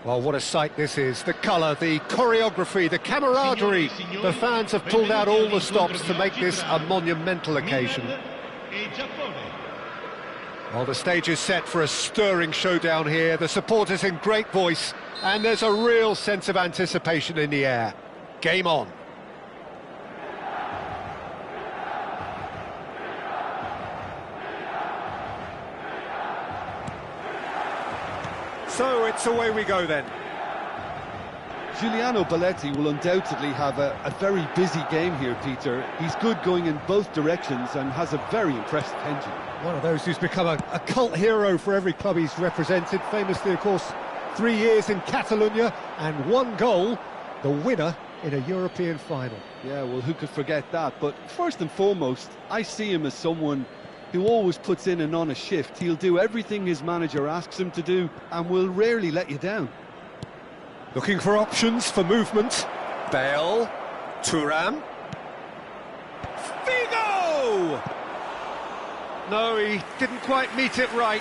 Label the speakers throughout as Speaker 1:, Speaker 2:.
Speaker 1: Well, what a sight this is. The colour, the choreography, the camaraderie. The fans have pulled out all the stops to make this a monumental occasion. Well, the stage is set for a stirring showdown here. The supporters in great voice, and there's a real sense of anticipation in the air. Game on. So it's away we go then.
Speaker 2: Giuliano Belletti will undoubtedly have a very busy game here, Peter. He's good going in both directions and has a very impressive engine.
Speaker 1: One of those who's become a cult hero for every club he's represented. Famously, of course, 3 years in Catalonia and 1 goal, the winner in a European final.
Speaker 2: Yeah, well, who could forget that? But first and foremost, I see him as someone who always puts in an honest shift. He'll do everything his manager asks him to do and will rarely let you down.
Speaker 1: Looking for options for movement. Bale, Thuram. Figo! No, he didn't quite meet it right.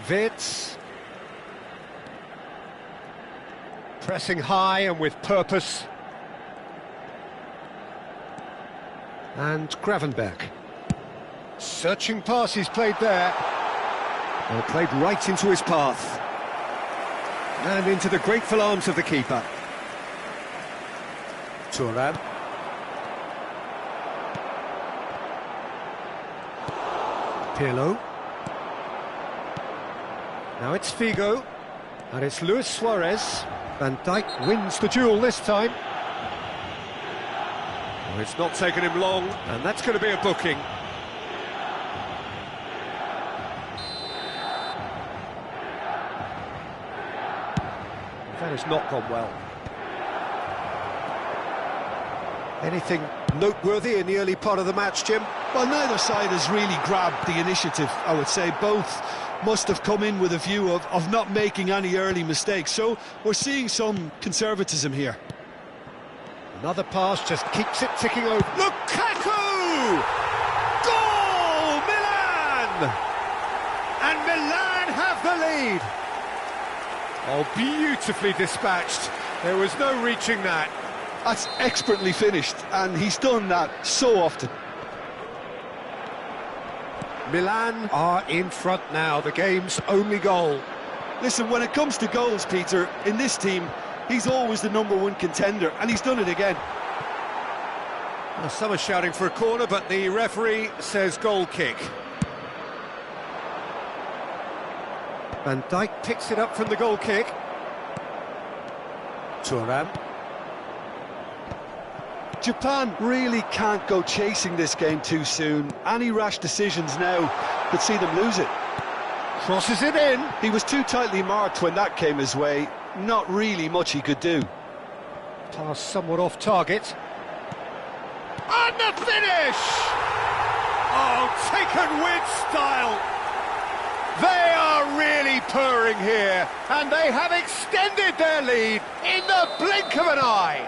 Speaker 1: Wits. Pressing high and with purpose. And Gravenberg. Searching pass he's played there. Well, played right into his path. And into the grateful arms of the keeper. Thuram. Pirlo. Now it's Figo. And it's Luis Suarez. Van Dijk wins the duel this time. Oh, it's not taken him long, and that's going to be a booking. That has not gone well. Anything noteworthy in the early part of the match, Jim?
Speaker 2: Well, neither side has really grabbed the initiative, I would say. Both must have come in with a view of not making any early mistakes. So we're seeing some conservatism here.
Speaker 1: Another pass just keeps it ticking over. Lukaku! Goal! Milan! And Milan have the lead. Oh, beautifully dispatched. There was no reaching that.
Speaker 2: That's expertly finished, and he's done that so often.
Speaker 1: Milan are in front now, the game's only goal.
Speaker 2: Listen, when it comes to goals, Peter, in this team, he's always the #1 contender, and he's done it again.
Speaker 1: Well, some are shouting for a corner, but the referee says goal kick. Van Dijk picks it up from the goal kick. Thuram.
Speaker 2: Japan really can't go chasing this game too soon. Any rash decisions now could see them lose it.
Speaker 1: Crosses it in.
Speaker 2: He was too tightly marked when that came his way. Not really much he could do.
Speaker 1: Pass somewhat off target. And the finish! Oh, taken with style. They are really purring here, and they have extended their lead in the blink of an eye.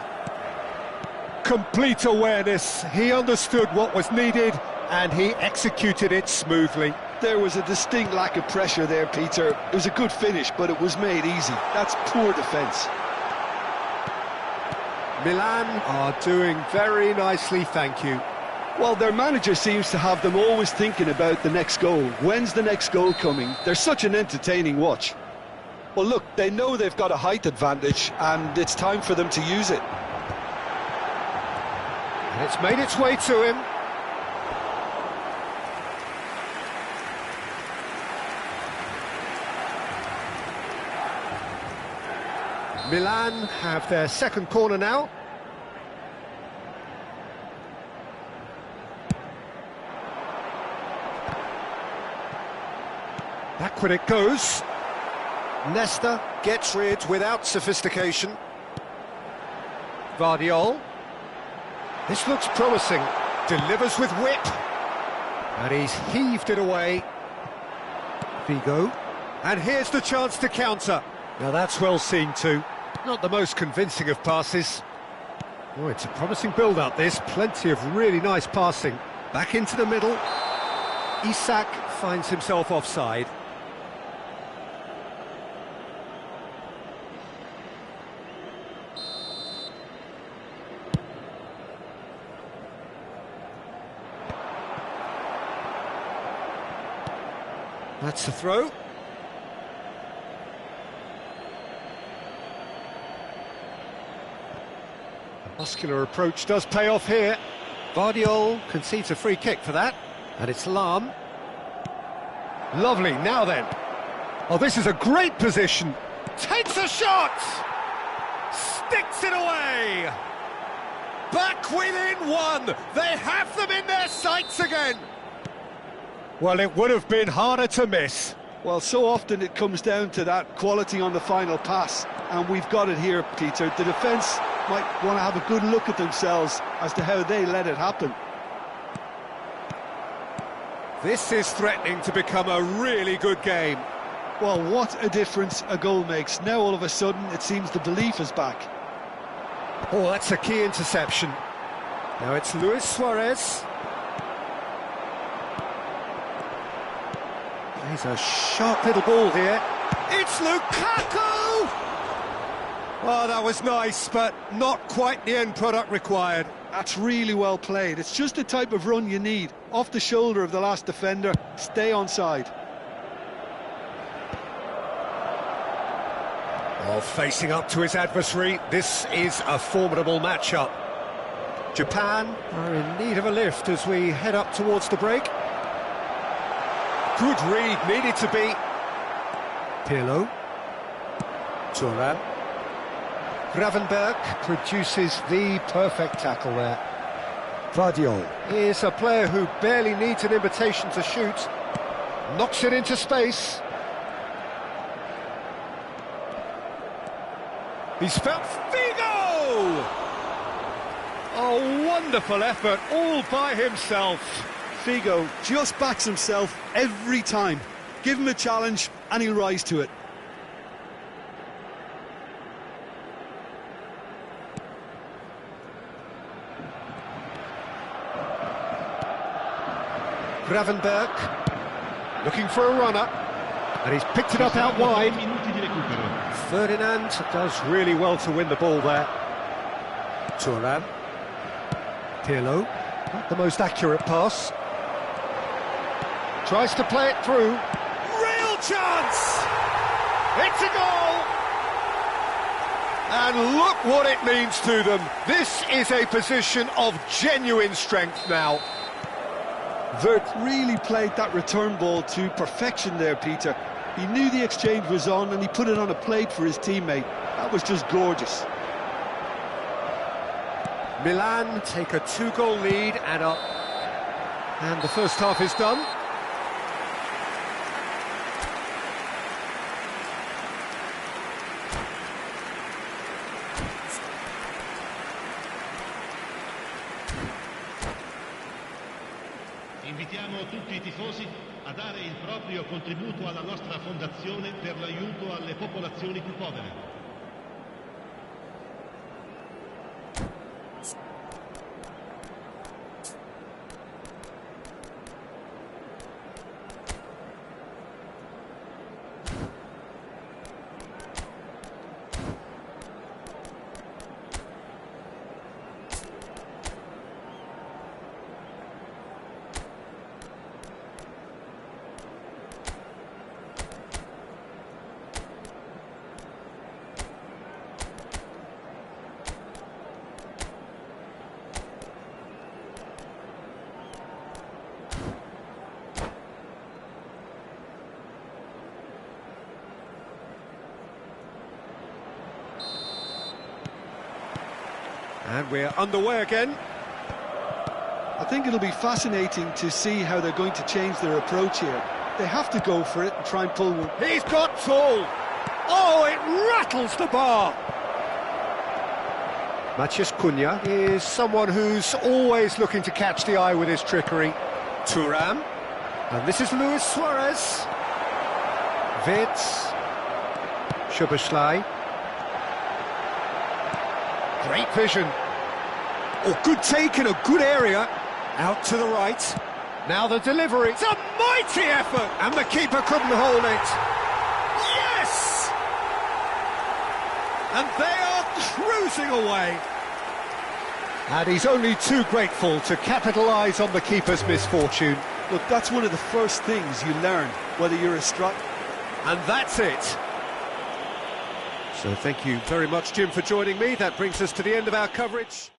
Speaker 1: Complete awareness. He understood what was needed, and he executed it smoothly.
Speaker 2: There was a distinct lack of pressure there, Peter. It was a good finish, but it was made easy. That's poor defence.
Speaker 1: Milan are doing very nicely, thank you.
Speaker 2: Well, their manager seems to have them always thinking about the next goal. When's the next goal coming? They're such an entertaining watch. Well, look, they know they've got a height advantage, and it's time for them to use it.
Speaker 1: And it's made its way to him. Milan have their second corner now. Backward it goes. Nesta gets rid without sophistication. Vardiol. This looks promising. Delivers with whip. And he's heaved it away. Figo. And here's the chance to counter. Now that's well seen too. Not the most convincing of passes. Oh, it's a promising build-up this. Plenty of really nice passing. Back into the middle. Isak finds himself offside. That's a throw. The muscular approach does pay off here. Vardiol concedes a free kick for that. And it's Lahm. Lovely, now then. Oh, this is a great position. Takes a shot! Sticks it away! Back within one! They have them in their sights again! Well, it would have been harder to miss.
Speaker 2: Well, so often it comes down to that quality on the final pass, and we've got it here, Peter. The defence might want to have a good look at themselves as to how they let it happen.
Speaker 1: This is threatening to become a really good game.
Speaker 2: Well, what a difference a goal makes. Now all of a sudden it seems the belief is back.
Speaker 1: Oh, that's a key interception. Now it's Luis Suarez. He's a sharp little ball here. It's Lukaku! Oh, that was nice, but not quite the end product required.
Speaker 2: That's really well played. It's just the type of run you need. Off the shoulder of the last defender, stay onside.
Speaker 1: Oh, facing up to his adversary, this is a formidable matchup. Japan are in need of a lift as we head up towards the break. Good read, needed to be. Pirlo. Thuram. Gravenberg produces the perfect tackle there. Vardiol is a player who barely needs an invitation to shoot. Knocks it into space. He's found Figo! A wonderful effort all by himself.
Speaker 2: Figo just backs himself every time. Give him a challenge and he'll rise to it.
Speaker 1: Gravenberg looking for a runner, and he's picked it up out wide. Ferdinand does really well to win the ball there. Thuram. Pirlo, not the most accurate pass. Tries to play it through. Real chance! It's a goal! And look what it means to them. This is a position of genuine strength now.
Speaker 2: Vert really played that return ball to perfection there, Peter. He knew the exchange was on and he put it on a plate for his teammate. That was just gorgeous.
Speaker 1: Milan take a 2-goal lead and the first half is done.
Speaker 3: Invitiamo tutti I tifosi a dare il proprio contributo alla nostra fondazione per l'aiuto alle popolazioni più povere.
Speaker 1: And we're underway again.
Speaker 2: I think it'll be fascinating to see how they're going to change their approach here. They have to go for it and try and pull one.
Speaker 1: He's got tall. Oh, it rattles the bar. Matheus Cunha is someone who's always looking to catch the eye with his trickery. Thuram. And this is Luis Suarez. Wits. Szoboszlai. Great vision. Oh, good take in a good area. Out to the right. Now the delivery. It's a mighty effort! And the keeper couldn't hold it. Yes! And they are cruising away. And he's only too grateful to capitalise on the keeper's misfortune.
Speaker 2: Look, that's one of the first things you learn, whether you're a striker.
Speaker 1: And that's it. So thank you very much, Jim, for joining me. That brings us to the end of our coverage.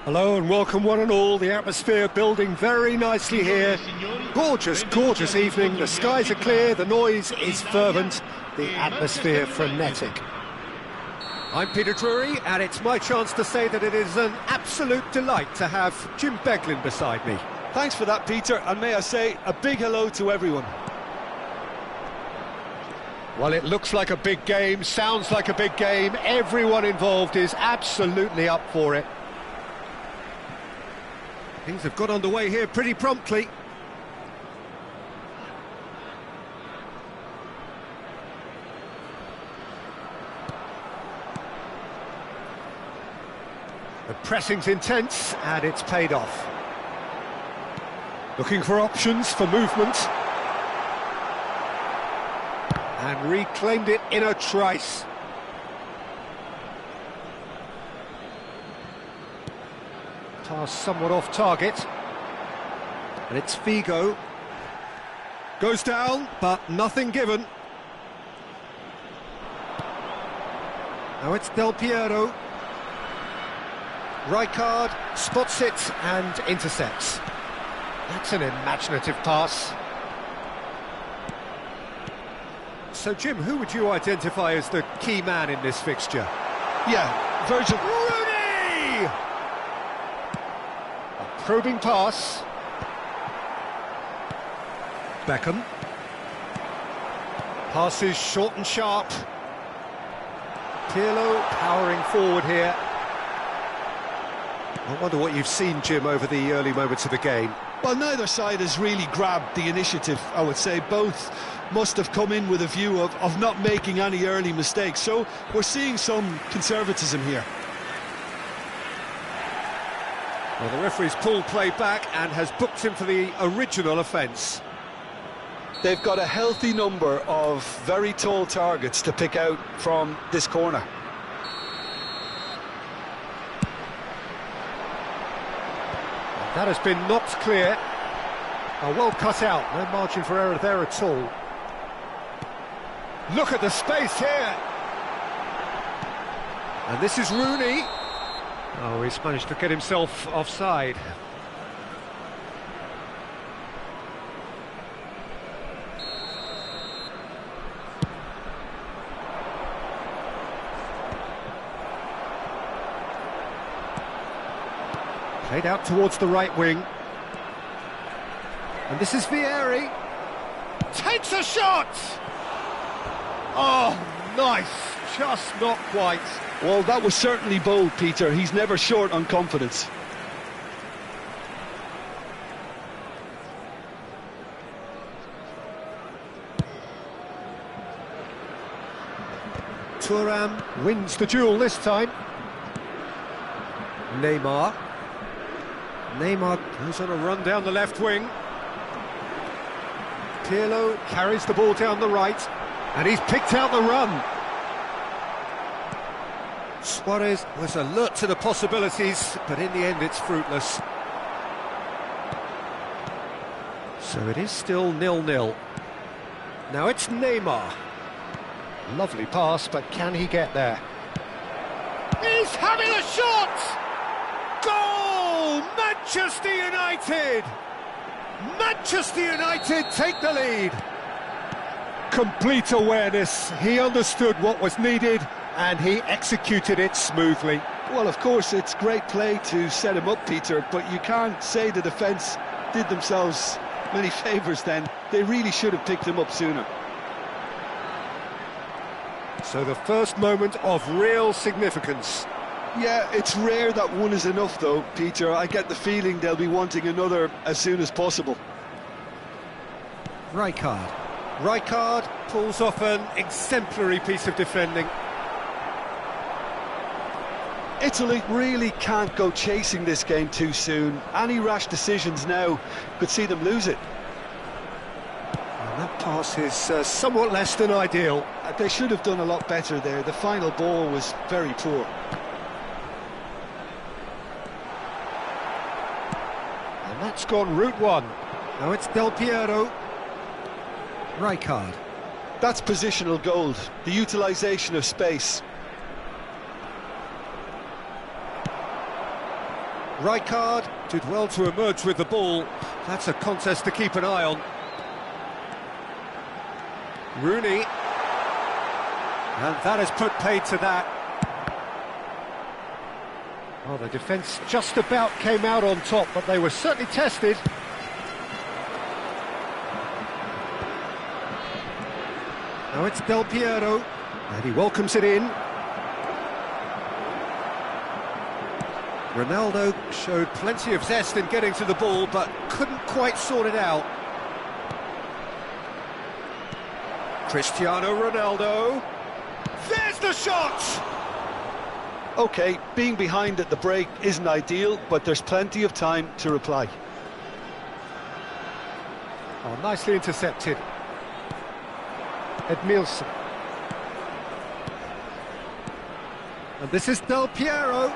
Speaker 1: Hello and welcome one and all. The atmosphere building very nicely here. Gorgeous, gorgeous evening. The skies are clear, the noise is fervent, the atmosphere frenetic. I'm Peter Drury, and it's my chance to say that it is an absolute delight to have Jim Beglin beside me.
Speaker 2: Thanks for that, Peter, and may I say a big hello to everyone.
Speaker 1: Well, it looks like a big game, sounds like a big game. Everyone involved is absolutely up for it. Things have got underway here pretty promptly. The pressing's intense, and it's paid off. Looking for options for movement. And reclaimed it in a trice. Pass somewhat off target. And it's Figo. Goes down, but nothing given. Now it's Del Piero. Rijkaard spots it and intercepts. That's an imaginative pass. So, Jim, who would you identify as the key man in this fixture?
Speaker 2: Yeah, Virgil.
Speaker 1: Rooney! A probing pass. Beckham. Passes short and sharp. Pirlo powering forward here. I wonder what you've seen, Jim, over the early moments of the game.
Speaker 2: Well, neither side has really grabbed the initiative, I would say. Both must have come in with a view of not making any early mistakes. So we're seeing some conservatism here.
Speaker 1: Well, the referee's pulled play back and has booked him for the original offence.
Speaker 2: They've got a healthy number of very tall targets to pick out from this corner.
Speaker 1: That has been knocked clear. Well cut out, no margin for error there at all. Look at the space here. And this is Rooney. Oh, he's managed to get himself offside. Played out towards the right wing. And this is Vieri. Takes a shot! Oh, nice. Just not quite.
Speaker 2: Well, that was certainly bold, Peter. He's never short on confidence.
Speaker 1: Thuram wins the duel this time. Neymar goes on a run down the left wing. Pirlo carries the ball down the right, and he's picked out the run. Suarez was alert to the possibilities, but in the end it's fruitless. So it is still 0-0. Now it's Neymar. Lovely pass, but can he get there? He's having a shot! Goal! Manchester United! Manchester United take the lead. Complete awareness. He understood what was needed and he executed it smoothly.
Speaker 2: Well, of course, it's great play to set him up, Peter, but you can't say the defence did themselves many favours then. They really should have picked him up sooner.
Speaker 1: So the first moment of real significance.
Speaker 2: Yeah, it's rare that one is enough, though, Peter. I get the feeling they'll be wanting another as soon as possible.
Speaker 1: Rijkaard pulls off an exemplary piece of defending.
Speaker 2: Italy really can't go chasing this game too soon. Any rash decisions now could see them lose it.
Speaker 1: And that pass is somewhat less than ideal.
Speaker 2: They should have done a lot better there. The final ball was very poor.
Speaker 1: And that's gone route one. Now it's Del Piero. Rijkaard.
Speaker 2: That's positional gold, the utilisation of space.
Speaker 1: Rijkaard did well to emerge with the ball. That's a contest to keep an eye on. Rooney. And that has put paid to that. Oh, the defence just about came out on top, but they were certainly tested. Now it's Del Piero, and he welcomes it in. Ronaldo showed plenty of zest in getting to the ball, but couldn't quite sort it out. Cristiano Ronaldo. There's the shot!
Speaker 2: OK, being behind at the break isn't ideal, but there's plenty of time to reply.
Speaker 1: Oh, nicely intercepted. Edmilson. And this is Del Piero.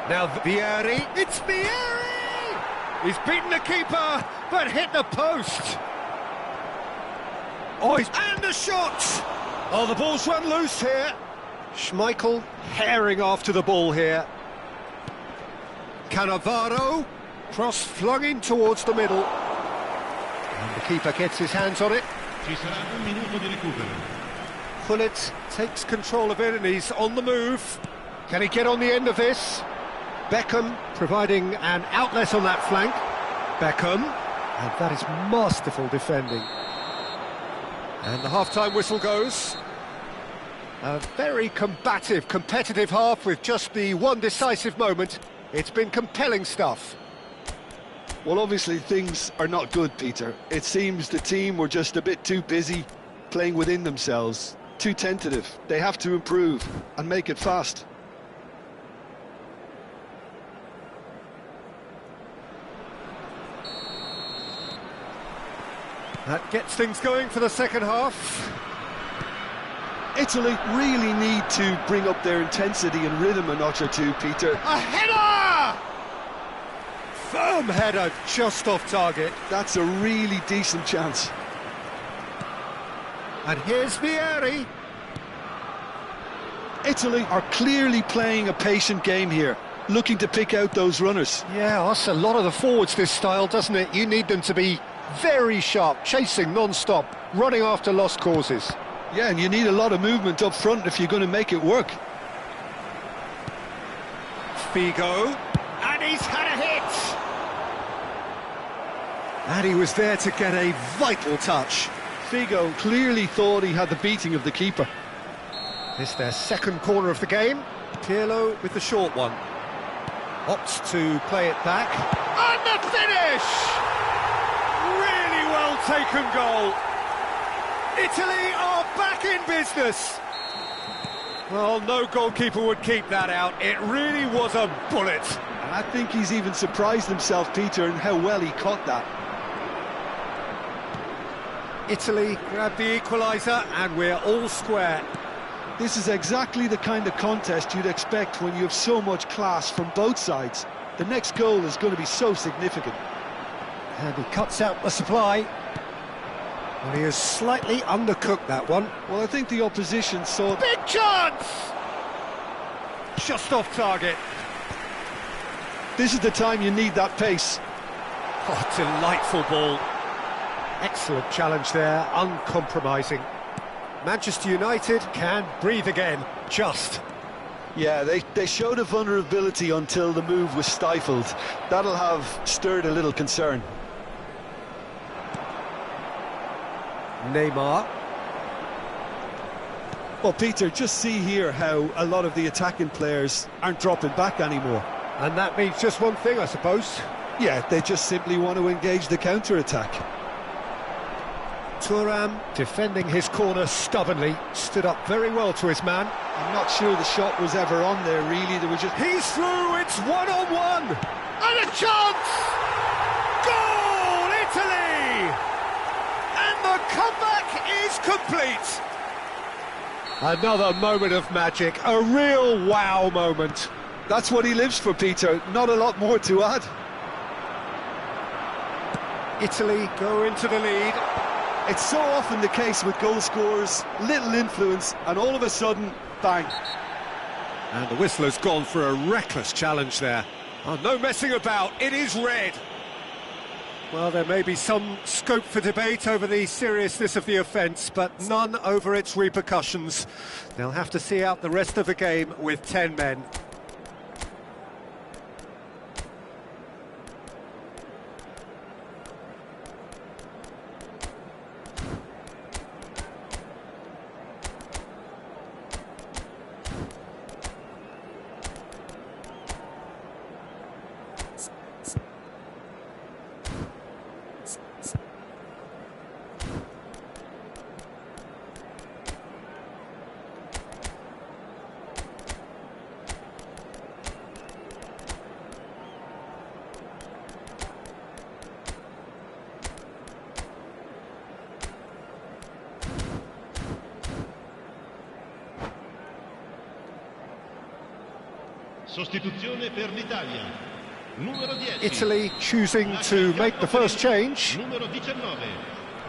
Speaker 1: Now Vieri. It's Vieri! He's beaten the keeper, but hit the post. Oh, and the shot! Oh, the ball's run loose here. Schmeichel herring after the ball here. Cannavaro, cross flung in towards the middle. And the keeper gets his hands on it.
Speaker 3: Ci sarà un minuto di recupero.
Speaker 1: Pullet takes control of it and he's on the move. Can he get on the end of this? Beckham providing an outlet on that flank. Beckham, and that is masterful defending. And the half-time whistle goes. A very combative, competitive half with just the one decisive moment. It's been compelling stuff.
Speaker 2: Well, obviously things are not good, Peter. It seems the team were just a bit too busy playing within themselves, too tentative. They have to improve and make it fast.
Speaker 1: That gets things going for the second half.
Speaker 2: Italy really need to bring up their intensity and rhythm a notch or two, Peter.
Speaker 1: A header! Firm header, just off target.
Speaker 2: That's a really decent chance.
Speaker 1: And here's Vieri.
Speaker 2: Italy are clearly playing a patient game here, looking to pick out those runners.
Speaker 1: Yeah, that's a lot of the forwards, this style, doesn't it? You need them to be very sharp, chasing non-stop, running after lost causes.
Speaker 2: Yeah, and you need a lot of movement up front if you're going to make it work.
Speaker 1: Figo, and he's had a hit! And he was there to get a vital touch.
Speaker 2: Figo clearly thought he had the beating of the keeper.
Speaker 1: It's their second corner of the game. Pirlo with the short one. Opts to play it back. And the finish! Really well taken goal. Italy are back in business. Well, no goalkeeper would keep that out. It really was a bullet.
Speaker 2: And I think he's even surprised himself, Peter, in how well he caught that.
Speaker 1: Italy grabbed the equaliser and we're all square.
Speaker 2: This is exactly the kind of contest you'd expect when you have so much class from both sides. The next goal is going to be so significant.
Speaker 1: And he cuts out the supply. Well, he has slightly undercooked that one.
Speaker 2: Well, I think the opposition saw...
Speaker 1: Big chance! Just off target.
Speaker 2: This is the time you need that pace.
Speaker 1: Oh, delightful ball. Excellent challenge there, uncompromising. Manchester United can breathe again, just.
Speaker 2: Yeah, they showed a vulnerability until the move was stifled. That'll have stirred a little concern.
Speaker 1: Neymar.
Speaker 2: Well, Peter, just see here how a lot of the attacking players aren't dropping back anymore.
Speaker 1: And that means just one thing, I suppose.
Speaker 2: Yeah, they just simply want to engage the counter-attack.
Speaker 1: Thuram, defending his corner stubbornly, stood up very well to his man.
Speaker 2: I'm not sure the shot was ever on there, really. There was just...
Speaker 1: He's through, it's one-on-one! And a chance! Goal, Italy! And the comeback is complete! Another moment of magic, a real wow moment.
Speaker 2: That's what he lives for, Peter. Not a lot more to add.
Speaker 1: Italy go into the lead.
Speaker 2: It's so often the case with goal scorers, little influence, and all of a sudden, bang.
Speaker 1: And the whistle has gone for a reckless challenge there. Oh, no messing about, it is red. Well, there may be some scope for debate over the seriousness of the offence, but none over its repercussions. They'll have to see out the rest of the game with 10 men.
Speaker 3: Sostituzione per l'Italia. Numero 10.
Speaker 1: Italy choosing to make the first change.
Speaker 3: Numero 19.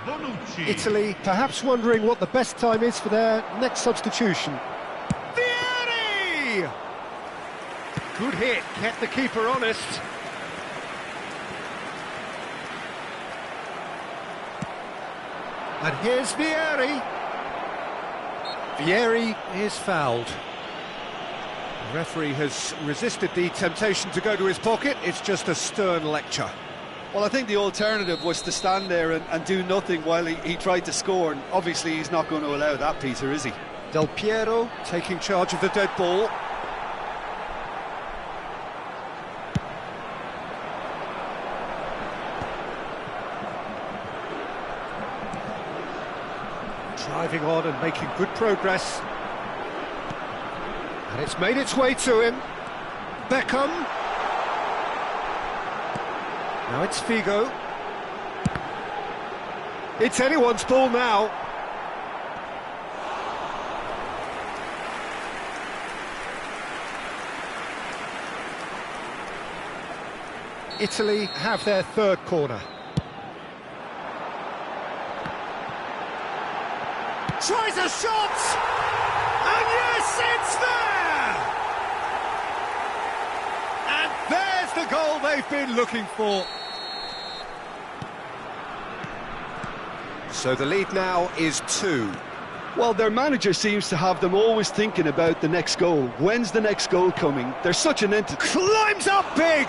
Speaker 3: Bonucci.
Speaker 1: Italy perhaps wondering what the best time is for their next substitution. Vieri! Good hit, kept the keeper honest. And here's Vieri. Vieri is fouled. The referee has resisted the temptation to go to his pocket. It's just a stern lecture.
Speaker 2: Well, I think the alternative was to stand there and do nothing while he tried to score, and obviously he's not going to allow that, Peter, is he?
Speaker 1: Del Piero taking charge of the dead ball. Driving on and making good progress. And it's made its way to him. Beckham. Now it's Figo. It's anyone's ball now. Italy have their third corner. Tries a shot! And yes, it's there! And there's the goal they've been looking for. So the lead now is 2.
Speaker 2: Well, their manager seems to have them always thinking about the next goal. When's the next goal coming? They're such an entity.
Speaker 1: Climbs up big!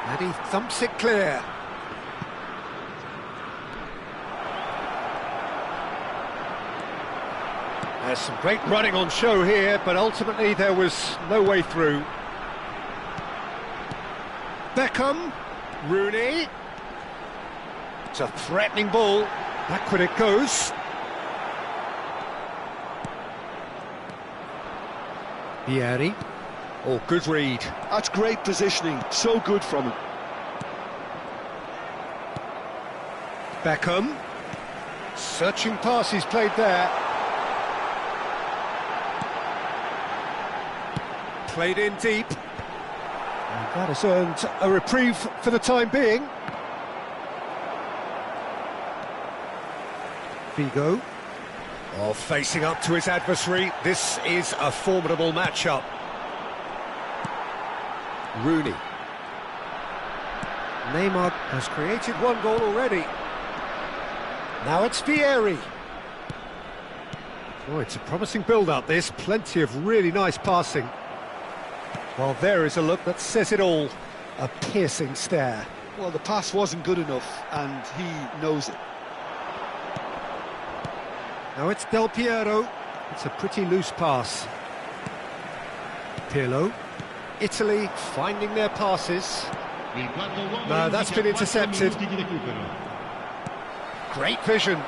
Speaker 1: And he thumps it clear. There's some great running on show here, but ultimately there was no way through. Beckham, Rooney. It's a threatening ball. Backward it goes. Vieri. Oh, good read.
Speaker 2: That's great positioning. So good from him.
Speaker 1: Beckham. Searching pass he's played there. Played in deep. And that has earned a reprieve for the time being. Figo. Oh, facing up to his adversary. This is a formidable matchup. Rooney. Neymar has created one goal already. Now it's Vieri. Oh, it's a promising build-up, this. Plenty of really nice passing. Well, there is a look that says it all. A piercing stare.
Speaker 2: Well, the pass wasn't good enough, and he knows it.
Speaker 1: Now it's Del Piero. It's a pretty loose pass. Pirlo. Italy finding their passes. No, that's been intercepted. Great vision.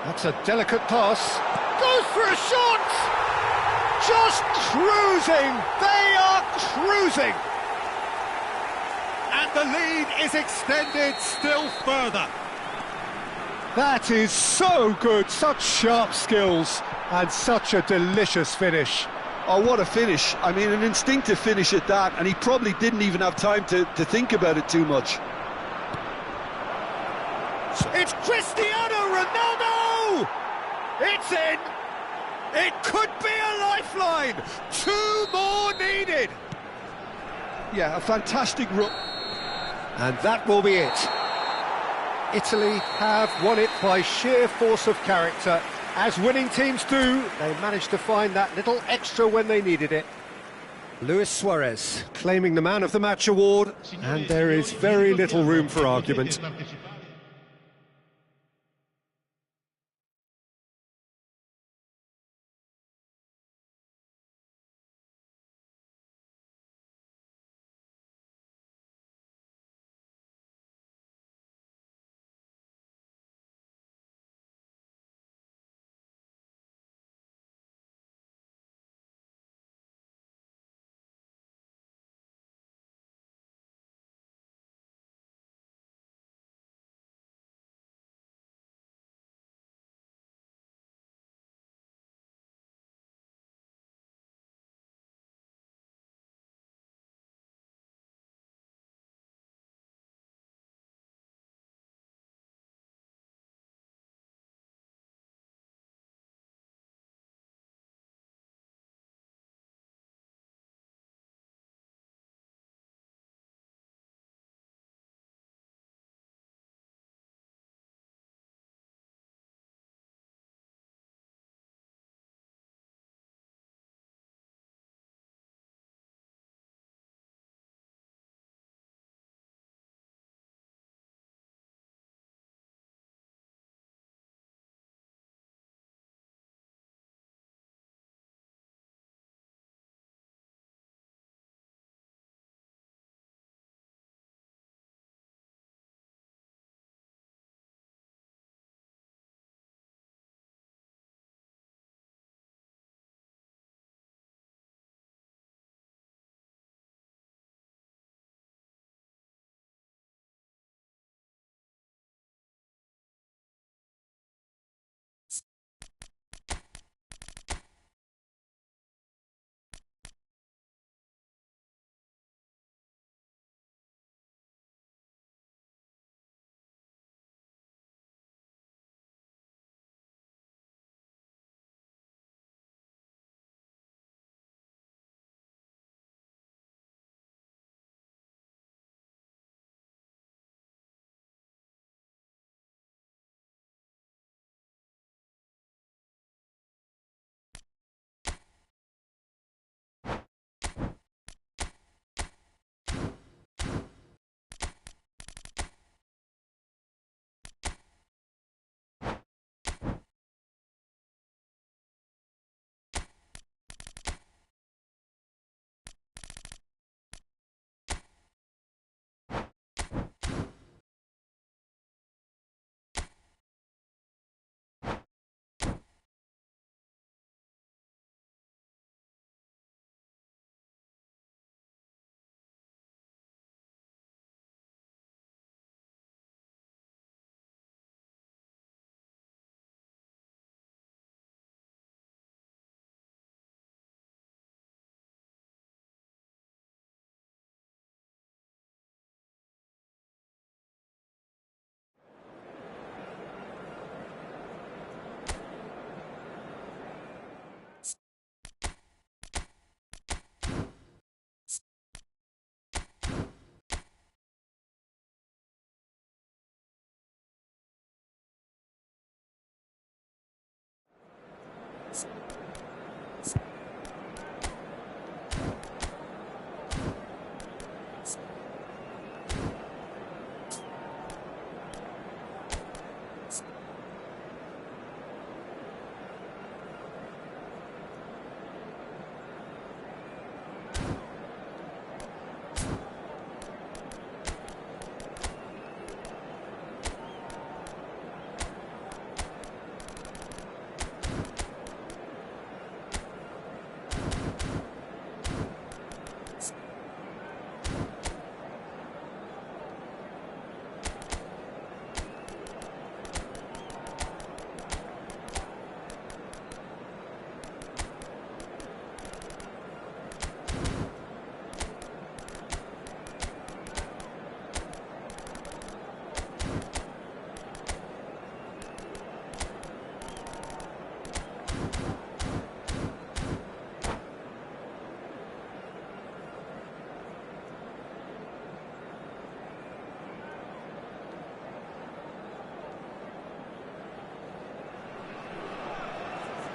Speaker 1: That's a delicate pass. Goes for a shot! Just cruising! They are cruising! And the lead is extended still further. That is so good, such sharp skills, and such a delicious finish.
Speaker 2: Oh, what a finish. I mean, an instinctive finish at that, and he probably didn't even have time to think about it too much.
Speaker 1: It's Cristiano Ronaldo! It's in! It could be a lifeline! 2 more needed!
Speaker 2: Yeah, a fantastic run.
Speaker 1: And that will be it. Italy have won it by sheer force of character. As winning teams do, they managed to find that little extra when they needed it. Luis Suarez claiming the Man of the Match award, and there is very little room for argument.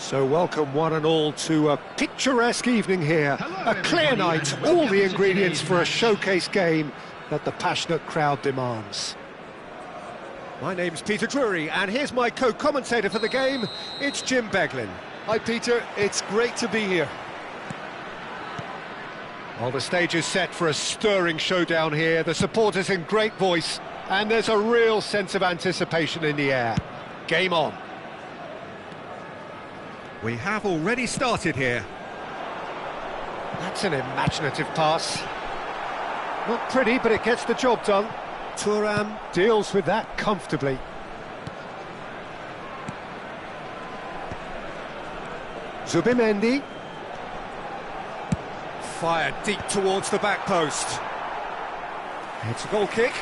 Speaker 1: So welcome one and all to a picturesque evening here. A clear night, all the ingredients for a showcase game that the passionate crowd demands. My name's Peter Drury, and here's my co-commentator for the game, it's Jim Beglin.
Speaker 2: Hi Peter, it's great to be here.
Speaker 1: Well, the stage is set for a stirring showdown here, the supporters in great voice, and there's a real sense of anticipation in the air. Game on. We have already started here. That's an imaginative pass. Not pretty, but it gets the job done. Thuram deals with that comfortably. Zubimendi. Fired deep towards the back post. It's a goal kick.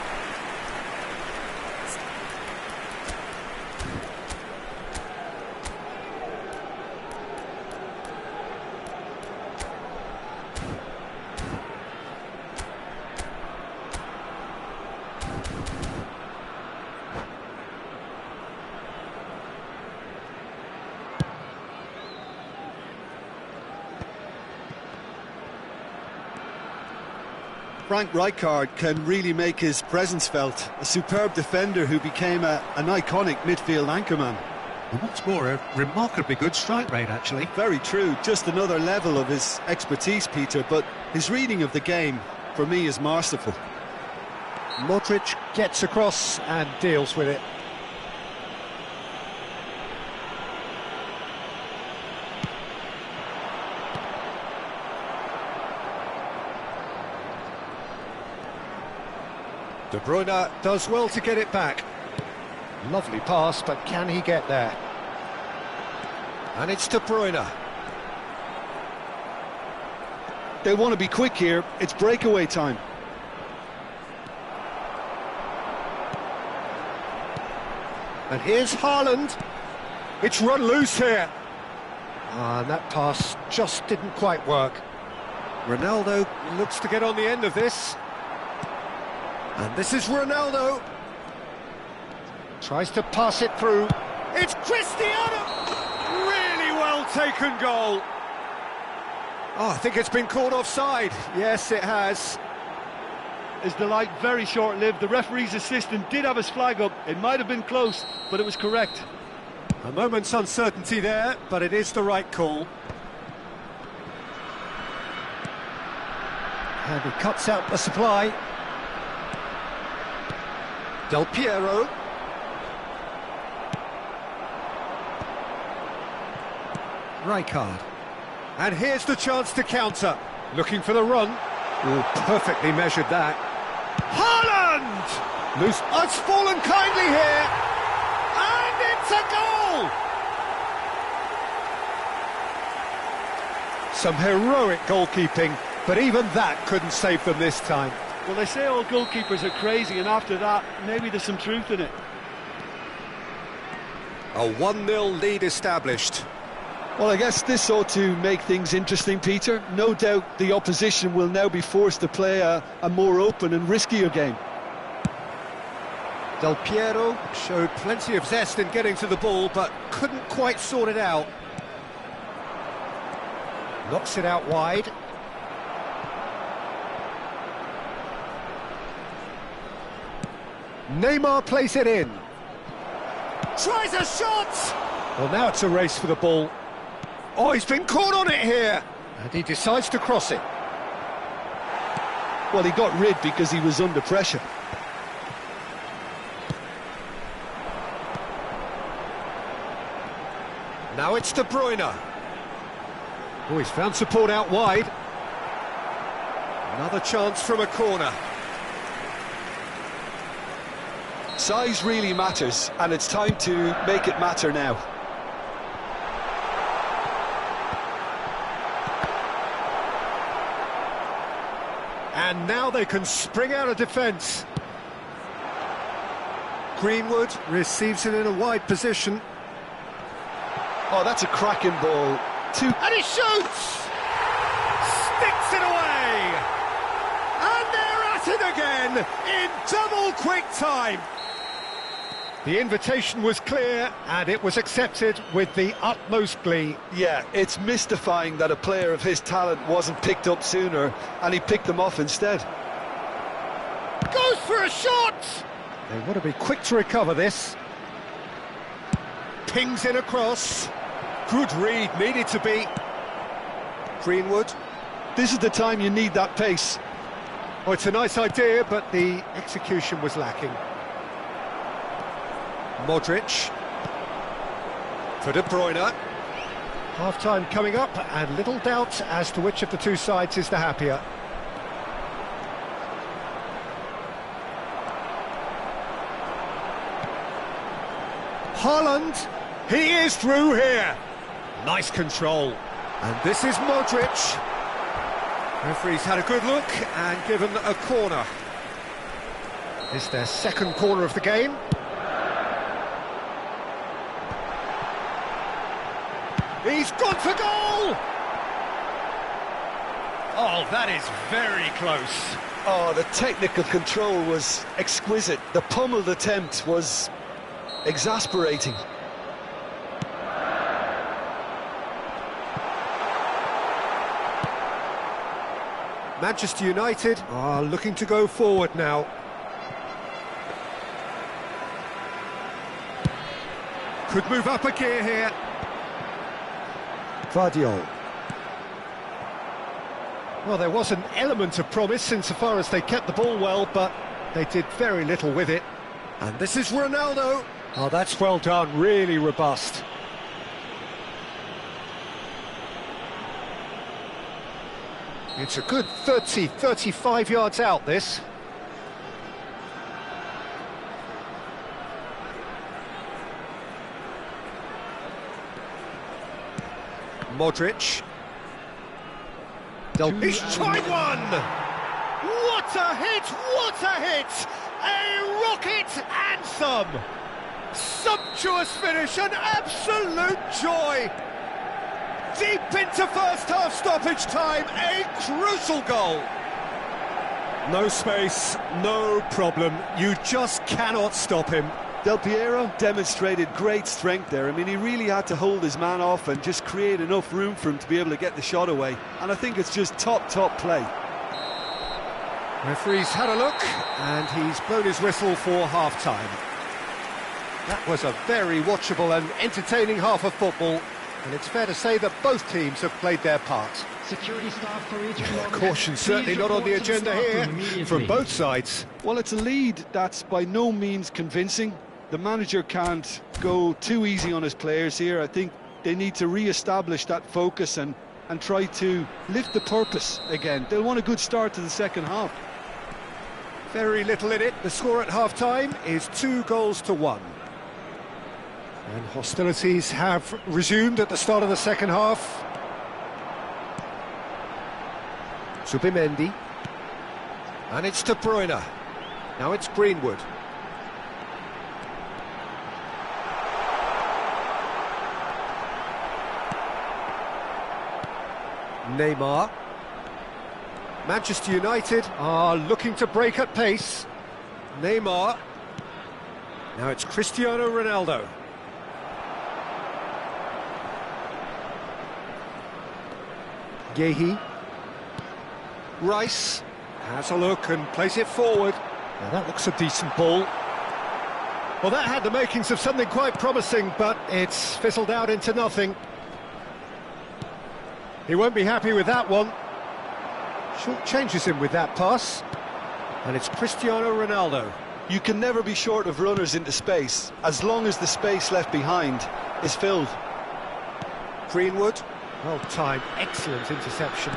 Speaker 2: Frank Rijkaard can really make his presence felt. A superb defender who became an iconic midfield anchorman.
Speaker 1: And what's more, a remarkably good strike rate, actually.
Speaker 2: Very true, just another level of his expertise, Peter, but his reading of the game, for me, is masterful.
Speaker 1: Modric gets across and deals with it. De Bruyne does well to get it back. Lovely pass, but can he get there? And it's De Bruyne.
Speaker 2: They want to be quick here, it's breakaway time.
Speaker 1: And here's Haaland. It's run loose here. And that pass just didn't quite work. Ronaldo looks to get on the end of this. And this is Ronaldo. Tries to pass it through. It's Cristiano! Really well taken goal. Oh, I think it's been called offside. Yes, it has.
Speaker 2: His delight very short-lived. The referee's assistant did have his flag up. It might have been close, but it was correct.
Speaker 1: A moment's uncertainty there, but it is the right call. And he cuts out the supply. Del Piero. Rijkaard. And here's the chance to counter. Looking for the run. Oh, perfectly measured that. Haaland! Loose. Oh, it's fallen kindly here. And it's a goal! Some heroic goalkeeping, but even that couldn't save them this time.
Speaker 2: Well, they say all goalkeepers are crazy, and after that, maybe there's some truth in it.
Speaker 1: A 1-0 lead established.
Speaker 2: Well, I guess this ought to make things interesting, Peter. No doubt the opposition will now be forced to play a more open and riskier game.
Speaker 1: Del Piero showed plenty of zest in getting to the ball, but couldn't quite sort it out. Knocks it out wide. Neymar plays it in. Tries a shot! Well, now it's a race for the ball. Oh, he's been caught on it here! And he decides to cross it.
Speaker 2: Well, he got rid because he was under pressure.
Speaker 1: Now it's De Bruyne. Oh, he's found support out wide. Another chance from a corner.
Speaker 2: Size really matters, and it's time to make it matter now.
Speaker 1: And now they can spring out of defence. Greenwood receives it in a wide position.
Speaker 2: Oh, that's a cracking ball.
Speaker 1: And he shoots! Sticks it away! And they're at it again in double quick time. The invitation was clear, and it was accepted with the utmost glee.
Speaker 2: Yeah, it's mystifying that a player of his talent wasn't picked up sooner, and he picked them off instead.
Speaker 1: Goes for a shot! They want to be quick to recover this. Pings in across. Good read, needed to be. Greenwood.
Speaker 2: This is the time you need that pace.
Speaker 1: Oh, it's a nice idea, but the execution was lacking. Modric. For De Bruyne. Half-time coming up, and little doubt as to which of the two sides is the happier. Haaland. He is through here. Nice control. And this is Modric. Referee's had a good look and given a corner. It's their second corner of the game. He's gone for goal! Oh, that is very close.
Speaker 2: Oh, the technical control was exquisite. The pummeled attempt was exasperating.
Speaker 1: Manchester United are looking to go forward now. Could move up a gear here. Guardiola. Well, there was an element of promise insofar as they kept the ball well, but they did very little with it. And this is Ronaldo. Oh, that's well done, really robust. It's a good 30, 35 yards out, this. Modric. He's tried one! What a hit! What a hit! A rocket anthem! Sumptuous finish, an absolute joy! Deep into first half stoppage time, a crucial goal. No space, no problem. You just cannot stop him.
Speaker 2: Del Piero demonstrated great strength there. I mean, he really had to hold his man off and just create enough room for him to be able to get the shot away. And I think it's just top play.
Speaker 1: Referee's had a look, and he's blown his whistle for half-time. That was a very watchable and entertaining half of football, and it's fair to say that both teams have played their part.
Speaker 4: Security staff for each
Speaker 1: caution certainly not on the agenda here from both sides.
Speaker 2: Well, it's a lead that's by no means convincing. The manager can't go too easy on his players here. I think they need to re-establish that focus and try to lift the purpose again. They'll want a good start to the second half.
Speaker 1: Very little in it. The score at half-time is 2-1. And hostilities have resumed at the start of the second half. Zubimendi. And it's De Bruyne. Now it's Greenwood. Neymar. Manchester United are looking to break at pace. Neymar. Now it's Cristiano Ronaldo. Yehi. Rice has a look and plays it forward. Now that looks a decent ball. Well, that had the makings of something quite promising, but it's fizzled out into nothing. He won't be happy with that one. Short changes him with that pass. And it's Cristiano Ronaldo.
Speaker 2: You can never be short of runners into space, as long as the space left behind is filled.
Speaker 1: Greenwood. Well timed, excellent interception.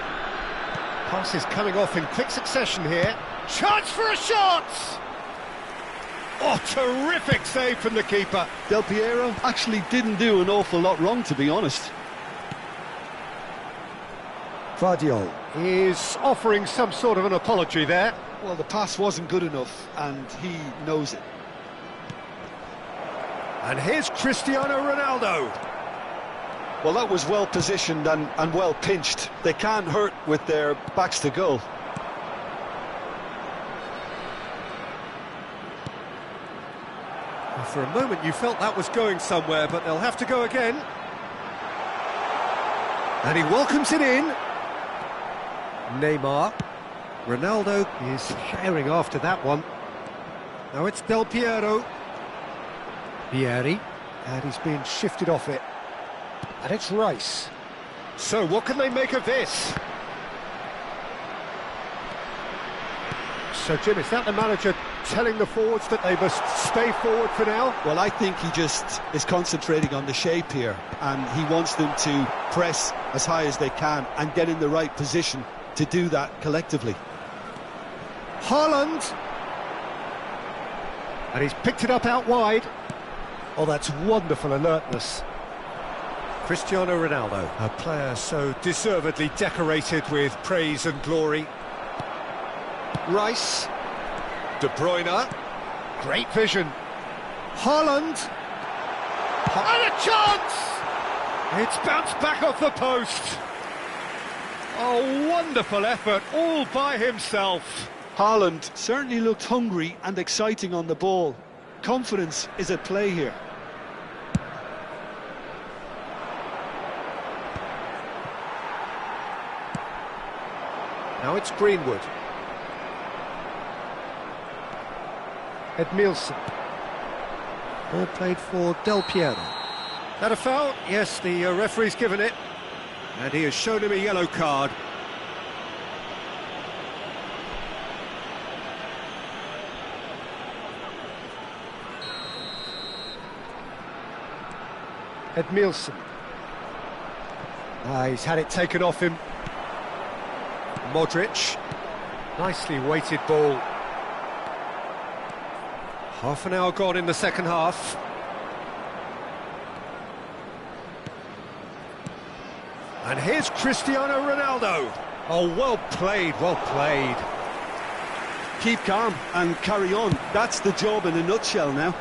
Speaker 1: Passes coming off in quick succession here. Chance for a shot! Oh, terrific save from the keeper.
Speaker 2: Del Piero actually didn't do an awful lot wrong, to be honest.
Speaker 1: Guardiola is offering some sort of an apology there.
Speaker 2: Well, the pass wasn't good enough, and he knows it.
Speaker 1: And here's Cristiano Ronaldo.
Speaker 2: Well, that was well positioned and well pinched. They can't hurt with their backs to goal.
Speaker 1: For a moment you felt that was going somewhere, but they'll have to go again. And he welcomes it in. Neymar. Ronaldo is sharing after that one. Now it's Del Piero. Vieri. And he's being shifted off it. And it's Rice. So what can they make of this? So Jim, is that the manager telling the forwards that they must stay forward for now?
Speaker 2: Well, I think he just is concentrating on the shape here, and he wants them to press as high as they can and get in the right position to do that collectively.
Speaker 1: Haaland. And he's picked it up out wide. Oh, that's wonderful alertness. Cristiano Ronaldo, a player so deservedly decorated with praise and glory. Rice. De Bruyne. Great vision. Haaland. And a chance! It's bounced back off the post. Oh, wonderful effort, all by himself.
Speaker 2: Haaland certainly looked hungry and exciting on the ball. Confidence is at play here.
Speaker 1: Now it's Greenwood. Edmilson. Ball played for Del Piero. That a foul? Yes, the referee's given it. And he has shown him a yellow card. Edmilson. He's had it taken off him. Modric. Nicely weighted ball. Half an hour gone in the second half. And here's Cristiano Ronaldo. Oh, well played, well played.
Speaker 2: Keep calm and carry on. That's the job in a nutshell now.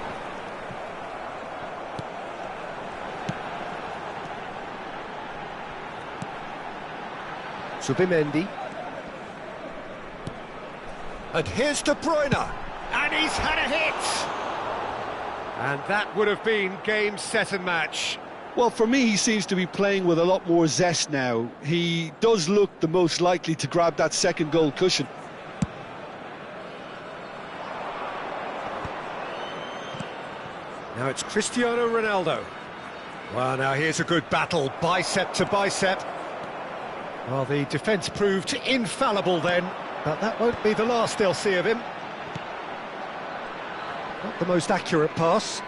Speaker 1: Zubimendi. And here's De Bruyne. And he's had a hit! And that would have been game, set and match.
Speaker 2: Well, for me, he seems to be playing with a lot more zest now. He does look the most likely to grab that second goal cushion.
Speaker 1: Now it's Cristiano Ronaldo. Well, now here's a good battle, bicep to bicep. Well, the defence proved infallible then, but that won't be the last they'll see of him. Not the most accurate pass.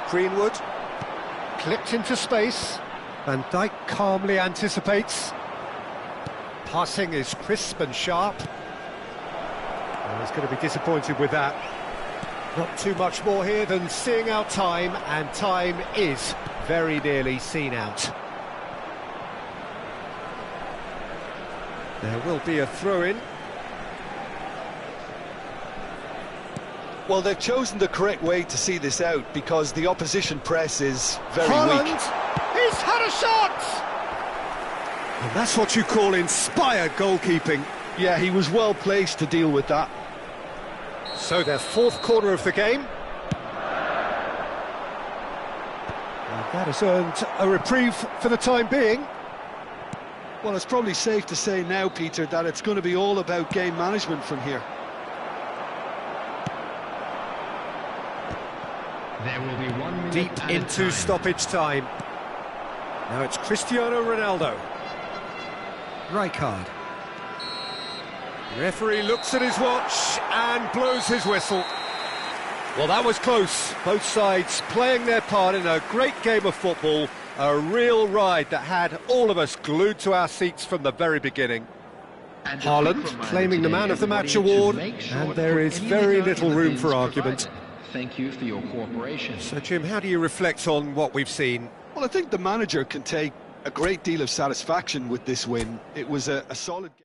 Speaker 1: Greenwood. Clipped into space. Van Dijk calmly anticipates. Passing is crisp and sharp. Well, he's going to be disappointed with that. Not too much more here than seeing out time, and time is very nearly seen out. There will be a throw-in.
Speaker 2: Well, they've chosen the correct way to see this out because the opposition press is very
Speaker 1: Haaland.
Speaker 2: weak.
Speaker 1: He's had a shot! And that's what you call inspired goalkeeping.
Speaker 2: Yeah, he was well placed to deal with that.
Speaker 1: So their fourth corner of the game. And that has earned a reprieve for the time being.
Speaker 2: Well, it's probably safe to say now, Peter, that it's going to be all about game management from here.
Speaker 4: There will be 1 minute
Speaker 1: Deep
Speaker 4: added
Speaker 1: into
Speaker 4: time.
Speaker 1: stoppage time. Now it's Cristiano Ronaldo. Rijkaard. Referee looks at his watch and blows his whistle. Well, that was close. Both sides playing their part in a great game of football. A real ride that had all of us glued to our seats from the very beginning.
Speaker 4: And a
Speaker 1: Haaland
Speaker 4: quick reminder
Speaker 1: claiming the
Speaker 4: today,
Speaker 1: man of the match
Speaker 4: everybody, to
Speaker 1: award,
Speaker 4: make sure
Speaker 1: and
Speaker 4: to
Speaker 1: there
Speaker 4: put
Speaker 1: is
Speaker 4: any
Speaker 1: very
Speaker 4: liquor
Speaker 1: little
Speaker 4: in the
Speaker 1: room
Speaker 4: bins
Speaker 1: for argument.
Speaker 4: provided. Thank you for your cooperation.
Speaker 1: So, Jim, how do you reflect on what we've seen?
Speaker 2: Well, I think the manager can take a great deal of satisfaction with this win. It was a solid game.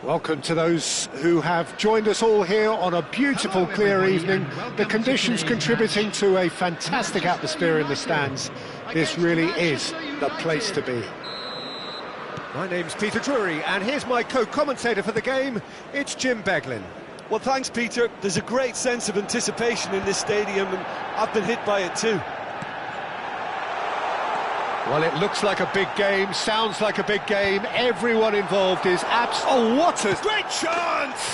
Speaker 1: Welcome to those who have joined us all here on a beautiful, clear evening. The conditions contributing to a fantastic atmosphere in the stands. This really is the place to be. My name's Peter Drury, and here's my co-commentator for the game. It's Jim Beglin.
Speaker 2: Well, thanks, Peter. There's a great sense of anticipation in this stadium, and I've been hit by it too.
Speaker 1: Well, it looks like a big game, sounds like a big game. Everyone involved is oh, what a great chance!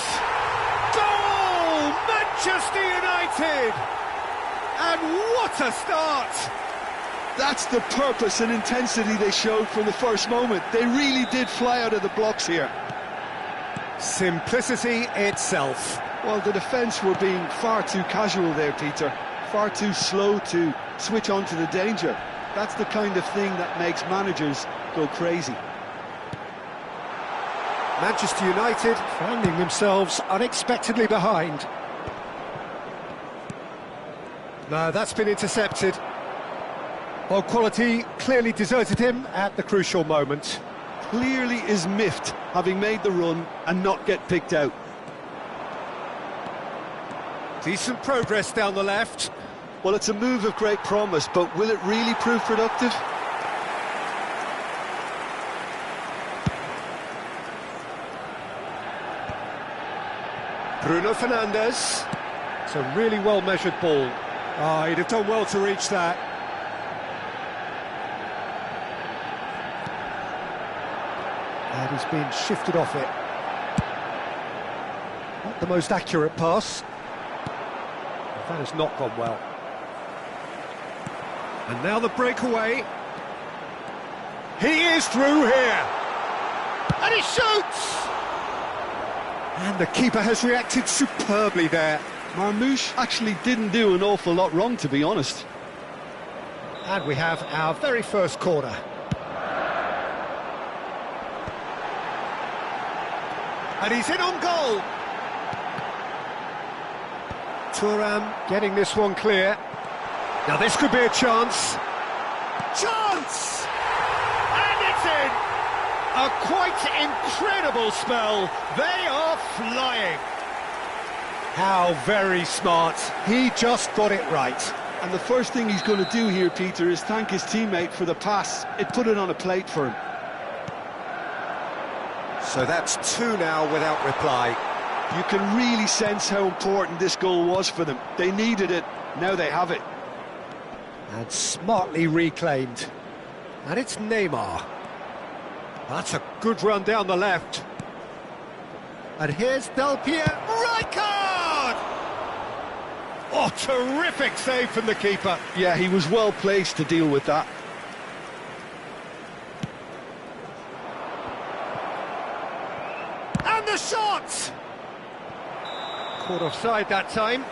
Speaker 1: Goal! Manchester United! And what a start!
Speaker 2: That's the purpose and intensity they showed from the first moment. They really did fly out of the blocks here.
Speaker 1: Simplicity itself.
Speaker 2: Well, the defence were being far too casual there, Peter. Far too slow to switch on to the danger. That's the kind of thing that makes managers go crazy.
Speaker 1: Manchester United finding themselves unexpectedly behind. No, that's been intercepted. Well, quality clearly deserted him at the crucial moment.
Speaker 2: Clearly is miffed, having made the run and not get picked out.
Speaker 1: Decent progress down the left.
Speaker 2: Well, it's a move of great promise, but will it really prove productive?
Speaker 1: Bruno Fernandes. It's a really well-measured ball. Ah, he'd have done well to reach that. And he's been shifted off it. Not the most accurate pass. That has not gone well. And now the breakaway. He is through here. And he shoots! And the keeper has reacted superbly there.
Speaker 2: Marmoush actually didn't do an awful lot wrong, to be honest.
Speaker 1: And we have our very first corner. And he's in on goal. Thuram getting this one clear. Now this could be a chance. Chance! And it's in! A quite incredible spell. They are flying. How very smart. He just got it right.
Speaker 2: And the first thing he's going to do here, Peter, is thank his teammate for the pass. It put it on a plate for him.
Speaker 1: So that's two now without reply.
Speaker 2: You can really sense how important this goal was for them. They needed it, now they have it.
Speaker 1: And smartly reclaimed. And it's Neymar. That's a good run down the left. And here's Del Piero. Rijkaard! Oh, terrific save from the keeper.
Speaker 2: Yeah, he was well placed to deal with that.
Speaker 1: And the shot! Caught offside that time.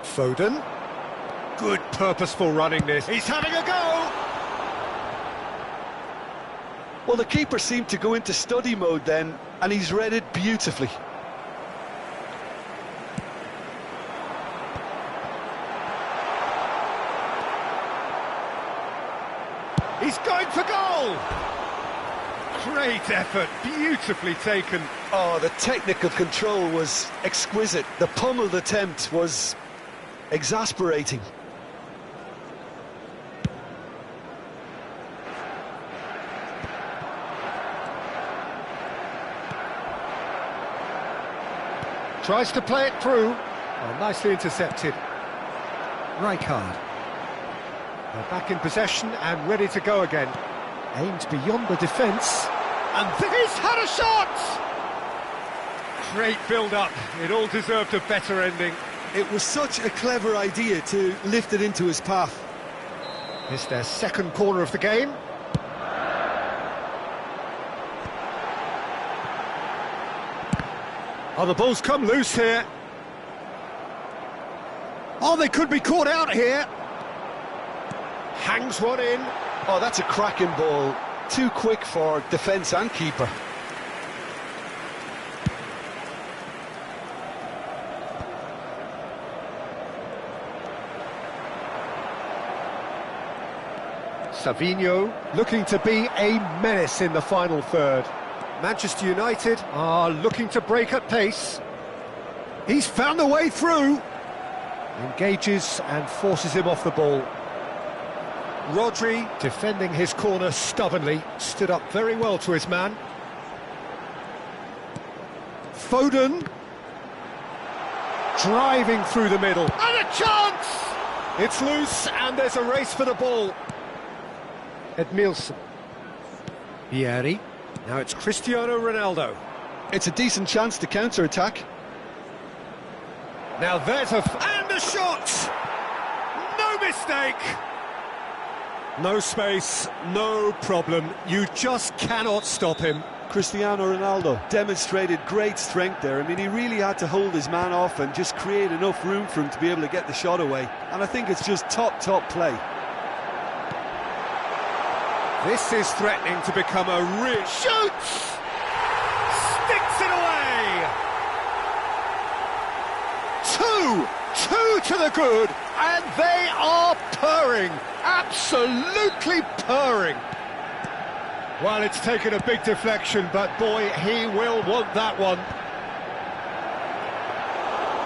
Speaker 1: Foden. Good purposeful running this. He's having a go!
Speaker 2: Well, the keeper seemed to go into study mode then, and he's read it beautifully.
Speaker 1: He's going for goal! Great effort, beautifully taken.
Speaker 2: Oh, the technical control was exquisite. The pummeled attempt was exasperating.
Speaker 1: Tries to play it through. Oh, nicely intercepted. Rijkaard. They're back in possession and ready to go again. Aimed beyond the defence. And he's had a shot! Great build-up. It all deserved a better ending.
Speaker 2: It was such a clever idea to lift it into his path.
Speaker 1: It's their second corner of the game. Oh, the ball's come loose here. Oh, they could be caught out here. Hangs one in.
Speaker 2: Oh, that's a cracking ball. Too quick for defence and keeper.
Speaker 1: Savinho looking to be a menace in the final third. Manchester United are looking to break at pace. He's found a way through. Engages and forces him off the ball. Rodri, defending his corner stubbornly, stood up very well to his man. Foden, driving through the middle. And a chance! It's loose and there's a race for the ball. Edmilson. Vieri. Now it's Cristiano Ronaldo.
Speaker 2: It's a decent chance to counter-attack.
Speaker 1: Now there's and a shot! No mistake! No space, no problem. You just cannot stop him.
Speaker 2: Cristiano Ronaldo demonstrated great strength there. I mean, he really had to hold his man off and just create enough room for him to be able to get the shot away. And I think it's just top play.
Speaker 1: This is threatening to become a real... Shoots! Sticks it away! Two to the good, and they are purring. Absolutely purring. Well, it's taken a big deflection, but boy, he will want that one.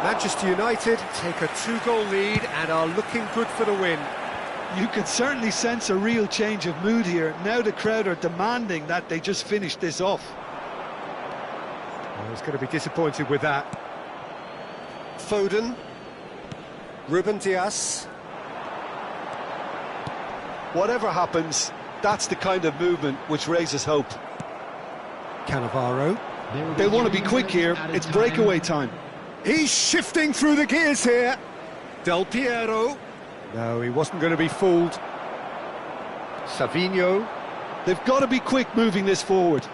Speaker 1: Manchester United take a 2-goal lead and are looking good for the win.
Speaker 2: You can certainly sense a real change of mood here. Now the crowd are demanding that they just finish this off.
Speaker 1: Well, he's going to be disappointed with that. Foden. Ruben Dias.
Speaker 2: Whatever happens, that's the kind of movement which raises hope.
Speaker 1: Cannavaro.
Speaker 2: They'll want to be quick here. It's breakaway time.
Speaker 1: He's shifting through the gears here. Del Piero. No, he wasn't going to be fooled. Savinho.
Speaker 2: They've got to be quick moving this forward.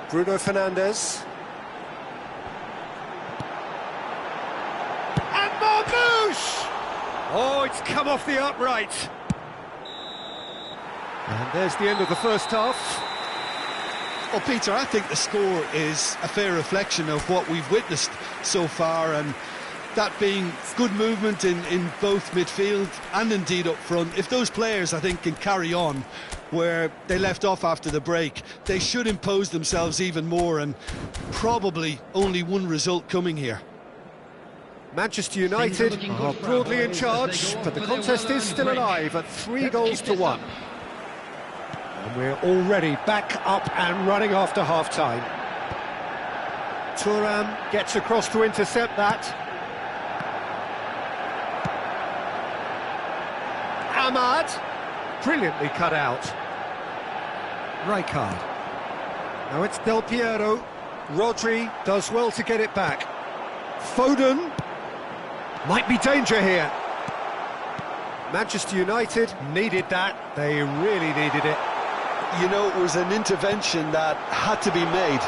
Speaker 1: Bruno Fernandes. And Marmouche! Oh, it's come off the upright. And there's the end of the first half.
Speaker 2: Well, Peter, I think the score is a fair reflection of what we've witnessed so far, and that being good movement in both midfield and indeed up front. If those players, I think, can carry on where they left off after the break, they should impose themselves even more, and probably only one result coming here.
Speaker 1: Manchester United are broadly in charge, but the contest is still alive at 3-1. And we're already back up and running after half-time. Thuram gets across to intercept that. Ahmad, brilliantly cut out. Rijkaard. Now it's Del Piero. Rodri does well to get it back. Foden. Might be danger here. Manchester United needed that. They really needed it.
Speaker 2: You know, it was an intervention that had to be made.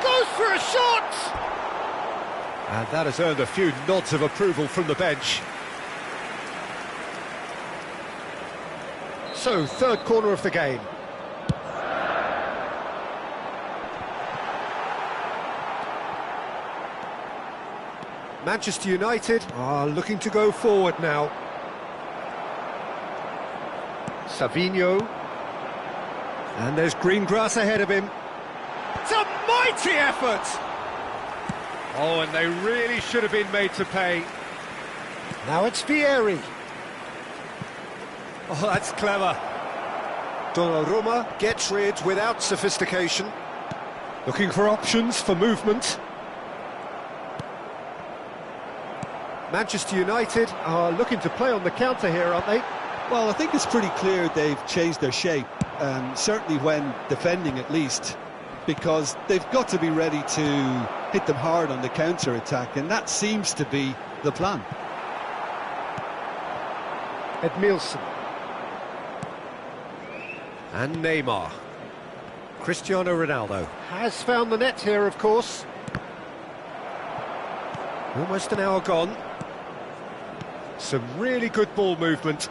Speaker 1: Goes for a shot! And that has earned a few nods of approval from the bench. So, third corner of the game. Manchester United are looking to go forward now. Savinho. And there's green grass ahead of him. It's a mighty effort! Oh, and they really should have been made to pay. Now it's Vieri. Oh, that's clever. Donnarumma gets rid without sophistication. Looking for options for movement. Manchester United are looking to play on the counter here, aren't they?
Speaker 2: Well, I think it's pretty clear they've changed their shape, certainly when defending at least, because they've got to be ready to hit them hard on the counter-attack, and that seems to be the plan.
Speaker 1: Edmilson. And Neymar. Cristiano Ronaldo has found the net here, of course. Almost an hour gone. Some really good ball movement.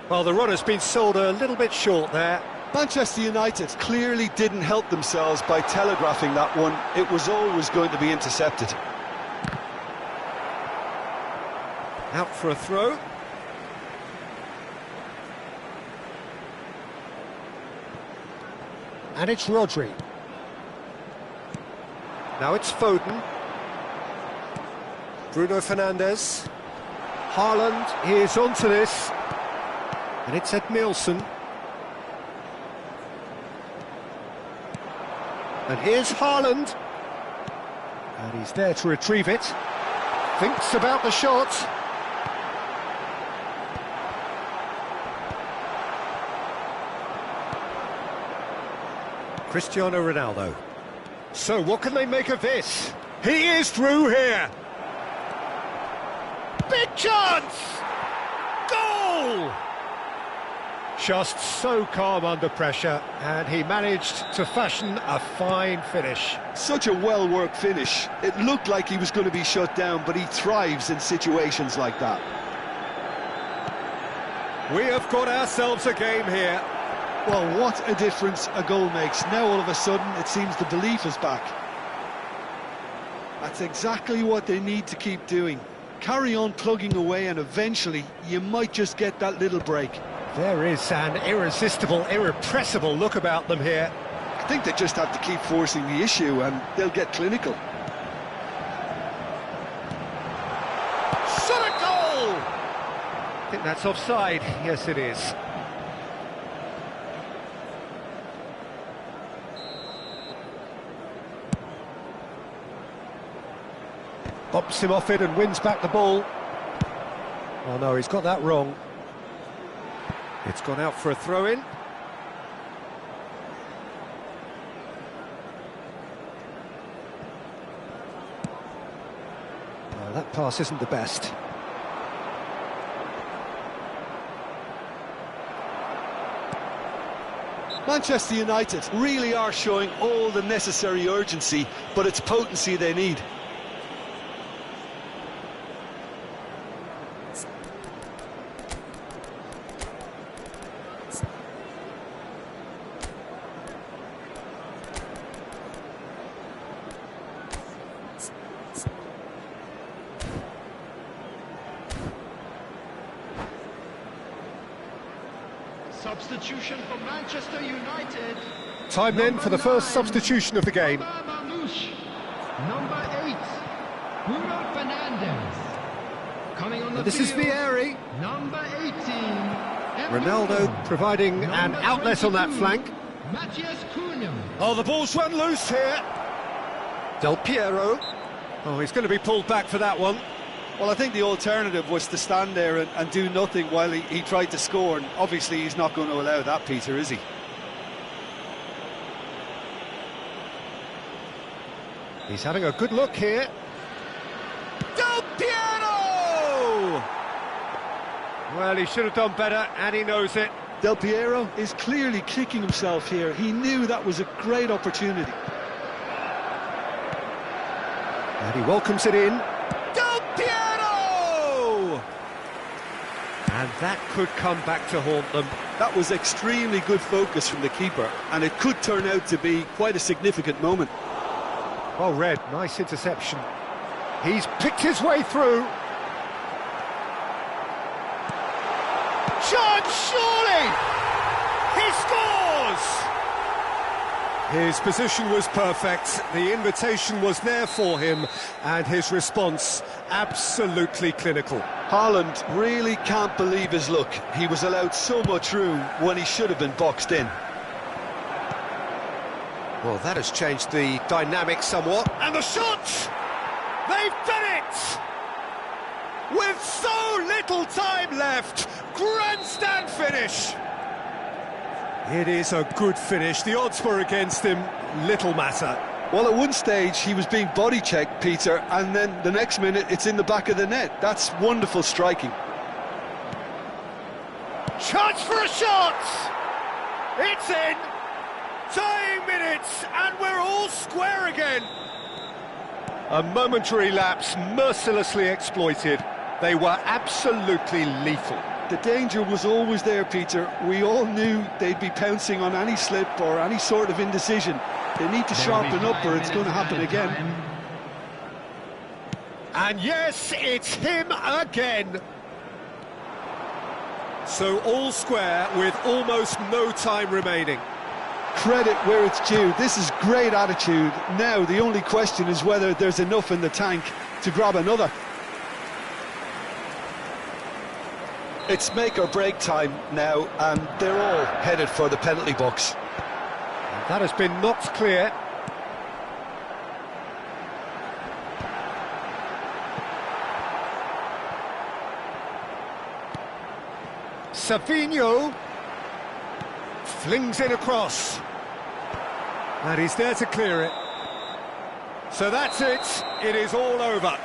Speaker 1: Well, the run has been sold a little bit short there.
Speaker 2: Manchester United clearly didn't help themselves by telegraphing that one. It was always going to be intercepted.
Speaker 1: Out for a throw. And it's Rodri. Now it's Foden. Bruno Fernandes. Haaland, he is onto this. And it's Edmilson. And here's Haaland. And he's there to retrieve it. Thinks about the shot. Cristiano Ronaldo. So what can they make of this? He is through here. Big chance! Goal! Just so calm under pressure, and he managed to fashion a fine finish.
Speaker 2: Such a well-worked finish. It looked like he was going to be shut down, but he thrives in situations like that.
Speaker 1: We have got ourselves a game here.
Speaker 2: Well, what a difference a goal makes. Now all of a sudden it seems the belief is back. That's exactly what they need to keep doing. Carry on plugging away and eventually you might just get that little break.
Speaker 1: There is an irresistible, irrepressible look about them here.
Speaker 2: I think they just have to keep forcing the issue and they'll get clinical.
Speaker 1: Shot a goal! I think that's offside. Yes, it is. Bops him off it and wins back the ball. Oh no, he's got that wrong. It's gone out for a throw-in. No, that pass isn't the best.
Speaker 2: Manchester United really are showing all the necessary urgency, but it's potency they need.
Speaker 3: Substitution for Manchester United.
Speaker 1: Time then for the first substitution of the game.
Speaker 4: Number 8, Bruno Fernandes. Coming on the
Speaker 1: This is
Speaker 4: field,
Speaker 1: Vieri.
Speaker 4: number 18,
Speaker 1: Ronaldo providing an outlet on that flank.
Speaker 4: Matthias Cunha.
Speaker 1: Oh, the ball's run loose here. Del Piero. Oh, he's going to be pulled back for that one.
Speaker 2: Well, I think the alternative was to stand there and do nothing while he tried to score, and obviously he's not going to allow that, Peter, is he?
Speaker 1: He's having a good look here. Del Piero! Well, he should have done better, and he knows it.
Speaker 2: Del Piero is clearly kicking himself here. He knew that was a great opportunity.
Speaker 1: And he welcomes it in. Del Piero! And that could come back to haunt them.
Speaker 2: That was extremely good focus from the keeper, and it could turn out to be quite a significant moment.
Speaker 1: Well read, nice interception. He's picked his way through. Chance, surely! He scores! His position was perfect, the invitation was there for him, and his response absolutely clinical.
Speaker 2: Haaland really can't believe his luck. He was allowed so much room when he should have been boxed in.
Speaker 1: Well, that has changed the dynamic somewhat. And the shot! They've done it! With so little time left, grandstand finish! It is a good finish. The odds were against him, little matter.
Speaker 2: Well, at one stage he was being body checked, Peter, and then the next minute it's in the back of the net. That's wonderful striking.
Speaker 1: Chance for a shot! It's in! Tying minutes, and we're all square again. A momentary lapse, mercilessly exploited. They were absolutely lethal.
Speaker 2: The danger was always there, Peter. We all knew they'd be pouncing on any slip or any sort of indecision. They need to sharpen up or it's going to happen again.
Speaker 1: And yes, it's him again. So all square with almost no time remaining.
Speaker 2: Credit where it's due. This is great attitude. Now the only question is whether there's enough in the tank to grab another. It's make or break time now, and they're all headed for the penalty box.
Speaker 1: That has been knocked clear. Savinho flings it across. And he's there to clear it. So that's it. It is all over.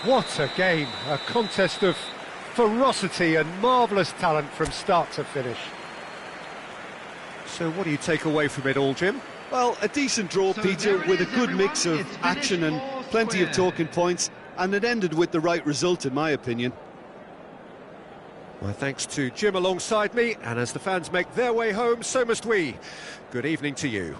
Speaker 1: What a game. A contest of ferocity and marvellous talent from start to finish. So what do you take away from it all, Jim?
Speaker 2: Well, a decent draw, Peter, with a good mix of action and plenty of talking points, and it ended with the right result, in my opinion.
Speaker 1: Well, thanks to Jim alongside me, and as the fans make their way home, so must we. Good evening to you.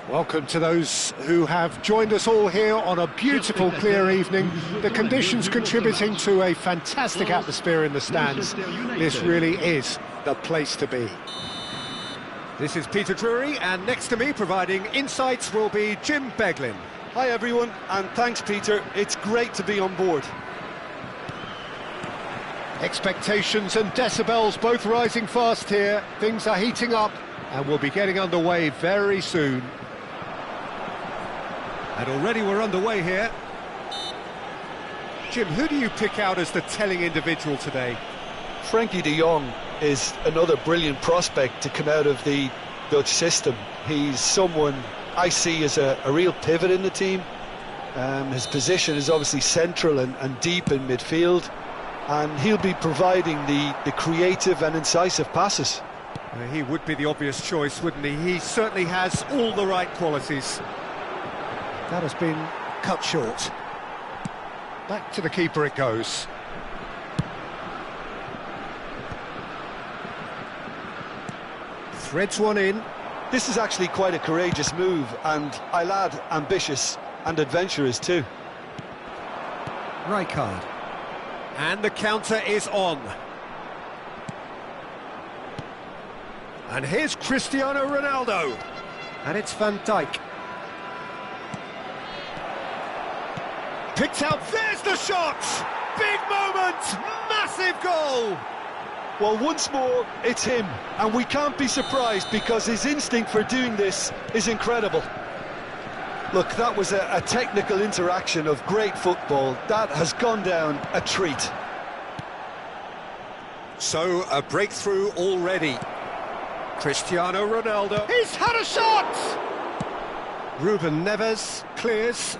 Speaker 1: Welcome to those who have joined us all here on a beautiful, clear evening. The conditions contributing to a fantastic atmosphere in the stands. This really is the place to be. This is Peter Drury, and next to me, providing insights, will be Jim Beglin.
Speaker 2: Hi everyone, and thanks Peter, it's great to be on board.
Speaker 1: Expectations and decibels both rising fast here. Things are heating up, and we'll be getting underway very soon. And already we're underway here. Jim, who do you pick out as the telling individual today?
Speaker 2: Frankie de Jong is another brilliant prospect to come out of the Dutch system. He's someone I see as a real pivot in the team. His position is obviously central and deep in midfield, and he'll be providing the creative and incisive passes.
Speaker 1: He would be the obvious choice, wouldn't he? He certainly has all the right qualities. That has been cut short. Back to the keeper it goes. Threads one in.
Speaker 2: This is actually quite a courageous move, and I'll add ambitious and adventurous too.
Speaker 1: Rijkaard. And the counter is on. And here's Cristiano Ronaldo. And it's Van Dijk. Picked out, there's the shot! Big moment, massive goal!
Speaker 2: Well, once more, it's him, and we can't be surprised because his instinct for doing this is incredible. Look, that was a technical interaction of great football. That has gone down a treat.
Speaker 1: So, a breakthrough already. Cristiano Ronaldo, he's had a shot! Ruben Neves clears.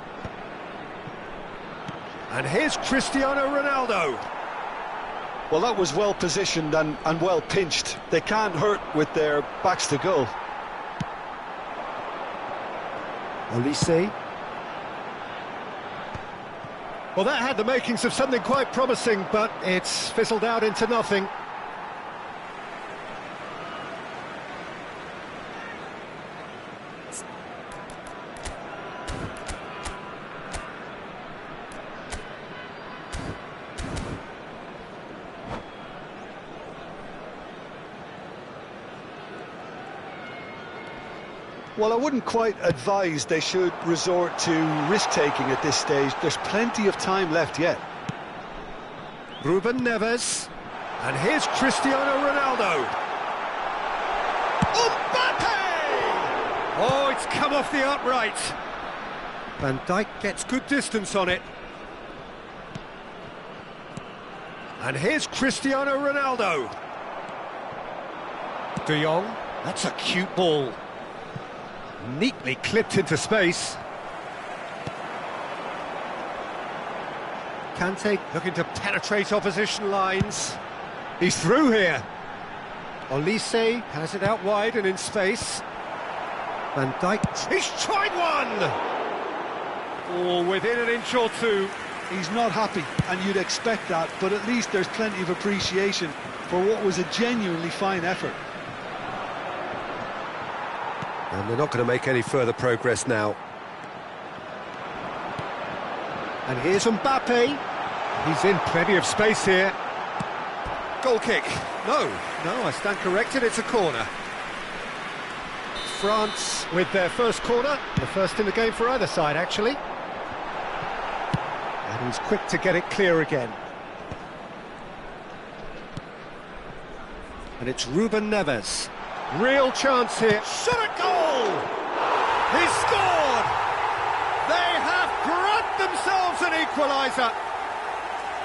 Speaker 1: And here's Cristiano Ronaldo.
Speaker 2: Well, that was well positioned and well pinched. They can't hurt with their backs to goal.
Speaker 1: Olise. Well, that had the makings of something quite promising, but it's fizzled out into nothing.
Speaker 2: Well, I wouldn't quite advise they should resort to risk-taking at this stage. There's plenty of time left yet.
Speaker 1: Ruben Neves. And here's Cristiano Ronaldo. Mbappe! Oh, it's come off the upright. Van Dijk gets good distance on it. And here's Cristiano Ronaldo. De Jong. That's a cute ball. Neatly clipped into space. Kante looking to penetrate opposition lines. He's through here. Olise has it out wide and in space. Van Dijk, he's tried one! Oh, within an inch or two.
Speaker 2: He's not happy, and you'd expect that, but at least there's plenty of appreciation for what was a genuinely fine effort.
Speaker 1: And they're not going to make any further progress now. And here's Mbappe. He's in plenty of space here. Goal kick. No, I stand corrected, it's a corner. France with their first corner. The first in the game for either side, actually. And he's quick to get it clear again. And it's Ruben Neves. Real chance here. Shot at goal! He scored! They have grabbed themselves an equaliser.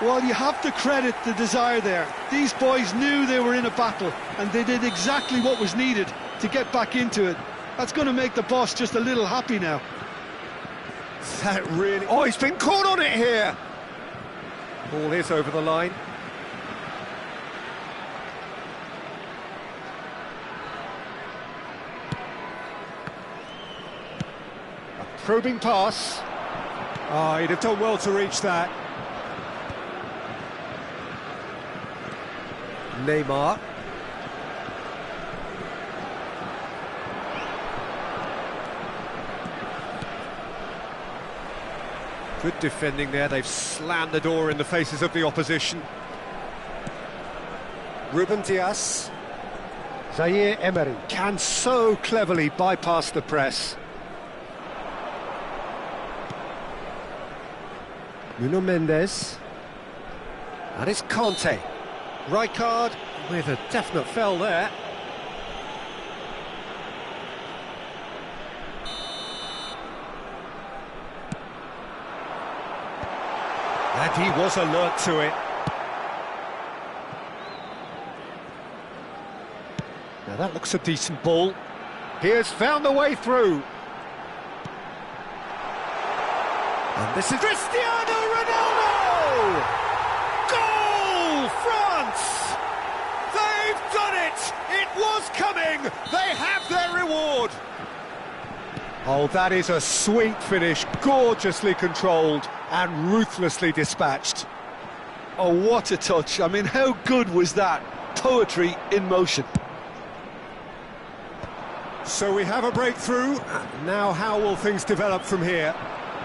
Speaker 2: Well, you have to credit the desire there. These boys knew they were in a battle, and they did exactly what was needed to get back into it. That's going to make the boss just a little happy now.
Speaker 1: That really... Oh, he's been caught on it here! Ball is over the line. Probing pass. Oh, he'd have done well to reach that. Neymar. Good defending there, they've slammed the door in the faces of the opposition. Ruben Dias. Zaire Emery can so cleverly bypass the press. Nuno Mendes. And it's Conte. Rijkaard with a definite foul there. And he was alert to it. Now that looks a decent ball. He has found the way through. And this is Cristiano Ronaldo! Goal, France! They've done it! It was coming! They have their reward! Oh, that is a sweet finish, gorgeously controlled and ruthlessly dispatched.
Speaker 2: Oh, what a touch. I mean, how good was that? Poetry in motion.
Speaker 1: So we have a breakthrough. Now how will things develop from here?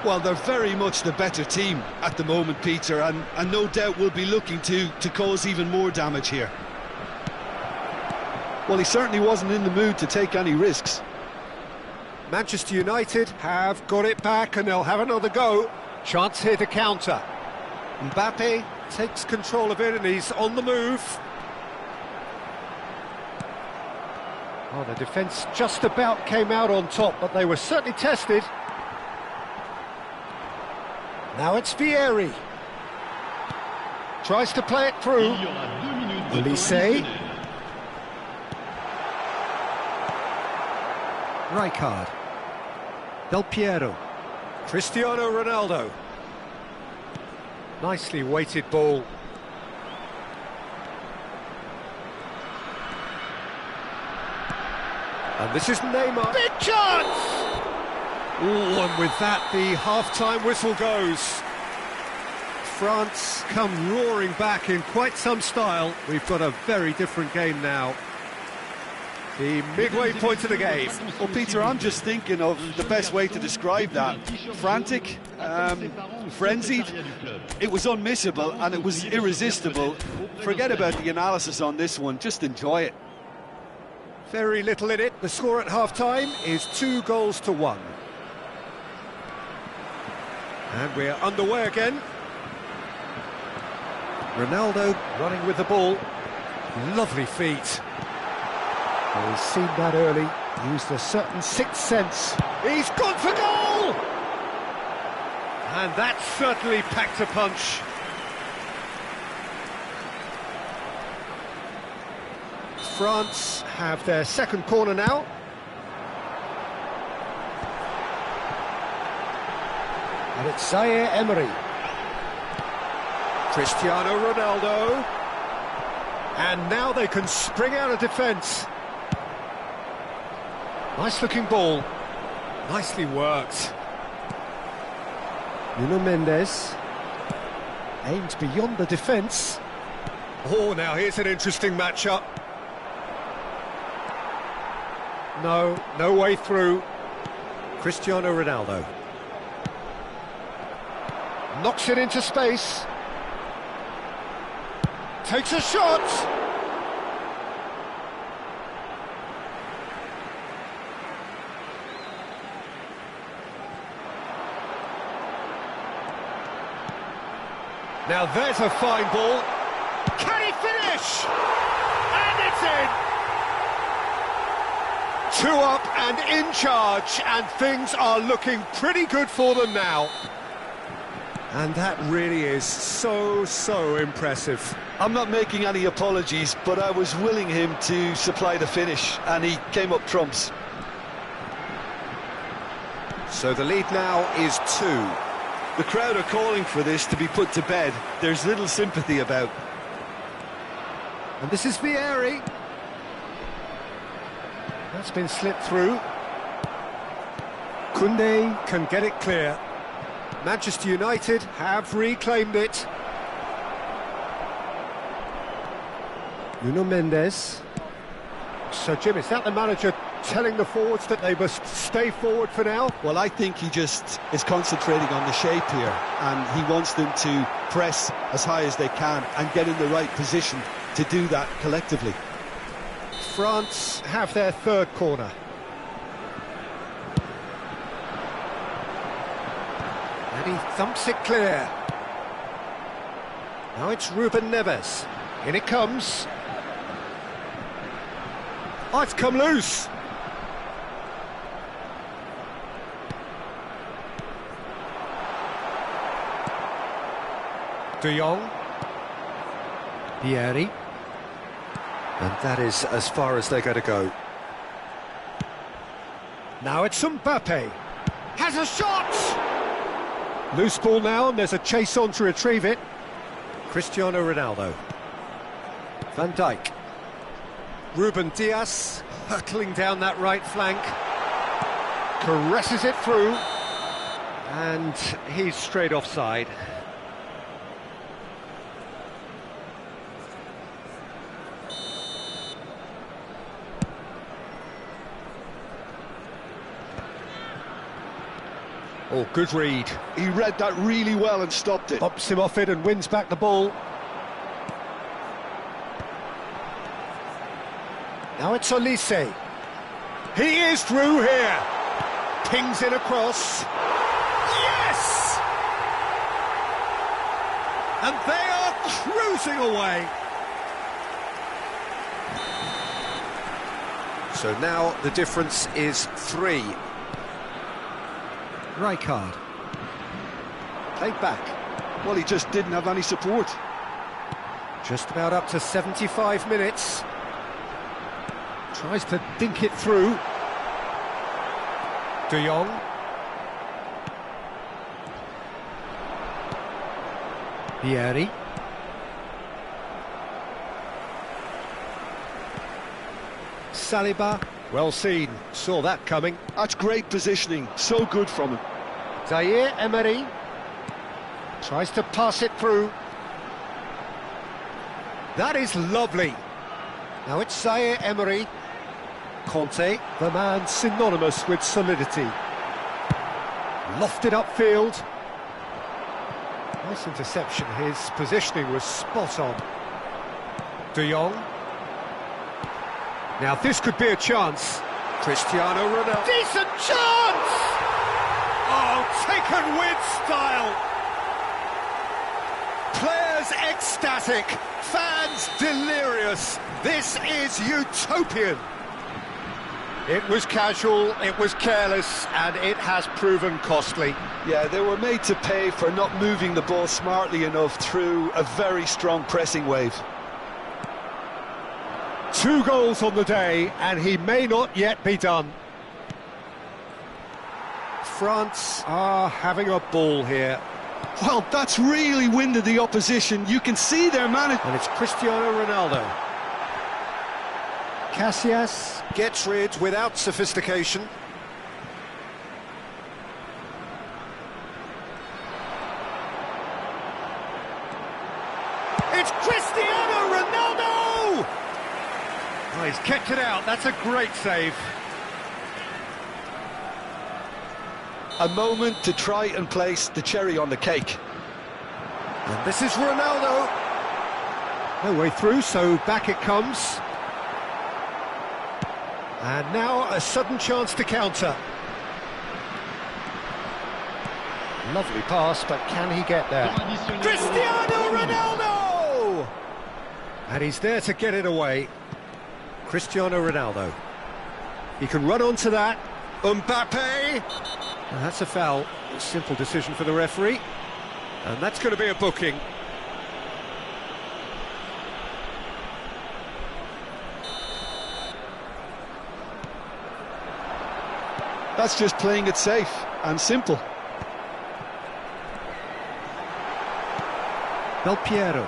Speaker 2: Well, they're very much the better team at the moment, Peter, and no doubt will be looking to cause even more damage here. Well, he certainly wasn't in the mood to take any risks.
Speaker 1: Manchester United have got it back and they'll have another go. Chance here to counter. Mbappe takes control of it and he's on the move. Oh, the defence just about came out on top, but they were certainly tested. Now it's Vieri. Tries to play it through. Olise. Rijkaard. Del Piero. Cristiano Ronaldo. Nicely weighted ball. And this is Neymar. Big chance! Ooh, and with that, the half-time whistle goes. France come roaring back in quite some style. We've got a very different game now. The midway point of the game.
Speaker 2: Well, Peter, I'm just thinking of the best way to describe that. Frantic, frenzied. It was unmissable and it was irresistible. Forget about the analysis on this one, just enjoy it.
Speaker 1: Very little in it. The score at half-time is 2-1. And we're underway again. Ronaldo running with the ball. Lovely feet. Well, he's seen that early. Used a certain sixth sense. He's gone for goal! And that certainly packed a punch. France have their second corner now. And it's Zaire Emery. Cristiano Ronaldo. And now they can spring out of defence. Nice looking ball. Nicely worked. Nuno Mendes. Aimed beyond the defence. Oh, now here's an interesting matchup. No way through. Cristiano Ronaldo. Knocks it into space. Takes a shot. Now there's a fine ball. Can he finish? And it's in. 2 up and in charge, and things are looking pretty good for them now. And that really is so impressive.
Speaker 2: I'm not making any apologies, but I was willing him to supply the finish, and he came up trumps.
Speaker 1: So the lead now is 2.
Speaker 2: The crowd are calling for this to be put to bed. There's little sympathy about.
Speaker 1: And this is Vieri. That's been slipped through. Koundé can get it clear. Manchester United have reclaimed it. Nuno Mendes. So, Jim, is that the manager telling the forwards that they must stay forward for now.
Speaker 2: Well, I think he just is concentrating on the shape here, and he wants them to press as high as they can and get in the right position to do that collectively.
Speaker 1: France have their third corner. And he thumps it clear. Now it's Ruben Neves. In it comes. Oh, it's come loose. De Jong. Pieri. And that is as far as they're going to go. Now it's Mbappe. Has a shot! Loose ball now, and there's a chase on to retrieve it. Cristiano Ronaldo. Van Dijk. Ruben Dias hurtling down that right flank. Caresses it through. And he's straight offside. Oh, good read.
Speaker 2: He read that really well and stopped it.
Speaker 1: Bumps him off it and wins back the ball. Now it's Olise. He is through here. Pings it across. Yes! And they are cruising away. So now the difference is 3. Rijkaard. Played back.
Speaker 2: Well, he just didn't have any support.
Speaker 1: Just about up to 75 minutes. Tries to dink it through. De Jong. Pieri. Saliba. Well seen. Saw that coming.
Speaker 2: That's great positioning. So good from him.
Speaker 1: Zaire Emery. Tries to pass it through. That is lovely. Now it's Zaire Emery. Conte, the man synonymous with solidity. Lofted upfield. Nice interception. His positioning was spot on. De Jong. Now this could be a chance. Cristiano Ronaldo. Decent chance! Oh, taken with style. Players ecstatic. Fans delirious. This is utopian. It was casual, it was careless, and it has proven costly.
Speaker 2: Yeah, they were made to pay for not moving the ball smartly enough through a very strong pressing wave.
Speaker 1: 2 goals on the day, and he may not yet be done. France are having a ball here.
Speaker 2: Well, that's really winded the opposition. You can see their manager.
Speaker 1: And it's Cristiano Ronaldo. Casillas gets rid without sophistication. It's Cristiano Ronaldo! Oh, he's kept it out. That's a great save.
Speaker 2: A moment to try and place the cherry on the cake.
Speaker 1: And this is Ronaldo. No way through, so back it comes. And now a sudden chance to counter. Lovely pass, but can he get there? Cristiano Ronaldo! And he's there to get it away. Cristiano Ronaldo. He can run onto that. Mbappe! And that's a foul. A simple decision for the referee. And that's going to be a booking.
Speaker 2: That's just playing it safe and simple.
Speaker 1: Del Piero.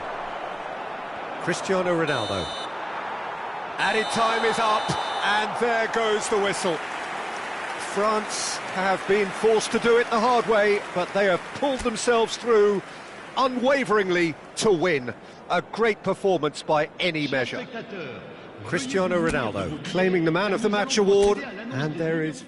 Speaker 1: Cristiano Ronaldo. Added time is up, and there goes the whistle. France have been forced to do it the hard way, but they have pulled themselves through unwaveringly to win. A great performance by any measure. Cristiano Ronaldo claiming the Man of the Match award, and there is...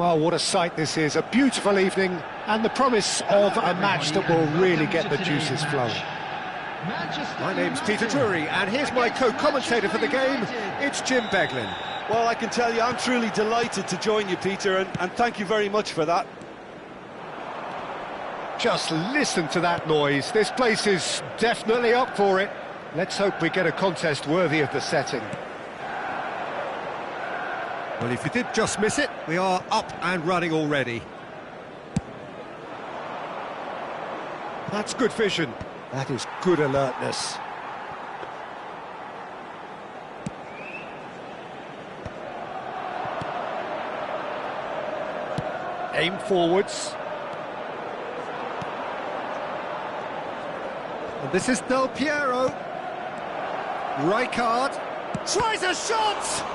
Speaker 1: Well, what a sight this is, a beautiful evening, and the promise of a match that will really get the juices flowing. My name's Peter Drury, and here's my co-commentator for the game, it's Jim Beglin.
Speaker 2: Well, I can tell you, I'm truly delighted to join you, Peter, and thank you very much for that.
Speaker 1: Just listen to that noise, this place is definitely up for it. Let's hope we get a contest worthy of the setting. Well, if you did just miss it, we are up and running already. That's good vision. That is good alertness. Aim forwards. And this is Del Piero. Rijkaard tries a shot!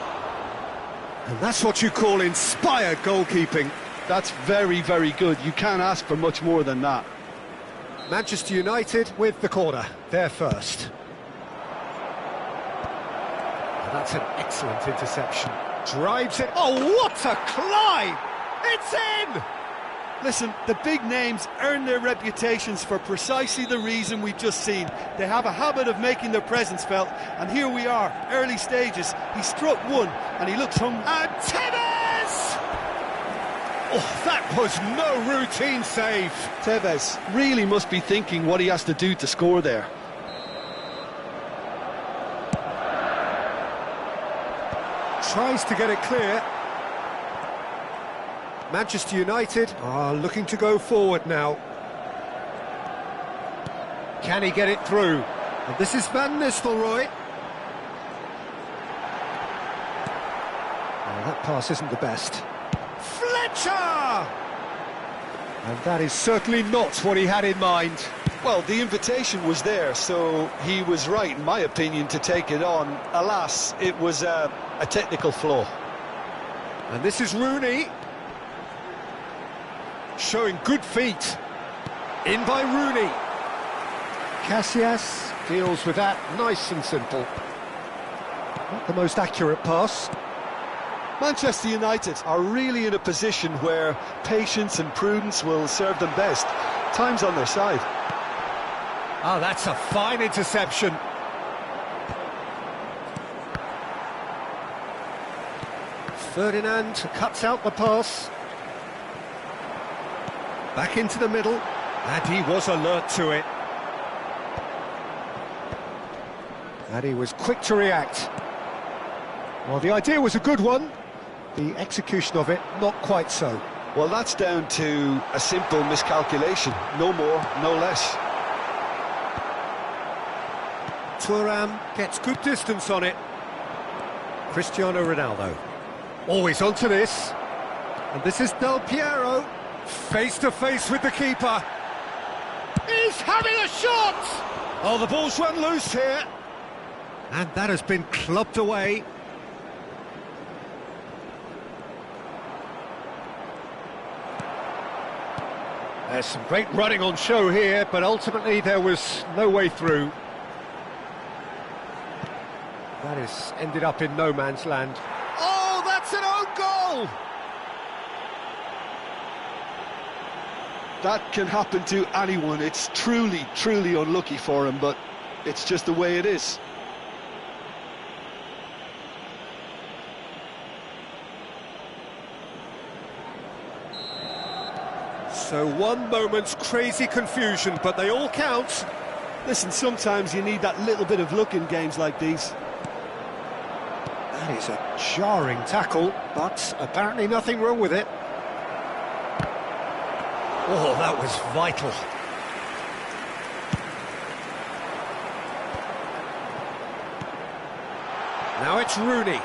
Speaker 1: And that's what you call inspired goalkeeping.
Speaker 2: That's very, very good. You can't ask for much more than that.
Speaker 1: Manchester United with the corner, they're first. And that's an excellent interception. Drives it. Oh, what a climb! It's in!
Speaker 2: Listen, the big names earn their reputations for precisely the reason we've just seen. They have a habit of making their presence felt, and here we are, early stages. He struck one, and he looks hungry.
Speaker 1: And Tevez! Oh, that was no routine save.
Speaker 2: Tevez really must be thinking what he has to do to score there.
Speaker 1: Tries to get it clear. Manchester United are looking to go forward now. Can he get it through? And this is Van Nistelrooy. Oh, that pass isn't the best. Fletcher! And that is certainly not what he had in mind.
Speaker 2: Well, the invitation was there, so he was right, in my opinion, to take it on. Alas, it was a technical flaw.
Speaker 1: And this is Rooney. Showing good feet. In by Rooney. Casillas deals with that nice and simple. Not the most accurate pass.
Speaker 2: Manchester United are really in a position where patience and prudence will serve them best. Time's on their side.
Speaker 1: Oh, that's a fine interception. Ferdinand cuts out the pass. Back into the middle, and he was alert to it. And he was quick to react. Well, the idea was a good one. The execution of it, not quite so.
Speaker 2: Well, that's down to a simple miscalculation. No more, no less.
Speaker 1: Thuram gets good distance on it. Cristiano Ronaldo. Always onto this. And this is Del Piero. Face to face with the keeper. He's having a shot! Oh, the ball's run loose here. And that has been clubbed away. There's some great running on show here, but ultimately there was no way through. That has ended up in no man's land. Oh, that's an own goal!
Speaker 2: That can happen to anyone. It's truly, truly unlucky for him, but it's just the way it is.
Speaker 1: So one moment's crazy confusion, but they all count.
Speaker 2: Listen, sometimes you need that little bit of luck in games like these.
Speaker 1: That is a jarring tackle, but apparently nothing wrong with it. Oh, that was vital. Now it's Rooney.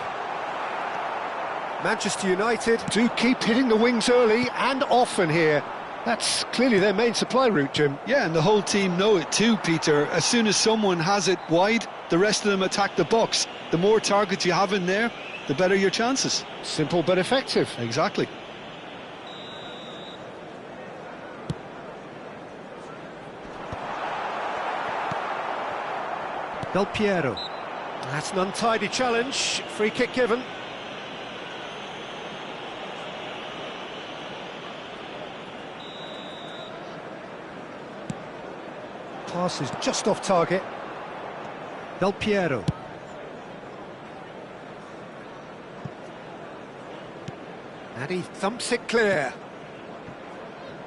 Speaker 1: Manchester United do keep hitting the wings early and often here. That's clearly their main supply route, Jim.
Speaker 2: Yeah, and the whole team know it too, Peter. As soon as someone has it wide, the rest of them attack the box. The more targets you have in there, the better your chances.
Speaker 1: Simple but effective.
Speaker 2: Exactly.
Speaker 1: Del Piero. That's an untidy challenge. Free kick given. Pass is just off target. Del Piero. And he thumps it clear.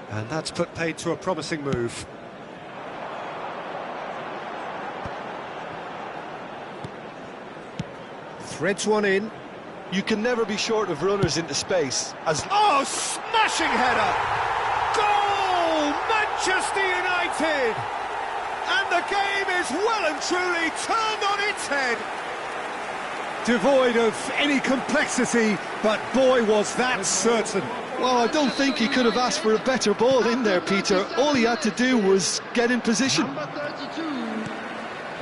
Speaker 1: And that's put paid to a promising move. Threads one in.
Speaker 2: You can never be short of runners into space.
Speaker 1: Oh, smashing header! Goal! Manchester United! And the game is well and truly turned on its head. Devoid of any complexity, but boy was that certain.
Speaker 2: Well, I don't think he could have asked for a better ball in there, Peter. All he had to do was get in position.
Speaker 4: Number 32,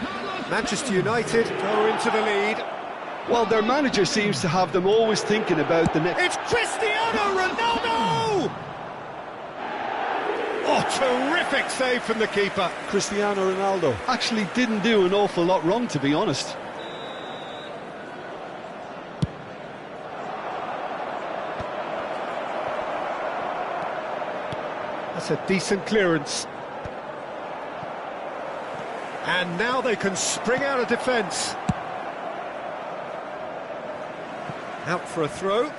Speaker 4: Carlos
Speaker 1: Manchester United go into the lead.
Speaker 2: Well, their manager seems to have them always thinking about the next...
Speaker 1: It's Cristiano Ronaldo! Oh, terrific save from the keeper.
Speaker 2: Cristiano Ronaldo actually didn't do an awful lot wrong, to be honest.
Speaker 1: That's a decent clearance. And now they can spring out of defence. Out for a throw.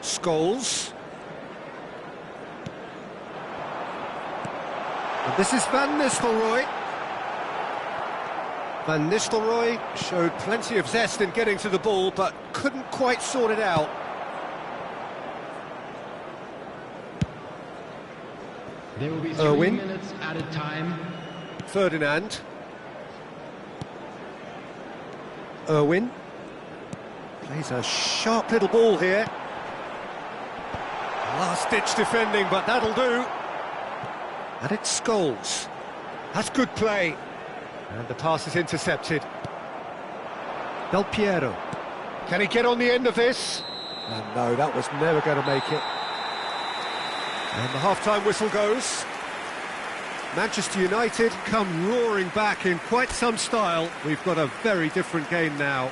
Speaker 1: Scholes. And this is Van Nistelrooy. Van Nistelrooy showed plenty of zest in getting to the ball, but couldn't quite sort it out.
Speaker 4: There will be 3
Speaker 1: Irwin.
Speaker 4: minutes at a time.
Speaker 1: Ferdinand. Irwin. Plays a sharp little ball here. Last-ditch defending, but that'll do. And it's Scholes. That's good play. And the pass is intercepted. Del Piero. Can he get on the end of this? And no, that was never going to make it. And the half-time whistle goes. Manchester United come roaring back in quite some style. We've got a very different game now.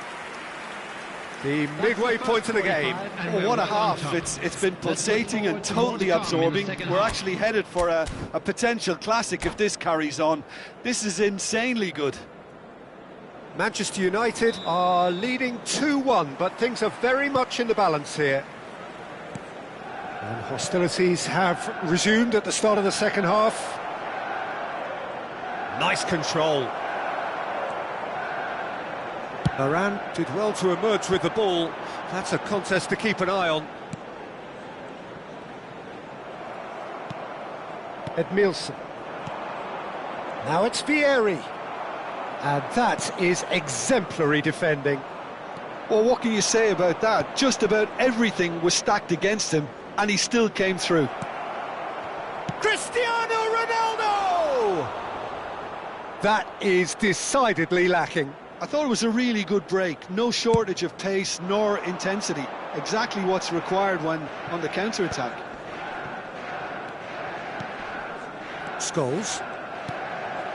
Speaker 1: The midway point of the game.
Speaker 2: Oh, what a half. It's been pulsating and totally absorbing. We're actually headed for a potential classic if this carries on. This is insanely good.
Speaker 1: Manchester United are leading 2-1, but things are very much in the balance here. And hostilities have resumed at the start of the second half. Nice control. Varane did well to emerge with the ball. That's a contest to keep an eye on. Edmilson. Now it's Vieri. And that is exemplary defending.
Speaker 2: Well, what can you say about that? Just about everything was stacked against him, and he still came through.
Speaker 1: Cristiano Ronaldo! That is decidedly lacking.
Speaker 2: I thought it was a really good break. No shortage of pace nor intensity. Exactly what's required when on the counter-attack.
Speaker 1: Scholes.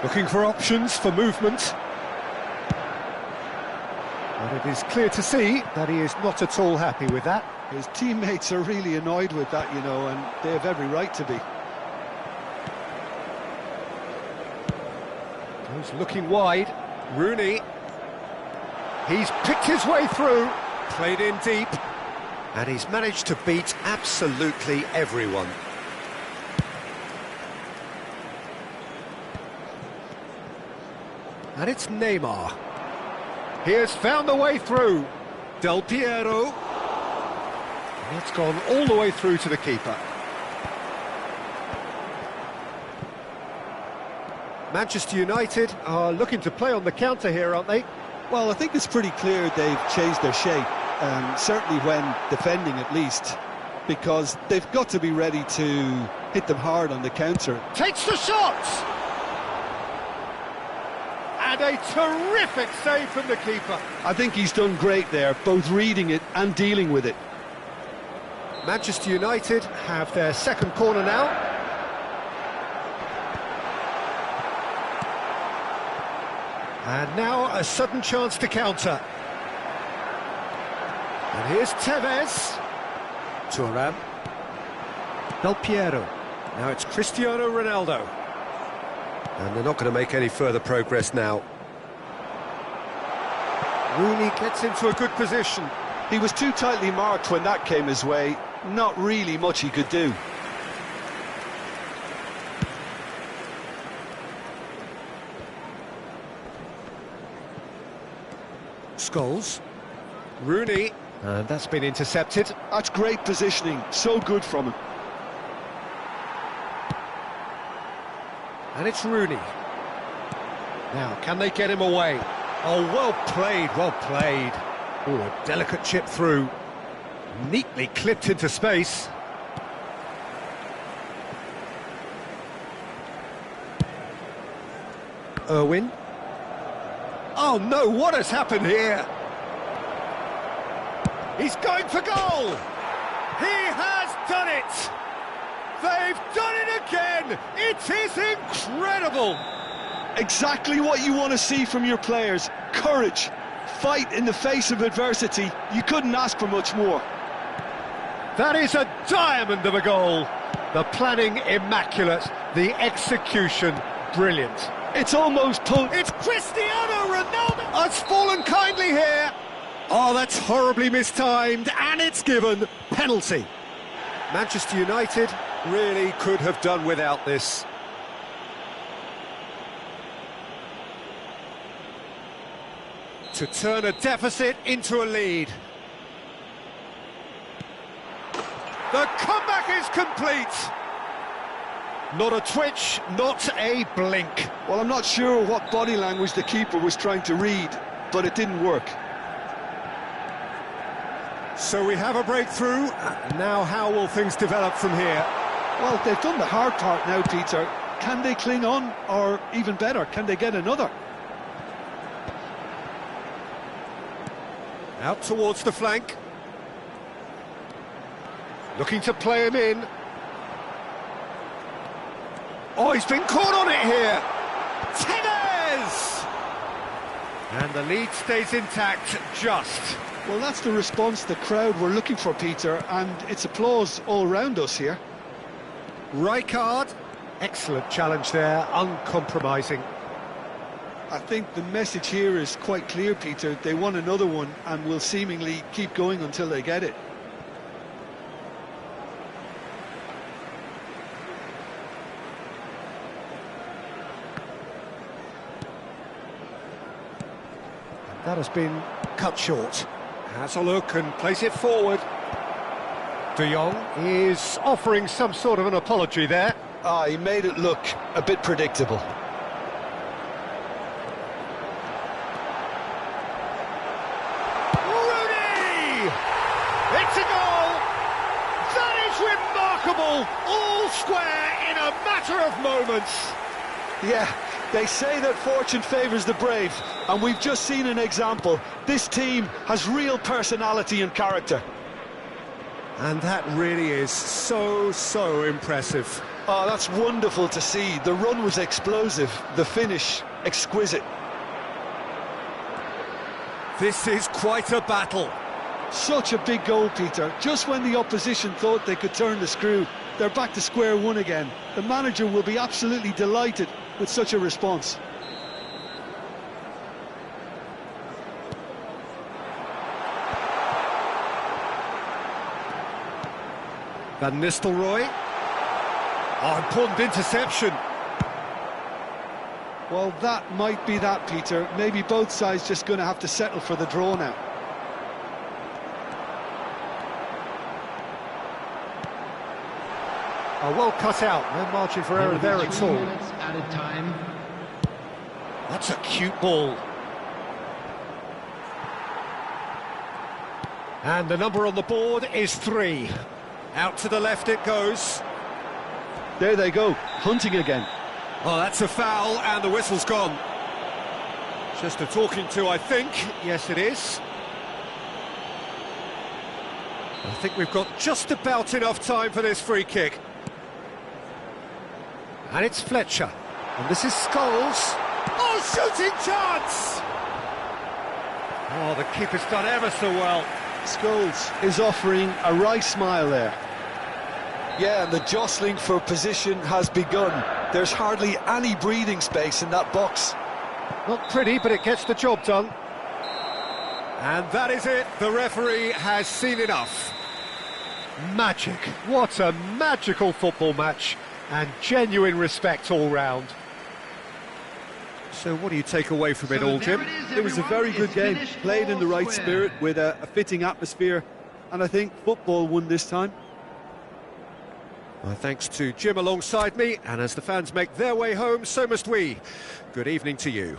Speaker 1: Looking for options for movement. But it is clear to see that he is not at all happy with that.
Speaker 2: His teammates are really annoyed with that, you know, and they have every right to be.
Speaker 1: Goes looking wide. Rooney. He's picked his way through. Played in deep. And he's managed to beat absolutely everyone. And it's Neymar. He has found the way through. Del Piero. And it's gone all the way through to the keeper. Manchester United are looking to play on the counter here, aren't they?
Speaker 2: Well, I think it's pretty clear they've changed their shape, certainly when defending at least, because they've got to be ready to hit them hard on the counter.
Speaker 1: Takes the shot! And a terrific save from the keeper.
Speaker 2: I think he's done great there, both reading it and dealing with it.
Speaker 1: Manchester United have their second corner now. And now a sudden chance to counter. And here's Tevez. Thuram. Del Piero. Now it's Cristiano Ronaldo. And they're not going to make any further progress now. Rooney gets into a good position.
Speaker 2: He was too tightly marked when that came his way. Not really much he could do.
Speaker 1: Scholes. Rooney. And that's been intercepted.
Speaker 2: That's great positioning. So good from him.
Speaker 1: And it's Rooney. Now, can they get him away? Oh, well played, well played. Oh, a delicate chip through. Neatly clipped into space. Irwin. Oh no, what has happened here? He's going for goal! He has done it! They've done it again! It is incredible!
Speaker 2: Exactly what you want to see from your players. Courage, fight in the face of adversity. You couldn't ask for much more.
Speaker 1: That is a diamond of a goal. The planning immaculate, the execution brilliant.
Speaker 2: It's almost
Speaker 1: It's Cristiano Ronaldo! Has fallen kindly here. Oh, that's horribly mistimed, and it's given penalty. Manchester United really could have done without this. To turn a deficit into a lead. The comeback is complete. Not a twitch, not a blink.
Speaker 2: Well, I'm not sure what body language the keeper was trying to read, but it didn't work.
Speaker 1: So we have a breakthrough. Now how will things develop from here?
Speaker 2: Well, they've done the hard part now, Peter. Can they cling on, or even better, can they get another?
Speaker 1: Out towards the flank. Looking to play him in. Oh, he's been caught on it here. Tevez! And the lead stays intact, just.
Speaker 2: Well, that's the response the crowd were looking for, Peter, and it's applause all round us here.
Speaker 1: Rijkaard. Excellent challenge there, uncompromising.
Speaker 2: I think the message here is quite clear, Peter. They want another one and will seemingly keep going until they get it.
Speaker 1: That has been cut short. Has a look and plays it forward. De Jong is offering some sort of an apology there.
Speaker 2: He made it look a bit predictable.
Speaker 1: Rooney! It's a goal! That is remarkable! All square in a matter of moments.
Speaker 2: Yeah, they say that fortune favours the brave, and we've just seen an example. This team has real personality and character.
Speaker 1: And that really is so impressive.
Speaker 2: Oh, that's wonderful to see. The run was explosive, the finish exquisite.
Speaker 1: This is quite a battle.
Speaker 2: Such a big goal, Peter. Just when the opposition thought they could turn the screw, they're back to square one again. The manager will be absolutely delighted with such a response.
Speaker 1: Van Nistelrooy. Oh, important interception.
Speaker 2: Well, that might be that, Peter. Maybe both sides just going to have to settle for the draw now.
Speaker 1: Oh, well cut out. No margin for error there at all.
Speaker 4: Added time.
Speaker 1: That's a cute ball. And the number on the board is 3. Out to the left it goes.
Speaker 2: There they go, hunting again.
Speaker 1: Oh, that's a foul, and the whistle's gone. Just a talking to, I think. Yes, it is. I think we've got just about enough time for this free kick. And it's Fletcher. And this is Scholes. Oh, shooting chance! Oh, the keeper's done ever so well.
Speaker 2: Scholes is offering a wry smile there. Yeah, and the jostling for position has begun. There's hardly any breathing space in that box.
Speaker 1: Not pretty, but it gets the job done. And that is it. The referee has seen enough. Magic. What a magical football match. And genuine respect all round. So what do you take away from it all, Jim?
Speaker 2: It was a very good game, played in the right spirit with a fitting atmosphere, and I think football won this time.
Speaker 1: Well, thanks to Jim alongside me, and as the fans make their way home, so must we. Good evening to you.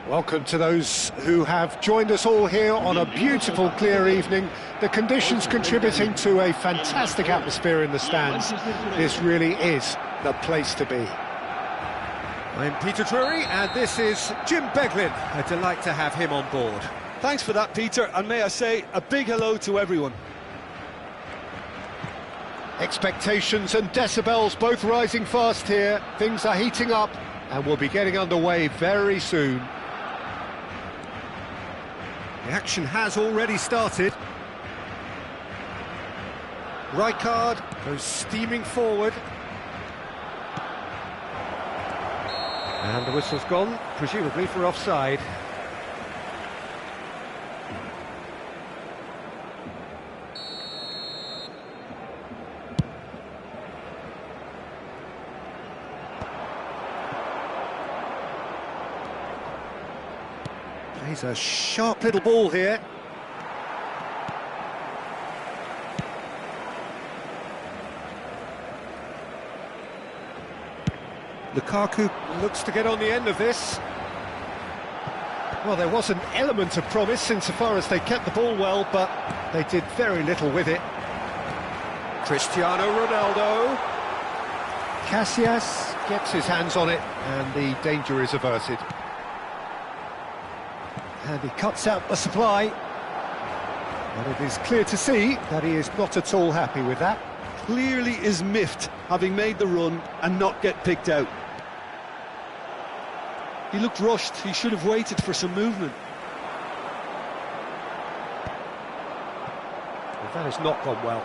Speaker 1: Welcome to those who have joined us all here on a beautiful, clear evening. The conditions contributing to a fantastic atmosphere in the stands. This really is the place to be. I'm Peter Drury, and this is Jim Beglin. A delight to have him on board.
Speaker 2: Thanks for that, Peter, and may I say a big hello to everyone.
Speaker 1: Expectations and decibels both rising fast here. Things are heating up, and we'll be getting underway very soon. The action has already started. Rijkaard goes steaming forward. And the whistle's gone, presumably for offside. Plays a sharp little ball here. Lukaku looks to get on the end of this. Well, there was an element of promise insofar as they kept the ball well, but they did very little with it. Cristiano Ronaldo. Casillas gets his hands on it, and the danger is averted. And he cuts out the supply. But it is clear to see that he is not at all happy with that.
Speaker 2: Clearly is miffed, having made the run and not get picked out. He looked rushed. He should have waited for some movement.
Speaker 1: Well, that has not gone well.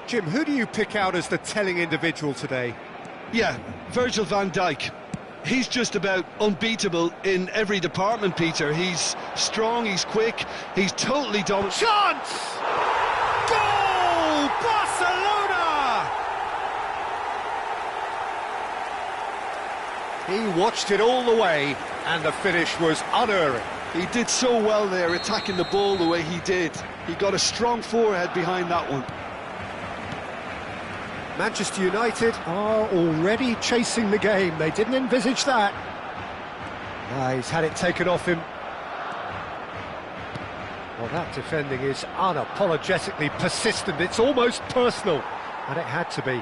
Speaker 1: Jim, who do you pick out as the telling individual today?
Speaker 2: Yeah, Virgil van Dijk. He's just about unbeatable in every department, Peter. He's strong, he's quick, he's totally dominant.
Speaker 1: Chance! Goal! Barcelona! He watched it all the way, and the finish was unerring.
Speaker 2: He did so well there, attacking the ball the way he did. He got a strong forehead behind that one.
Speaker 1: Manchester United are already chasing the game. They didn't envisage that. He's had it taken off him. Well, that defending is unapologetically persistent. It's almost personal, and it had to be.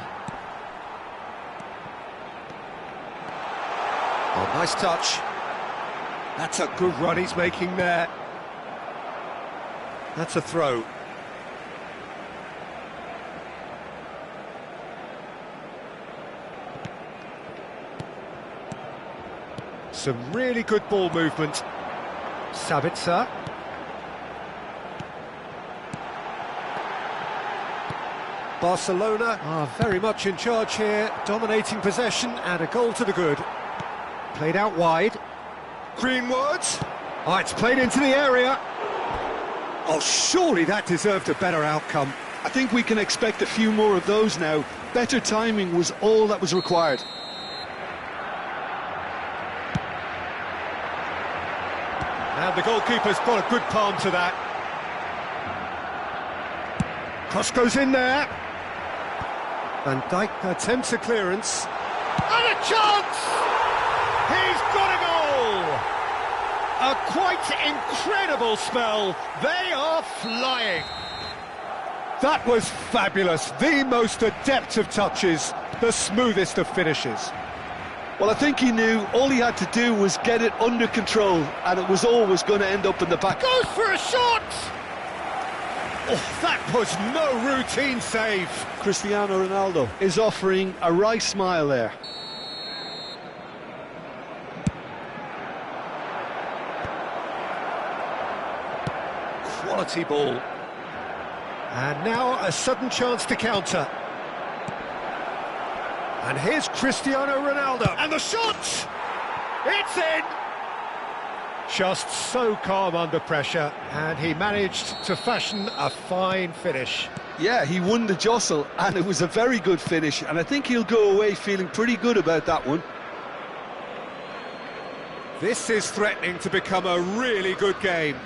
Speaker 1: Oh, nice touch. That's a good run he's making there. That's a throw. Some really good ball movement. Sabitzer. Barcelona are very much in charge here, dominating possession and a goal to the good. Played out wide. Greenwood. Oh, it's played into the area. Oh, surely that deserved a better outcome.
Speaker 2: I think we can expect a few more of those now. Better timing was all that was required.
Speaker 1: And the goalkeeper's got a good palm to that. Cross goes in there. Van Dijk attempts a clearance. And a chance! He's got a goal! A quite incredible spell. They are flying. That was fabulous. The most adept of touches, the smoothest of finishes.
Speaker 2: Well, I think he knew all he had to do was get it under control, and it was always going to end up in the back.
Speaker 1: Goes for a shot! Oh, that was no routine save.
Speaker 2: Cristiano Ronaldo is offering a wry smile there.
Speaker 1: Quality ball. And now a sudden chance to counter. And here's Cristiano Ronaldo. And the shot! It's in! Just so calm under pressure, and he managed to fashion a fine finish.
Speaker 2: Yeah, he won the jostle, and it was a very good finish, and I think he'll go away feeling pretty good about that one.
Speaker 1: This is threatening to become a really good game.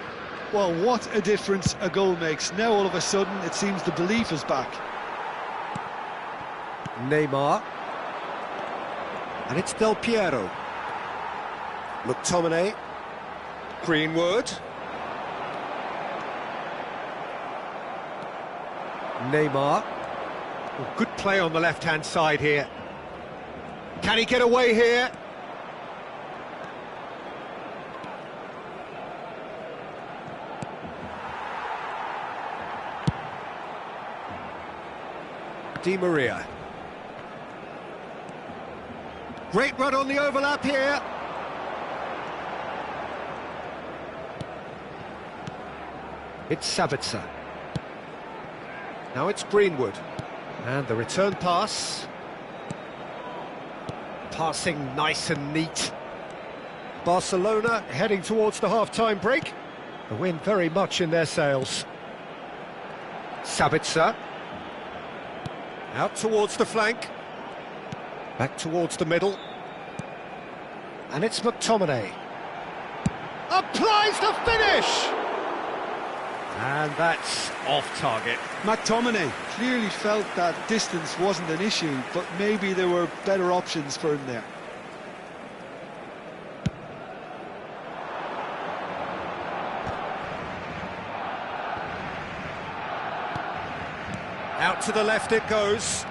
Speaker 2: Well, what a difference a goal makes. Now all of a sudden it seems the belief is back.
Speaker 1: Neymar. And it's Del Piero. McTominay. Greenwood. Neymar. Oh, good play on the left-hand side here. Can he get away here? Di Maria. Great run on the overlap here. It's Sabitzer. Now it's Greenwood. And the return pass. Passing nice and neat. Barcelona heading towards the half-time break. The wind very much in their sails. Sabitzer. Out towards the flank. Back towards the middle. And it's McTominay. Applies the finish! And that's off target.
Speaker 2: McTominay clearly felt that distance wasn't an issue, but maybe there were better options for him there.
Speaker 1: Out to the left it goes.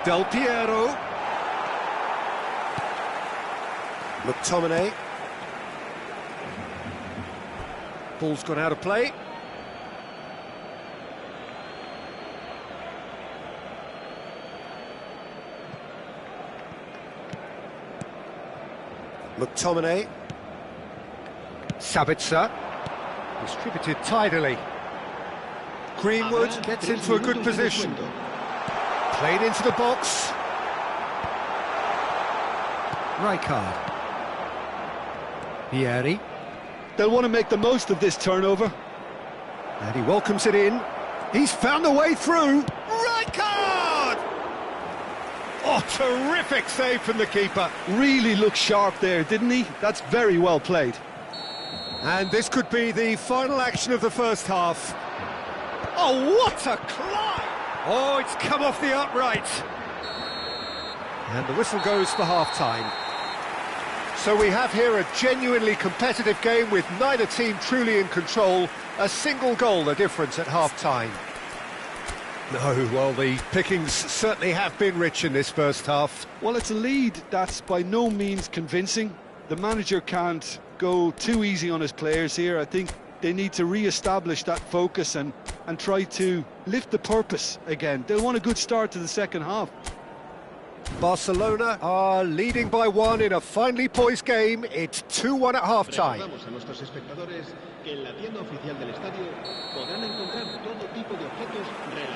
Speaker 1: Del Piero. McTominay. Ball's gone out of play. McTominay. Sabitzer. Distributed tidily. Greenwood gets into a good position. Played into the box. Rijkaard. Vieri.
Speaker 2: They'll want to make the most of this turnover.
Speaker 1: And he welcomes it in. He's found the way through. Rijkaard! Oh, terrific save from the keeper.
Speaker 2: Really looked sharp there, didn't he? That's very well played.
Speaker 1: And this could be the final action of the first half. Oh, what a climb! Oh, it's come off the upright. And the whistle goes for half-time. So we have here a genuinely competitive game with neither team truly in control. A single goal the difference at half-time. No, well, the pickings certainly have been rich in this first half.
Speaker 2: Well, it's a lead that's by no means convincing. The manager can't go too easy on his players here. I think they need to re-establish that focus and try to lift the purpose again. They'll want a good start to the second half.
Speaker 1: Barcelona are leading by 1 in a finely poised game. It's 2-1 at half-time.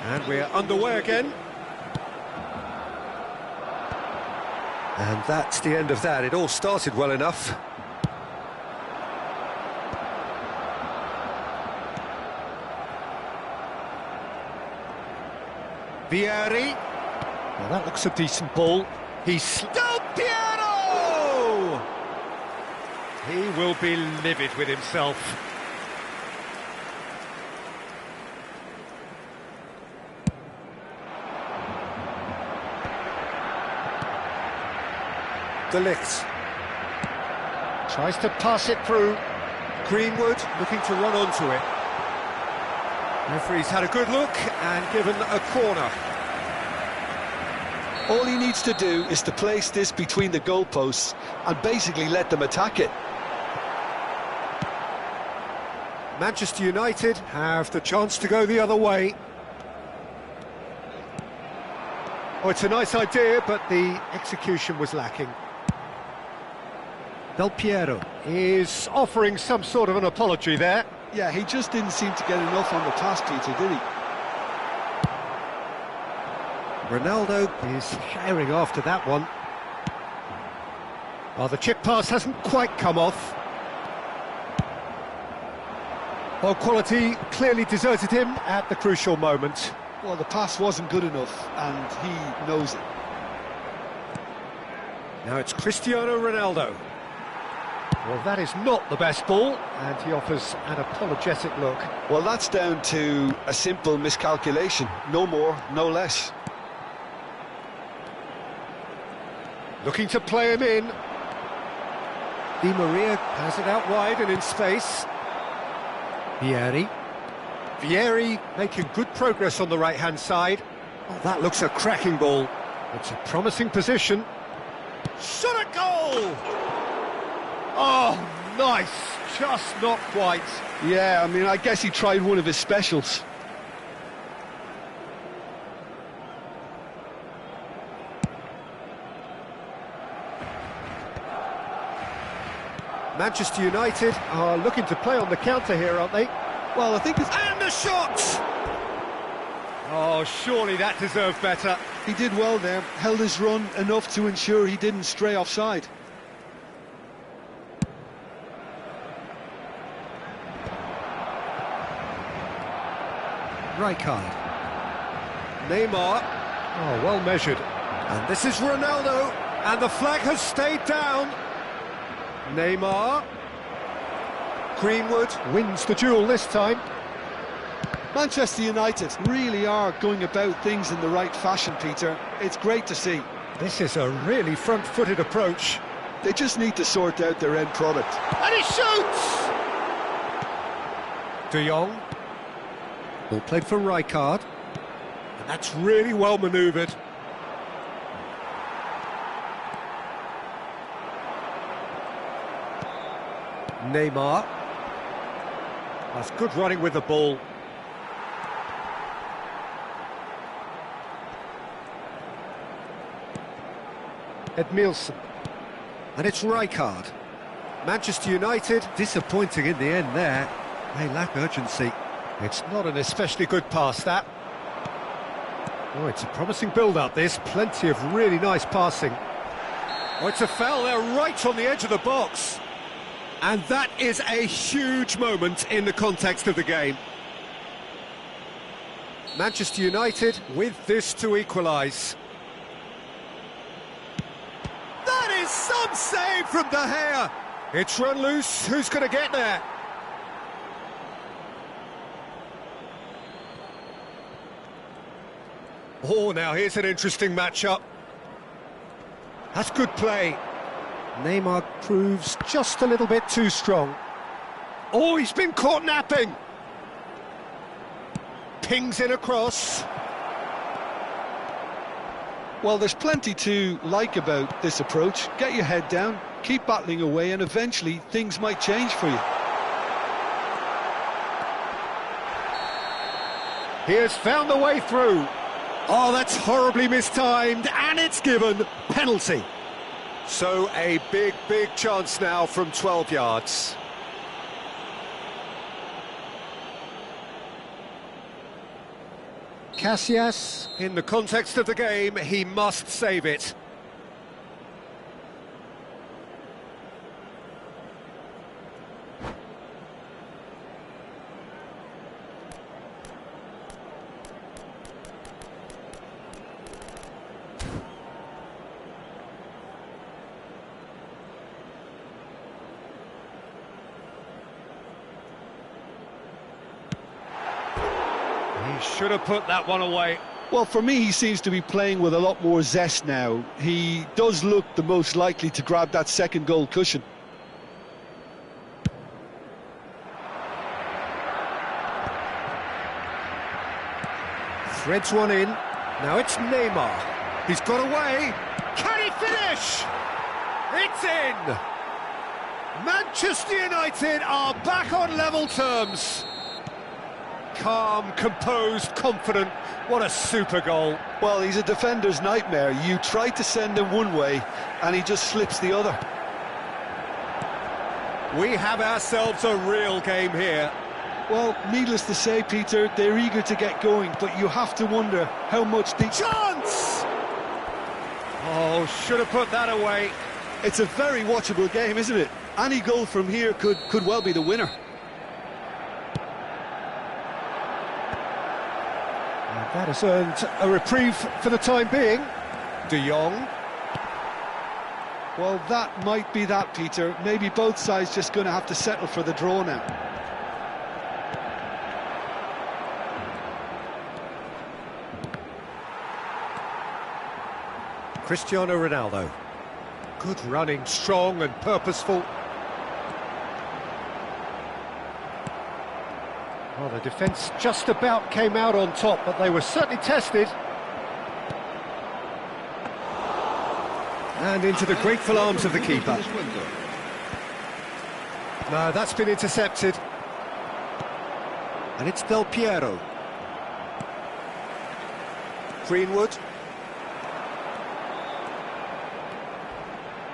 Speaker 1: And we're underway again. And that's the end of that. It all started well enough. Vieri. Well, that looks a decent ball. He's Del Piero! He will be livid with himself. De Ligt. Tries to pass it through. Greenwood looking to run onto it. Referee's had a good look and given a corner.
Speaker 2: All he needs to do is to place this between the goalposts and basically let them attack it.
Speaker 1: Manchester United have the chance to go the other way. Oh, it's a nice idea, but the execution was lacking. Del Piero is offering some sort of an apology there.
Speaker 2: Yeah, he just didn't seem to get enough on the task, Peter, did he?
Speaker 1: Ronaldo is herring after that one. Oh, the chip pass hasn't quite come off. Oh, quality clearly deserted him at the crucial moment.
Speaker 2: Well, the pass wasn't good enough, and he knows it.
Speaker 1: Now it's Cristiano Ronaldo. Well, that is not the best ball, and he offers an apologetic look.
Speaker 2: Well, that's down to a simple miscalculation. No more, no less.
Speaker 1: Looking to play him in. Di Maria has it out wide and in space. Vieri. Vieri making good progress on the right-hand side. Oh, that looks a cracking ball. It's a promising position. Shot at goal! Oh, nice. Just not quite.
Speaker 2: Yeah, I mean, I guess he tried one of his specials.
Speaker 1: Manchester United are looking to play on the counter here, aren't they?
Speaker 2: Well, I think it's...
Speaker 1: And the shot! Oh, surely that deserved better.
Speaker 2: He did well there, held his run enough to ensure he didn't stray offside.
Speaker 1: Rijkaard. Neymar. Oh, well measured. And this is Ronaldo. And the flag has stayed down. Neymar. Greenwood wins the duel this time.
Speaker 2: Manchester United really are going about things in the right fashion, Peter. It's great to see.
Speaker 1: This is a really front-footed approach.
Speaker 2: They just need to sort out their end product.
Speaker 1: And he shoots! De Jong. Ball played for Rijkaard. And that's really well manoeuvred. Neymar. That's good running with the ball. Edmilson. And it's Rijkaard. Manchester United disappointing in the end there. They lack urgency. It's not an especially good pass, that. Oh, it's a promising build-up, this. Plenty of really nice passing. Oh, it's a foul there right on the edge of the box. And that is a huge moment in the context of the game. Manchester United with this to equalise. That is some save from De Gea. It's run loose. Who's going to get there? Oh, now here's an interesting matchup. That's good play. Neymar proves just a little bit too strong. Oh, he's been caught napping. Pings in across.
Speaker 2: Well, there's plenty to like about this approach. Get your head down, keep battling away, and eventually things might change for you.
Speaker 1: He has found the way through. Oh, that's horribly mistimed, and it's given. Penalty. So a big, big chance now from 12 yards. Casillas, in the context of the game, he must save it. He should have put that one away.
Speaker 2: Well, for me, he seems to be playing with a lot more zest now. He does look the most likely to grab that second goal cushion.
Speaker 1: Threads one in. Now it's Neymar. He's got away. Can he finish? It's in. Manchester United are back on level terms. Calm, composed, confident. What a super goal.
Speaker 2: Well, he's a defender's nightmare. You try to send him one way, and he just slips the other.
Speaker 1: We have ourselves a real game here.
Speaker 2: Well, needless to say, Peter, they're eager to get going, but you have to wonder how much the...
Speaker 1: Chance! Oh, should have put that away.
Speaker 2: It's a very watchable game, isn't it? Any goal from here could well be the winner.
Speaker 1: That has earned a reprieve for the time being. De Jong.
Speaker 2: Well, that might be that, Peter. Maybe both sides just going to have to settle for the draw now.
Speaker 1: Cristiano Ronaldo. Good running, strong and purposeful. Well, the defence just about came out on top, but they were certainly tested. And into the grateful arms of the keeper. No, that's been intercepted. And it's Del Piero. Greenwood.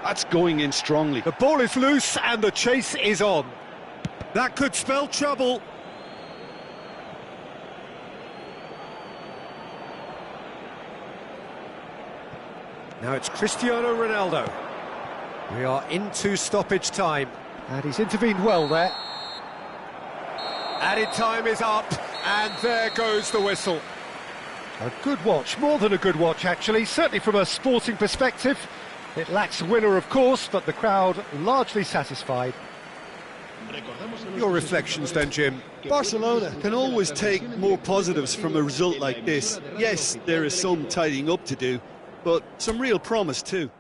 Speaker 2: That's going in strongly.
Speaker 1: The ball is loose and the chase is on. That could spell trouble. Now it's Cristiano Ronaldo. We are into stoppage time. And he's intervened well there. Added time is up, and there goes the whistle. A good watch, more than a good watch actually, certainly from a sporting perspective. It lacks a winner of course, but the crowd largely satisfied. Your reflections then, Jim?
Speaker 2: Barcelona can always take more positives from a result like this. Yes, there is some tidying up to do, but some real promise too.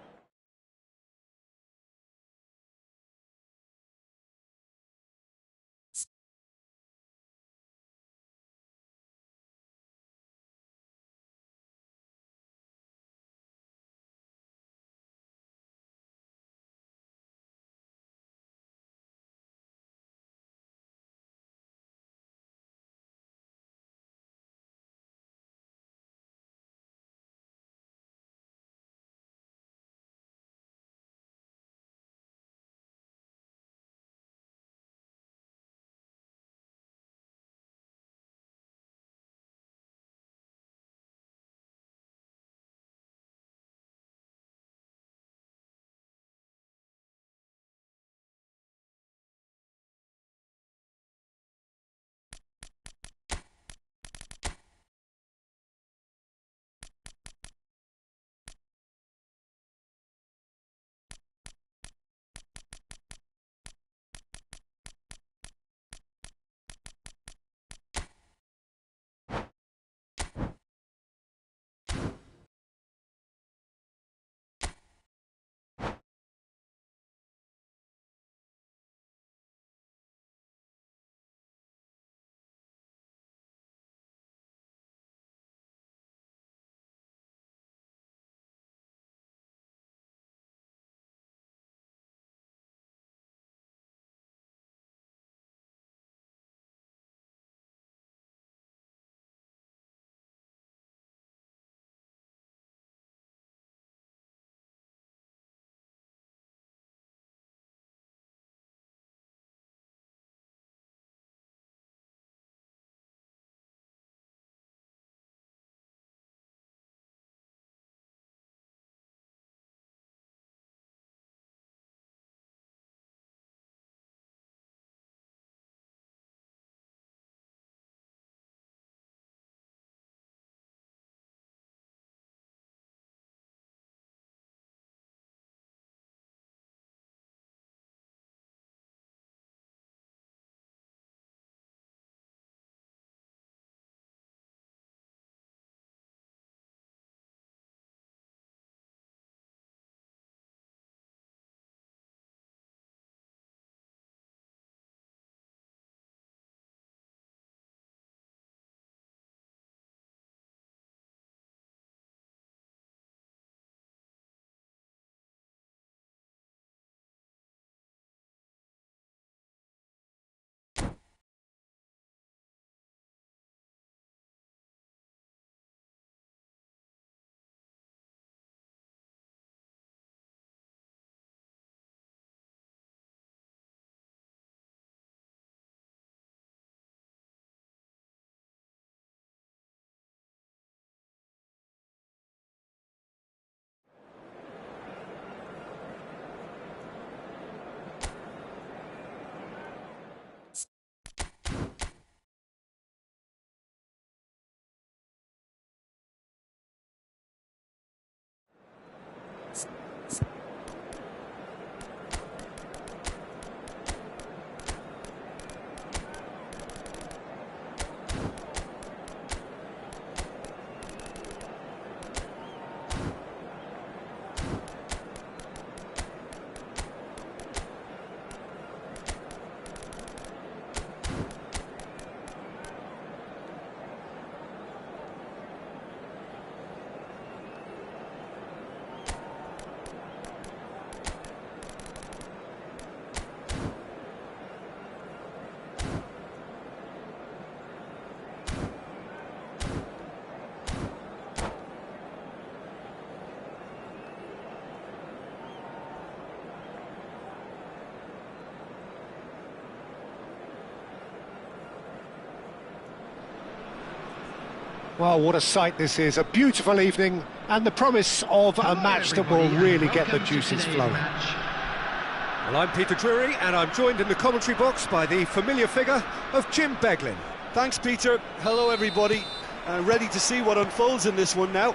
Speaker 1: Well, what a sight this is. A beautiful evening and the promise of a match that will really get the juices flowing. Well, I'm Peter Drury and I'm joined in the commentary box by the familiar figure of Jim Beglin.
Speaker 2: Thanks, Peter. Hello, everybody. Ready to see what unfolds in this one now.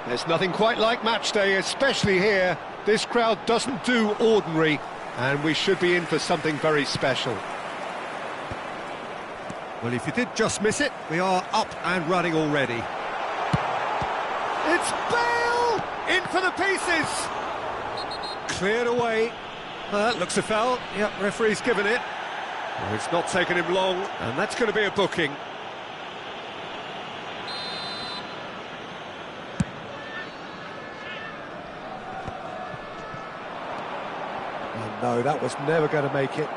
Speaker 1: There's nothing quite like match day, especially here. This crowd doesn't do ordinary, and we should be in for something very special. Well, if you did just miss it, we are up and running already. It's Bale! In for the pieces! Cleared away. That looks a foul. Yep, referee's given it. Well, it's not taken him long, and that's going to be a booking. Oh, no, that was never going to make it.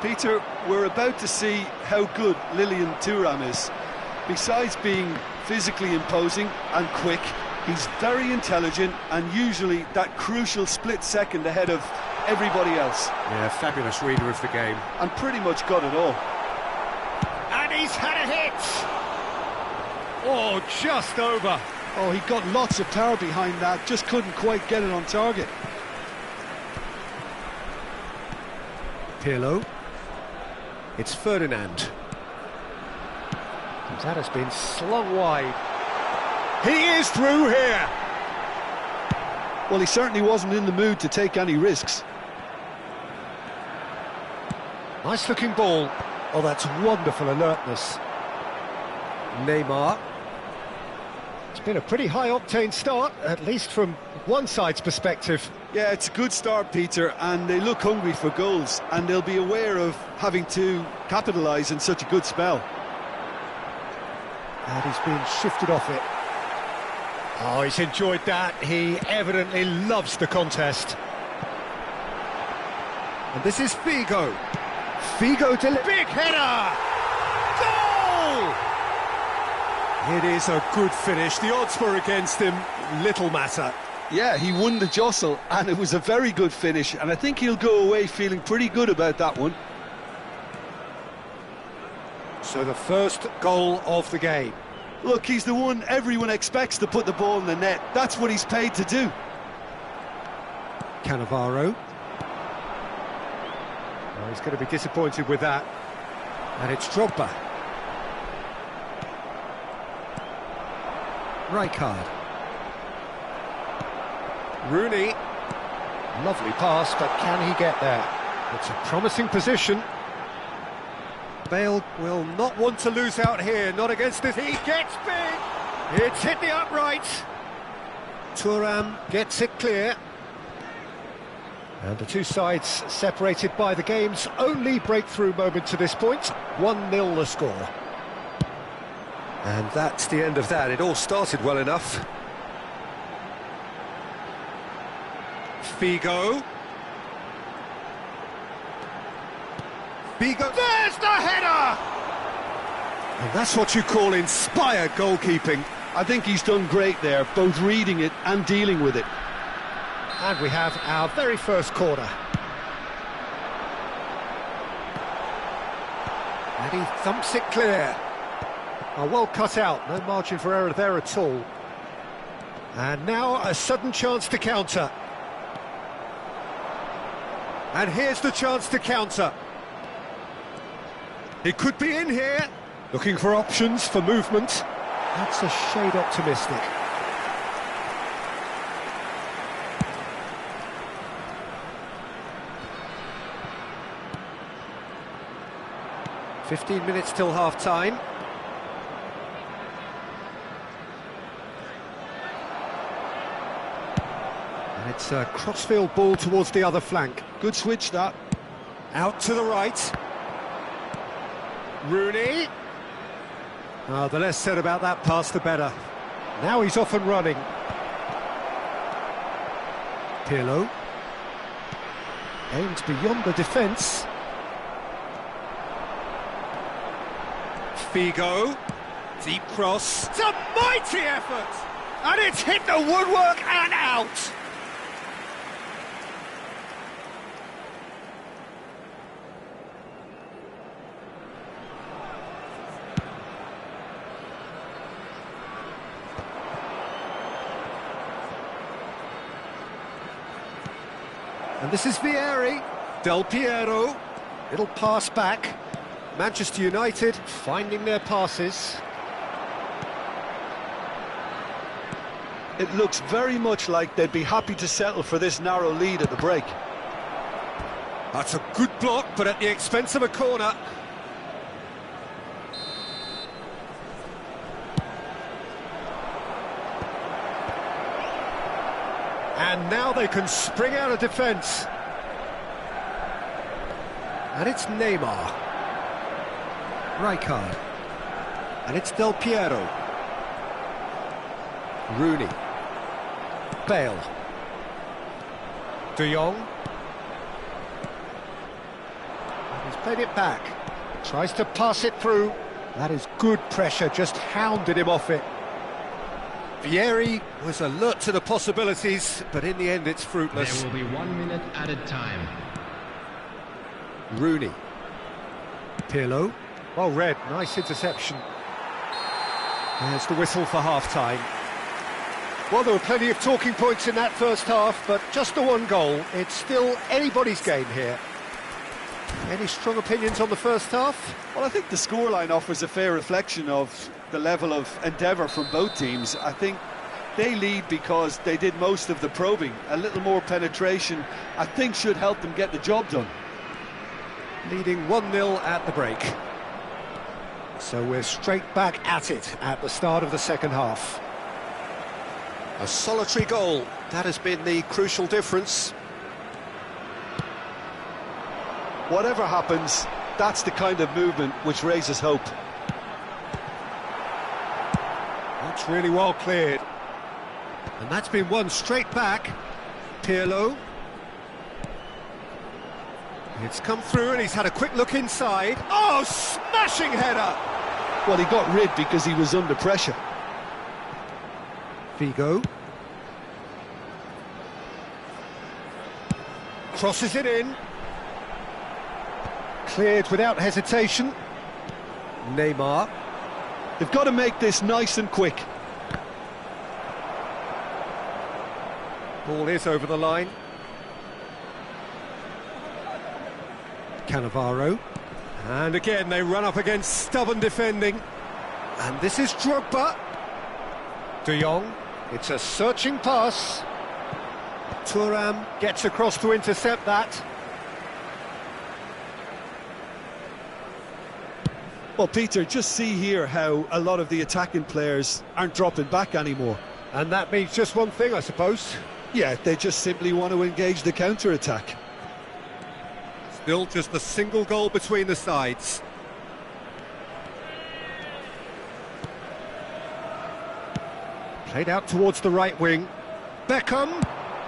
Speaker 2: Peter, we're about to see how good Lilian Thuram is. Besides being physically imposing and quick, he's very intelligent and usually that crucial split second ahead of everybody else.
Speaker 1: Yeah, fabulous reader of the game.
Speaker 2: And pretty much got it all.
Speaker 1: And he's had a hit! Oh, just over.
Speaker 2: Oh, he got lots of power behind that, just couldn't quite get it on target.
Speaker 1: Pirlo. It's Ferdinand. That has been slung wide. He is through here!
Speaker 2: Well, he certainly wasn't in the mood to take any risks.
Speaker 1: Nice looking ball. Oh, that's wonderful alertness. Neymar. It's been a pretty high-octane start, at least from one side's perspective.
Speaker 2: Yeah, it's a good start, Peter, and they look hungry for goals, and they'll be aware of having to capitalise in such a good spell.
Speaker 1: And he's been shifted off it. Oh, he's enjoyed that. He evidently loves the contest. And this is Figo. Figo to big header! Goal! It is a good finish. The odds were against him. Little matter.
Speaker 2: Yeah, he won the jostle, and it was a very good finish, and I think he'll go away feeling pretty good about that one.
Speaker 1: So the first goal of the game.
Speaker 2: Look, he's the one everyone expects to put the ball in the net. That's what he's paid to do.
Speaker 1: Cannavaro. Oh, he's going to be disappointed with that. And it's Drogba. Rijkaard. Rooney. Lovely pass, but can he get there? It's a promising position. Bale will not want to lose out here, not against this. He gets big! It's hit the upright. Thuram gets it clear. And the two sides separated by the game's only breakthrough moment to this point. 1-0 the score. And that's the end of that. It all started well enough. Figo. Figo. There's the header! And that's what you call inspired goalkeeping.
Speaker 2: I think he's done great there, both reading it and dealing with it.
Speaker 1: And we have our very first corner. And he thumps it clear. Oh, well cut out, no margin for error there at all. And now a sudden chance to counter. And here's the chance to counter. He could be in here. Looking for options for movement. That's a shade optimistic. "15 minutes till half-time. And it's a crossfield ball towards the other flank.
Speaker 2: Good switch, that.
Speaker 1: Out to the right. Rooney. Oh, the less said about that pass, the better. Now he's off and running. Pirlo. Aims beyond the defence. Figo. Deep cross. It's a mighty effort! And it's hit the woodwork and out! And this is Vieri. Del Piero. It'll pass back. Manchester United finding their passes.
Speaker 2: It looks very much like they'd be happy to settle for this narrow lead at the break.
Speaker 1: That's a good block, but at the expense of a corner. And now they can spring out of defence. And it's Neymar. Rijkaard. And it's Del Piero. Rooney. Bale. De Jong. He's played it back. Tries to pass it through. That is good pressure, just hounded him off it. Vieri was alert to the possibilities, but in the end it's fruitless.
Speaker 4: There will be 1 minute added time.
Speaker 1: Rooney. Pirlo. Well read, nice interception. There's the whistle for half-time. Well, there were plenty of talking points in that first half, but just the one goal. It's still anybody's game here. Any strong opinions on the first half?
Speaker 2: Well, I think the scoreline offers a fair reflection of the level of endeavour from both teams. I think they lead because they did most of the probing. A little more penetration, I think, should help them get the job done.
Speaker 1: Leading 1-0 at the break. So we're straight back at it at the start of the second half. A solitary goal, that has been the crucial difference.
Speaker 2: Whatever happens, that's the kind of movement which raises hope.
Speaker 1: That's really well cleared. And that's been won straight back. Pirlo. It's come through and he's had a quick look inside. Oh, smashing header!
Speaker 2: Well, he got rid because he was under pressure.
Speaker 1: Figo. Crosses it in. Cleared without hesitation. Neymar.
Speaker 2: They've got to make this nice and quick.
Speaker 1: Ball is over the line. Cannavaro. And again they run up against stubborn defending. And this is Drogba. De Jong. It's a searching pass. Thuram gets across to intercept that.
Speaker 2: Well, Peter, just see here how a lot of the attacking players aren't dropping back anymore.
Speaker 1: And that means just one thing, I suppose.
Speaker 2: Yeah, they just simply want to engage the counter-attack.
Speaker 1: Still just the single goal between the sides. Played out towards the right wing. Beckham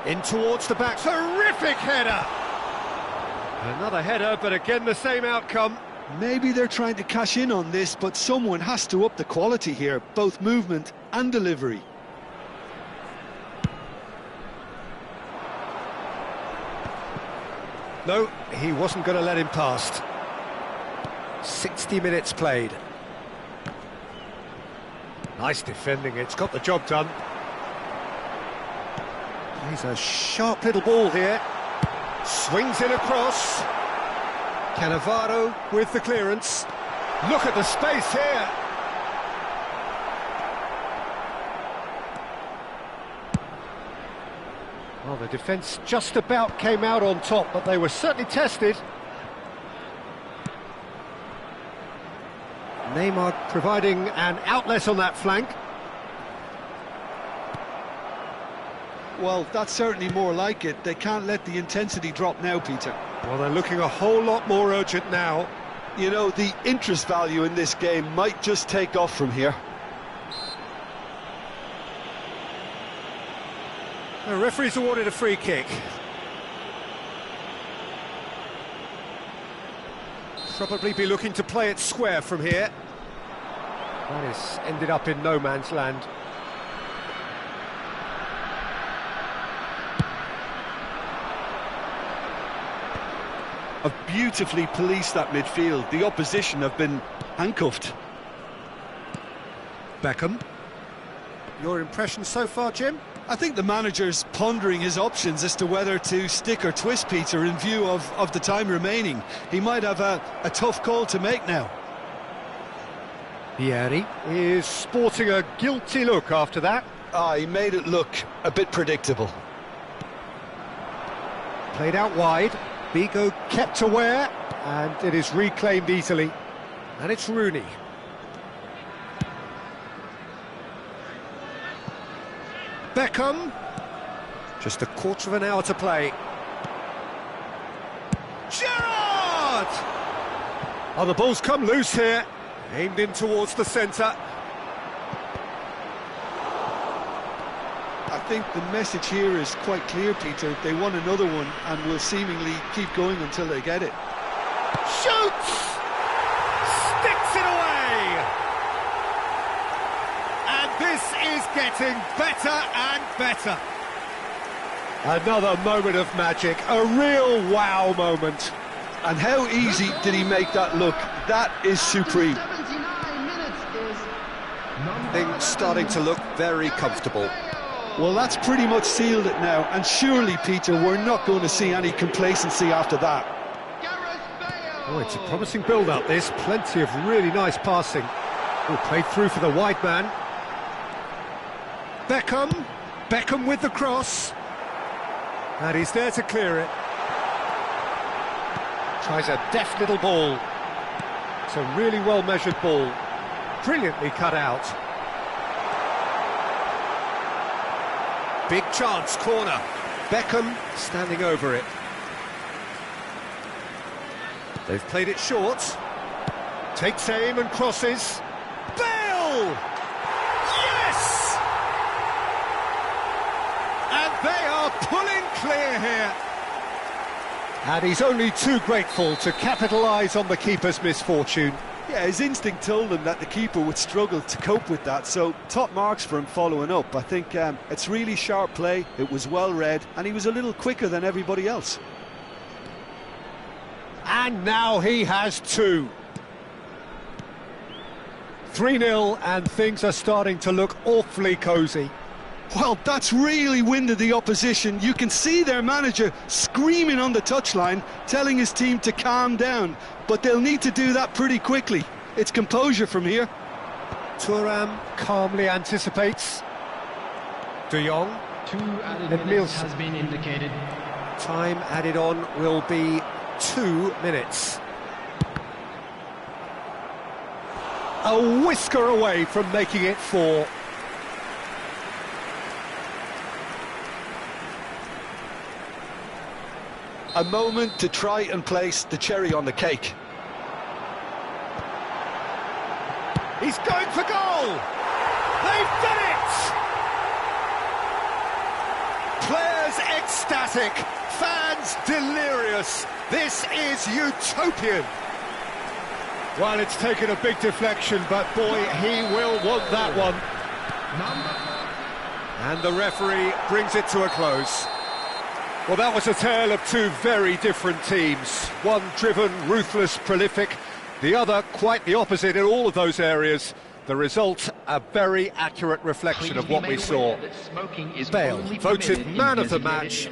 Speaker 1: in towards the back. Terrific header! Another header, but again the same outcome.
Speaker 2: Maybe they're trying to cash in on this, but someone has to up the quality here, both movement and delivery.
Speaker 1: No, he wasn't going to let him past. 60 minutes played. Nice defending, it's got the job done. He's a sharp little ball here. Swings it across. Cannavaro with the clearance. Look at the space here. Well, the defence just about came out on top, but they were certainly tested. Neymar providing an outlet on that flank.
Speaker 2: Well, that's certainly more like it. They can't let the intensity drop now, Peter.
Speaker 1: Well, they're looking a whole lot more urgent now.
Speaker 2: You know, the interest value in this game might just take off from here.
Speaker 1: The referee's awarded a free kick. Probably be looking to play it square from here. That is ended up in no man's land.
Speaker 2: Have beautifully policed that midfield. The opposition have been handcuffed.
Speaker 1: Beckham. Your impression so far, Jim?
Speaker 2: I think the manager's pondering his options as to whether to stick or twist Peter in view of the time remaining. He might have a tough call to make now.
Speaker 1: Vieri is sporting a guilty look after that.
Speaker 2: He made it look a bit predictable.
Speaker 1: Played out wide, Vigo kept aware, and it is reclaimed easily. And it's Rooney. Beckham. Just a quarter of an hour to play. Gerrard! Oh, the ball's come loose here. Aimed in towards the centre.
Speaker 2: I think the message here is quite clear, Peter. They want another one and will seemingly keep going until they get it.
Speaker 1: Shoots! Sticks it away! And this is getting better and better. Another moment of magic, a real wow moment.
Speaker 2: And how easy did he make that look? That is supreme.
Speaker 4: 79 minutes is
Speaker 1: Things starting to look very comfortable.
Speaker 2: Well, that's pretty much sealed it now, and surely, Peter, we're not going to see any complacency after that.
Speaker 1: Oh, it's a promising build-up, this. Plenty of really nice passing. Oh, played through for the wide man. Beckham with the cross. And he's there to clear it. Tries a deft little ball. It's a really well-measured ball. Brilliantly cut out. Big chance, corner. Beckham standing over it. They've played it short. Takes aim and crosses. Bale! Yes! And they are pulling clear here. And he's only too grateful to capitalise on the keeper's misfortune.
Speaker 2: Yeah, his instinct told him that the keeper would struggle to cope with that, so top marks for him following up. I think it's really sharp play, it was well read, and he was a little quicker than everybody else.
Speaker 1: And now he has two. 3-0, and things are starting to look awfully cosy.
Speaker 2: Well, that's really winded the opposition. You can see their manager screaming on the touchline, telling his team to calm down. But they'll need to do that pretty quickly. It's composure from here.
Speaker 1: Thuram calmly anticipates. De Jong.
Speaker 4: 2 added
Speaker 1: And
Speaker 4: minutes
Speaker 1: Nielsen.
Speaker 4: has been indicated.
Speaker 1: Time added on will be 2 minutes. A whisker away from making it 4.
Speaker 2: A moment to try and place the cherry on the cake.
Speaker 1: He's going for goal! They've done it! Players ecstatic, fans delirious. This is utopian. Well, it's taken a big deflection, but boy, he will want that one. And the referee brings it to a close. Well, that was a tale of two very different teams. One driven, ruthless, prolific. The other quite the opposite in all of those areas. The result, a very accurate reflection of what we saw. Bale voted man of the match.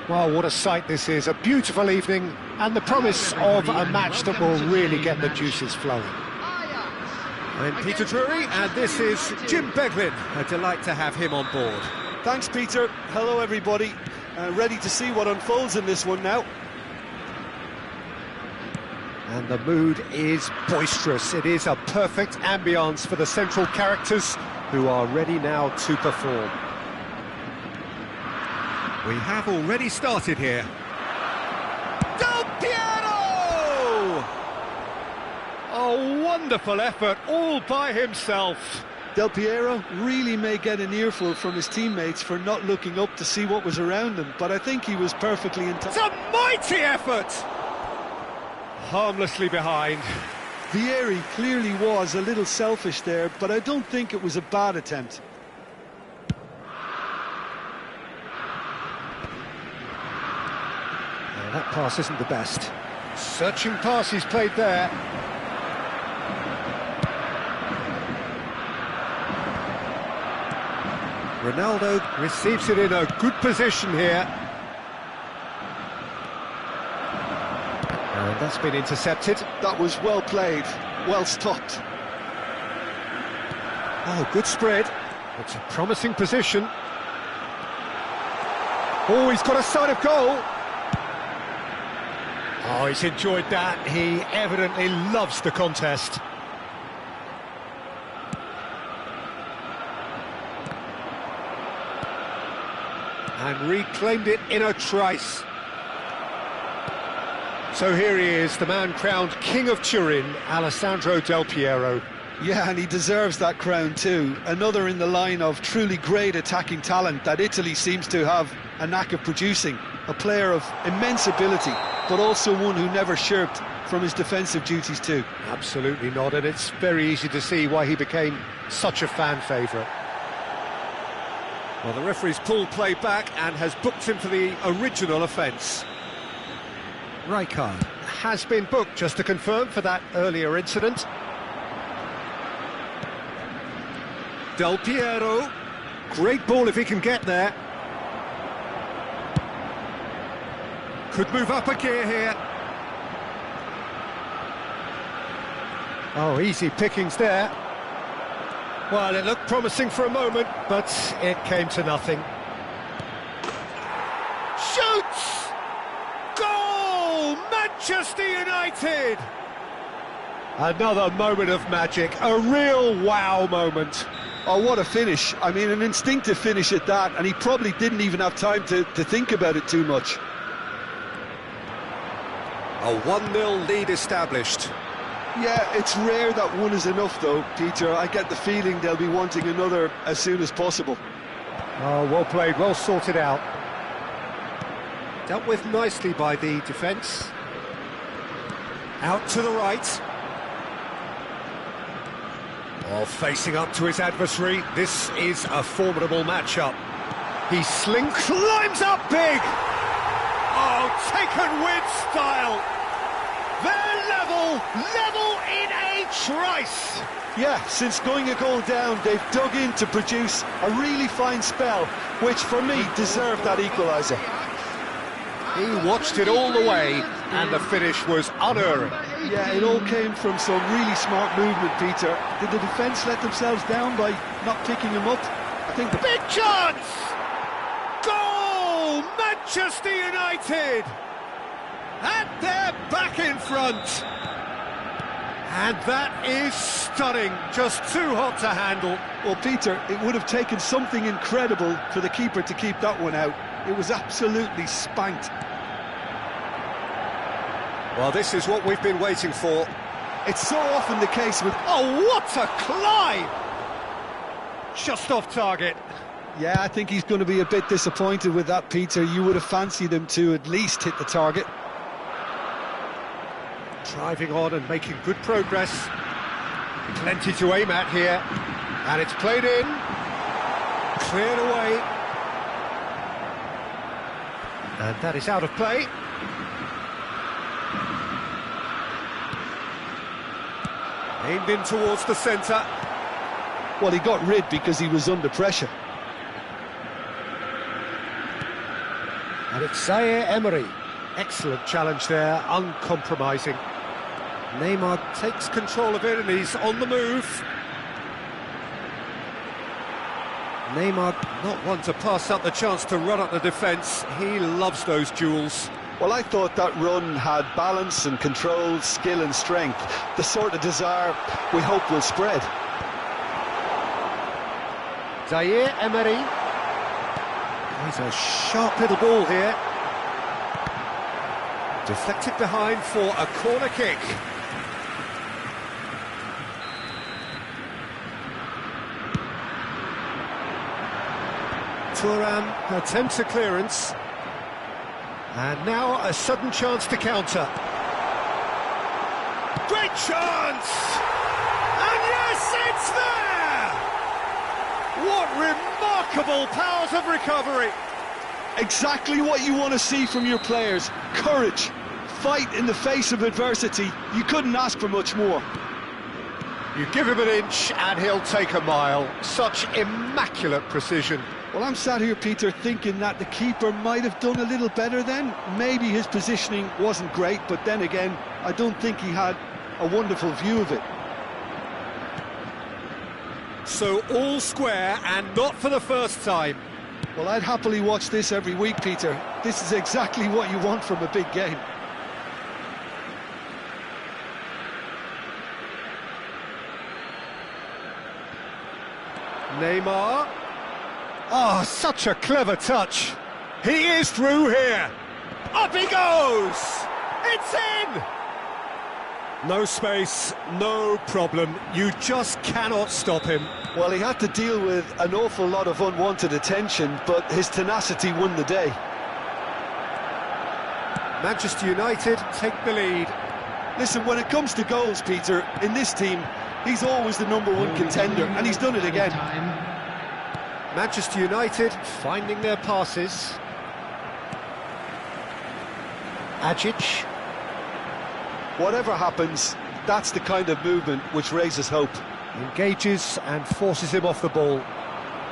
Speaker 1: Well, what a sight this is, a beautiful evening, and the promise of a match that will really get the juices flowing.
Speaker 5: I'm Peter Drury, and this is Jim Beglin. A delight to have him on board.
Speaker 2: Thanks, Peter. Hello, everybody. Ready to see what unfolds in this one now.
Speaker 1: And the mood is boisterous. It is a perfect ambience for the central characters who are ready now to perform.
Speaker 5: We have already started here.
Speaker 1: Del Piero! A wonderful effort all by himself.
Speaker 2: Del Piero really may get an earful from his teammates for not looking up to see what was around him, but I think he was perfectly in time.
Speaker 1: It's a mighty effort! Harmlessly behind.
Speaker 2: Vieri clearly was a little selfish there, but I don't think it was a bad attempt.
Speaker 1: That pass isn't the best. Searching pass he's played there. Ronaldo receives it in a good position here. And that's been intercepted.
Speaker 2: That was well played, well stopped.
Speaker 1: Oh, good spread. It's a promising position. Oh, he's got a sight of goal. Oh, he's enjoyed that. He evidently loves the contest. And reclaimed it in a trice. So here he is, the man crowned King of Turin, Alessandro Del Piero.
Speaker 2: Yeah, and he deserves that crown too. Another in the line of truly great attacking talent that Italy seems to have a knack of producing. A player of immense ability, but also one who never shirked from his defensive duties too.
Speaker 1: Absolutely not, and it's very easy to see why he became such a fan favourite.
Speaker 5: Well, the referee's pulled play back and has booked him for the original offence.
Speaker 1: Rijkaard has been booked, just to confirm, for that earlier incident.
Speaker 5: Del Piero.
Speaker 1: Great ball if he can get there. Could move up a gear here. Oh, easy pickings there. Well, it looked promising for a moment, but it came to nothing. Shoots! Goal! Manchester United! Another moment of magic, a real wow moment.
Speaker 2: Oh, what a finish. I mean, an instinctive finish at that, and he probably didn't even have time to think about it too much.
Speaker 5: A 1-0 lead established.
Speaker 2: Yeah, it's rare that one is enough though, Peter. I get the feeling they'll be wanting another as soon as possible.
Speaker 1: Oh, well played, well sorted out. Dealt with nicely by the defence. Out to the right. Oh, facing up to his adversary. This is a formidable matchup. He climbs up big. Oh, taken with style. They're level in a trice.
Speaker 2: Yeah, since going a goal down, they've dug in to produce a really fine spell, which for me deserved that equaliser.
Speaker 1: He watched it all the way, and the finish was unerring.
Speaker 2: Yeah, it all came from some really smart movement, Peter. Did the defence let themselves down by not picking him up? I think the
Speaker 1: big chance! Goal! Manchester United! And they're back in front. And that is stunning, just too hot to handle.
Speaker 2: Well, Peter, it would have taken something incredible for the keeper to keep that one out. It was absolutely spanked.
Speaker 5: Well, this is what we've been waiting for.
Speaker 2: It's so often the case with...
Speaker 1: Oh, what a climb! Just off target.
Speaker 2: Yeah, I think he's going to be a bit disappointed with that, Peter. You would have fancied him to at least hit the target.
Speaker 1: Driving on and making good progress. Plenty to aim at here. And it's played in. Cleared away. And that is out of play. Aimed in towards the centre.
Speaker 2: Well, he got rid because he was under pressure.
Speaker 5: And it's Zaire Emery. Excellent challenge there, uncompromising. Neymar takes control of it and he's on the move. Neymar not one to pass up the chance to run up the defence. He loves those duels.
Speaker 2: Well, I thought that run had balance and control, skill and strength. The sort of desire we hope will spread.
Speaker 5: Zaire Emery. He's a sharp little ball here. Deflected behind for a corner kick. Thuram attempts a clearance. And now a sudden chance to counter. Great chance! And yes, it's there! What remarkable powers of recovery!
Speaker 2: Exactly what you want to see from your players. Courage, fight in the face of adversity. You couldn't ask for much more.
Speaker 5: You give him an inch and he'll take a mile. Such immaculate precision.
Speaker 2: Well, I'm sat here, Peter, thinking that the keeper might have done a little better then. Maybe his positioning wasn't great, but then again, I don't think he had a wonderful view of it.
Speaker 5: So all square, and not for the first time.
Speaker 2: Well, I'd happily watch this every week, Peter. This is exactly what you want from a big game.
Speaker 5: Neymar. Oh, such a clever touch. He is through here. Up he goes. It's in. No space, no problem. You just cannot stop him.
Speaker 2: Well, he had to deal with an awful lot of unwanted attention, but his tenacity won the day.
Speaker 5: Manchester United take the lead.
Speaker 2: Listen, when it comes to goals, Peter, in this team, he's always the #1 contender, and he's done it again.
Speaker 5: Manchester United finding their passes. Ajic.
Speaker 2: Whatever happens, that's the kind of movement which raises hope.
Speaker 5: Engages and forces him off the ball.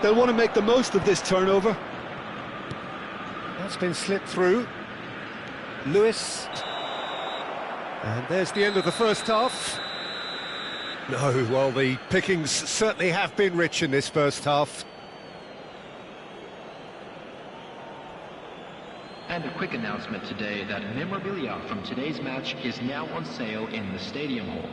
Speaker 2: They'll want to make the most of this turnover.
Speaker 5: That's been slipped through. Lewis. And there's the end of the first half. No, well, the pickings certainly have been rich in this first half.
Speaker 4: And a quick announcement today that memorabilia from today's match is now on sale in the Stadium Hall.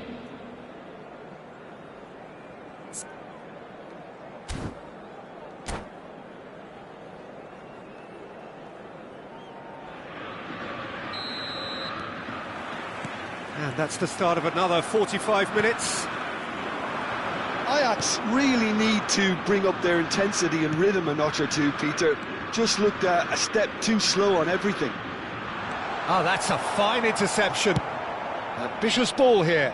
Speaker 5: And that's the start of another 45 minutes.
Speaker 2: Ajax really need to bring up their intensity and rhythm a notch or two, Peter. Just looked a step too slow on everything.
Speaker 5: Oh, that's a fine interception. Ambitious ball here.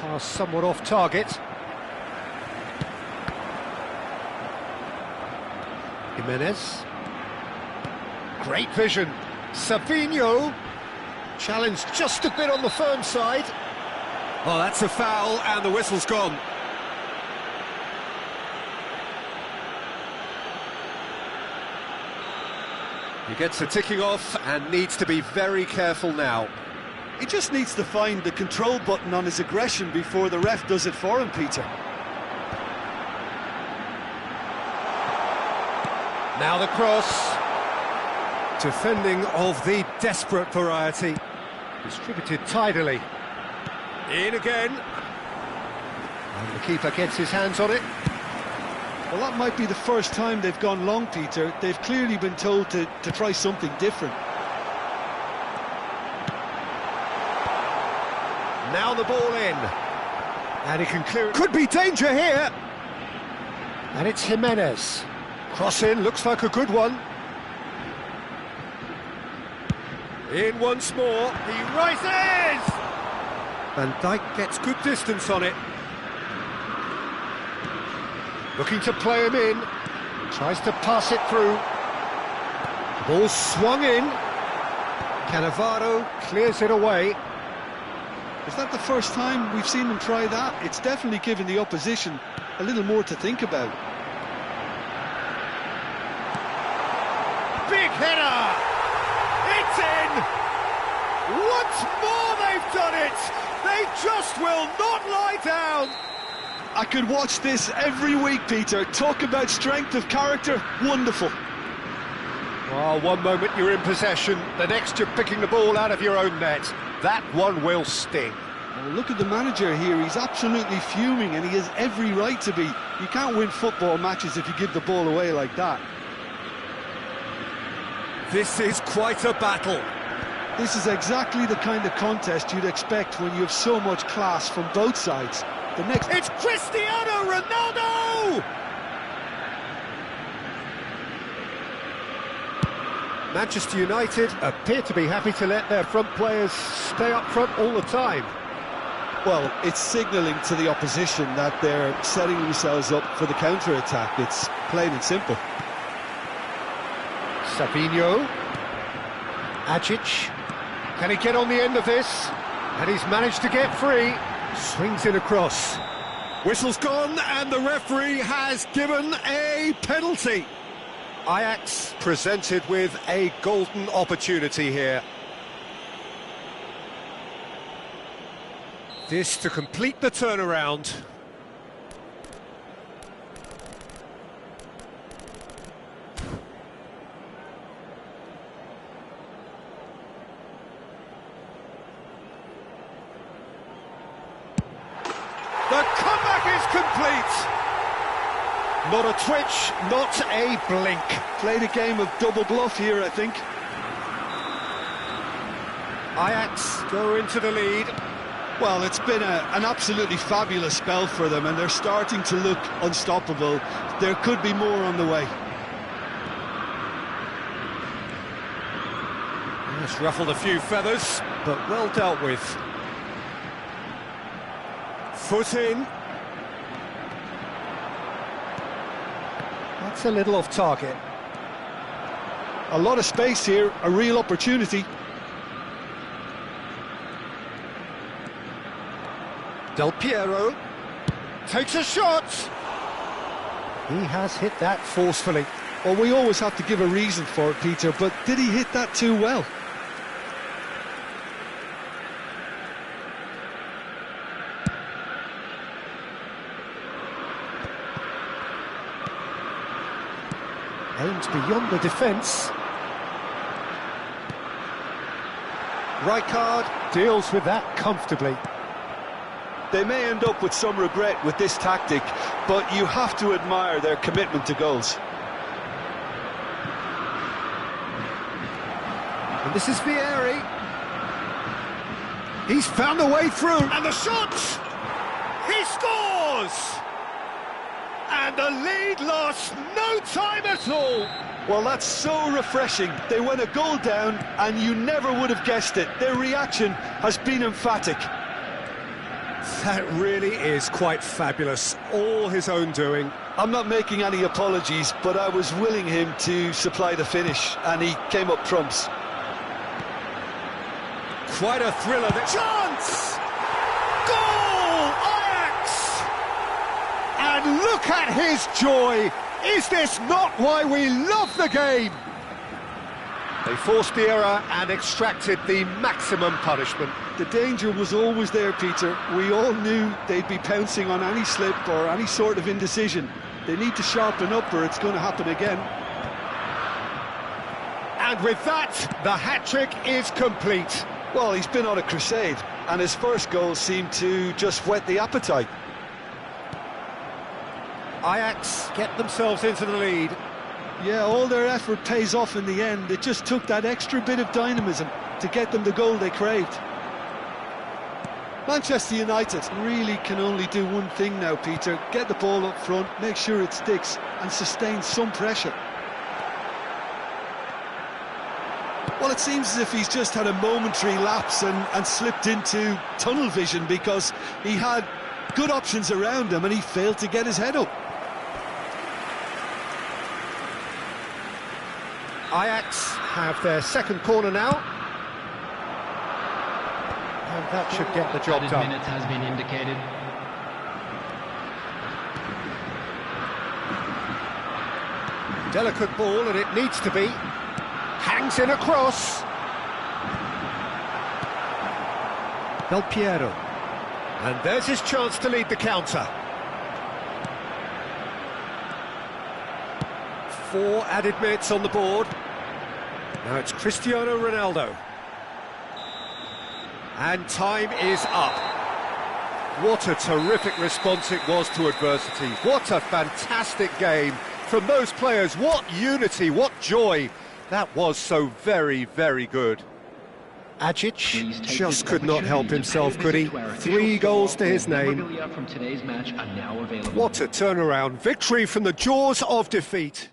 Speaker 5: Pass somewhat off target. Jimenez. Great vision. Savinho. Challenged just a bit on the firm side. Oh, that's a foul, and the whistle's gone. He gets a ticking off and needs to be very careful now.
Speaker 2: He just needs to find the control button on his aggression before the ref does it for him, Peter.
Speaker 5: Now the cross. Defending of the desperate variety. Distributed tidily. In again. And the keeper gets his hands on it.
Speaker 2: Well, that might be the first time they've gone long, Peter. They've clearly been told to try something different.
Speaker 5: Now the ball in. And he can clear it. Could be danger here. And it's Jimenez. Cross in, looks like a good one. In once more. He rises! Van Dijk gets good distance on it. Looking to play him in. Tries to pass it through. Ball swung in. Cannavaro clears it away.
Speaker 2: Is that the first time we've seen them try that? It's definitely given the opposition a little more to think about.
Speaker 5: Big header!
Speaker 1: Once more they've done it! They just will not lie down!
Speaker 2: I could watch this every week, Peter. Talk about strength of character. Wonderful.
Speaker 5: Well, one moment you're in possession, the next you're picking the ball out of your own net. That one will sting.
Speaker 2: Well, look at the manager here. He's absolutely fuming, and he has every right to be. You can't win football matches if you give the ball away like that.
Speaker 5: This is quite a battle.
Speaker 2: This is exactly the kind of contest you'd expect when you have so much class from both sides. The next...
Speaker 1: It's Cristiano Ronaldo!
Speaker 5: Manchester United appear to be happy to let their front players stay up front all the time.
Speaker 2: Well, it's signalling to the opposition that they're setting themselves up for the counter-attack. It's plain and simple.
Speaker 5: Savinho. Ajic. Can he get on the end of this? And he's managed to get free. Swings it across. Whistle's gone and the referee has given a penalty. Ajax presented with a golden opportunity here. This to complete the turnaround. The comeback is complete. Not a twitch, not a blink.
Speaker 2: Played a game of double bluff here, I think.
Speaker 5: Ajax go into the lead.
Speaker 2: Well, it's been an absolutely fabulous spell for them, and they're starting to look unstoppable. There could be more on the way.
Speaker 5: It's ruffled a few feathers, but well dealt with. Foot in. That's a little off target.
Speaker 2: A lot of space here, a real opportunity.
Speaker 5: Del Piero takes a shot. He has hit that forcefully.
Speaker 2: Well, we always have to give a reason for it, Peter, but did he hit that too well?
Speaker 5: Aims beyond the defence. Rijkaard deals with that comfortably.
Speaker 2: They may end up with some regret with this tactic, but you have to admire their commitment to goals.
Speaker 5: And this is Vieri. He's found a way through. And the shot! He scores! And the lead lasts no time at all.
Speaker 2: Well, that's so refreshing. They went a goal down, and you never would have guessed it. Their reaction has been emphatic.
Speaker 5: That really is quite fabulous. All his own doing.
Speaker 2: I'm not making any apologies, but I was willing him to supply the finish, and he came up trumps.
Speaker 5: Quite a thriller. Chance! Goal! Ajax! And look at his joy. Is this not why we love the game? They forced the error and extracted the maximum punishment.
Speaker 2: The danger was always there, Peter. We all knew they'd be pouncing on any slip or any sort of indecision. They need to sharpen up or it's going to happen again.
Speaker 5: And with that, the hat-trick is complete.
Speaker 2: Well, he's been on a crusade, and his first goal seemed to just whet the appetite.
Speaker 5: Ajax get themselves into the lead.
Speaker 2: Yeah, all their effort pays off in the end. It just took that extra bit of dynamism to get them the goal they craved. Manchester United really can only do one thing now, Peter. Get the ball up front, make sure it sticks, and sustain some pressure. Well, it seems as if he's just had a momentary lapse and slipped into tunnel vision, because he had good options around him and he failed to get his head up.
Speaker 5: Ajax have their second corner now. And that should get the job done.
Speaker 4: Minutes has been indicated.
Speaker 5: Delicate ball, and it needs to be. Hangs in a cross. Del Piero. And there's his chance to lead the counter. 4 added minutes on the board. Now it's Cristiano Ronaldo. And time is up. What a terrific response it was to adversity. What a fantastic game from those players. What unity, what joy. That was so very, very good. Agic just could not help himself, could he? 3 goals to his name.
Speaker 4: From today's match are now available.
Speaker 5: What a turnaround. Victory from the jaws of defeat.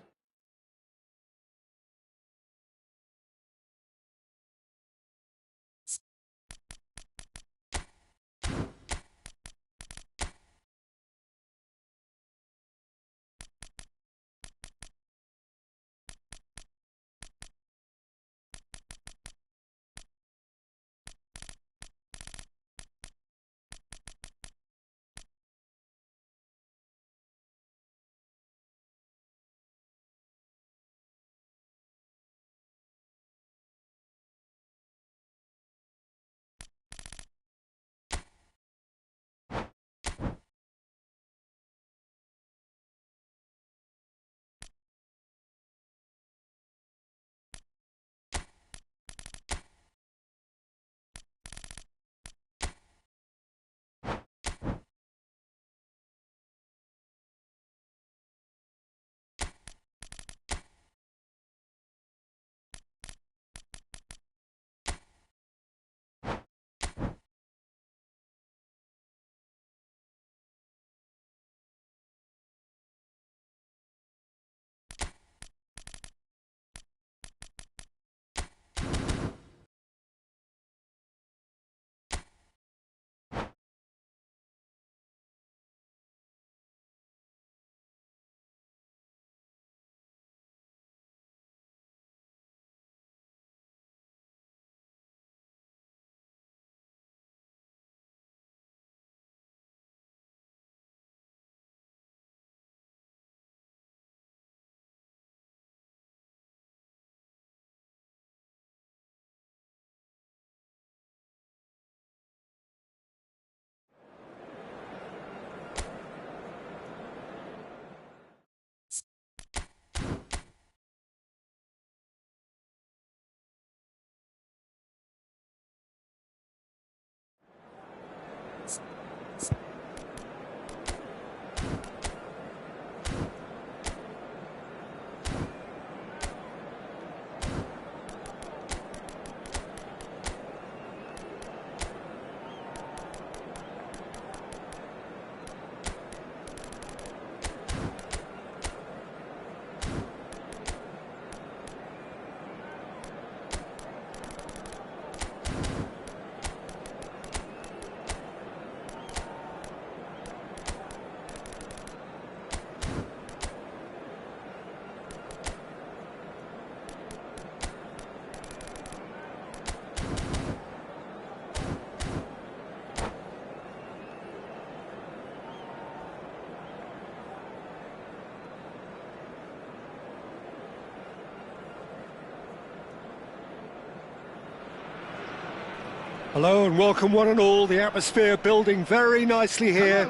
Speaker 5: Hello and welcome one and all. The atmosphere building very nicely here.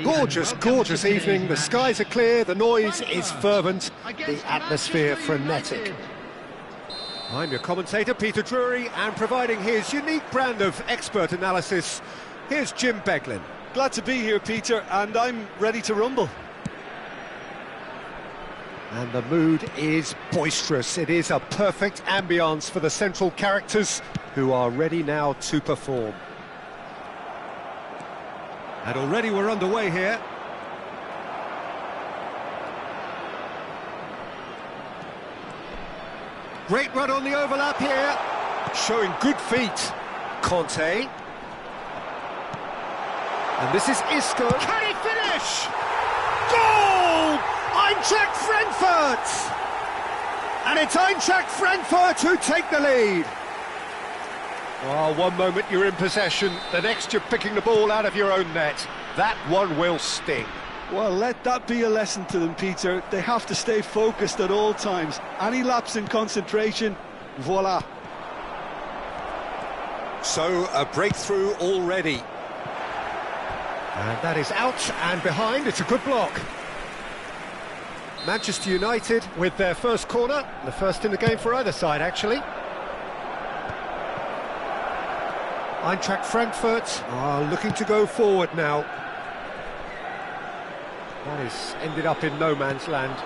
Speaker 5: Gorgeous, gorgeous evening. The skies are clear, the noise is fervent, the atmosphere frenetic. I'm your commentator, Peter Drury, and providing his unique brand of expert analysis, here's Jim Beglin.
Speaker 2: Glad to be here, Peter, and I'm ready to rumble.
Speaker 5: And the mood is boisterous. It is a perfect ambience for the central characters who are ready now to perform. And already we're underway here. Great run on the overlap here, showing good feet. Conte. And this is Isco. Can he finish? Goal! Eintracht Frankfurt! And it's Eintracht Frankfurt who take the lead. Oh, one moment you're in possession, the next you're picking the ball out of your own net. That one will sting.
Speaker 2: Well, let that be a lesson to them, Peter. They have to stay focused at all times. Any lapse in concentration, voila.
Speaker 5: So, a breakthrough already. And that is out and behind. It's a good block. Manchester United with their first corner. The first in the game for either side, actually. Eintracht Frankfurt are looking to go forward now. That is ended up in no man's land.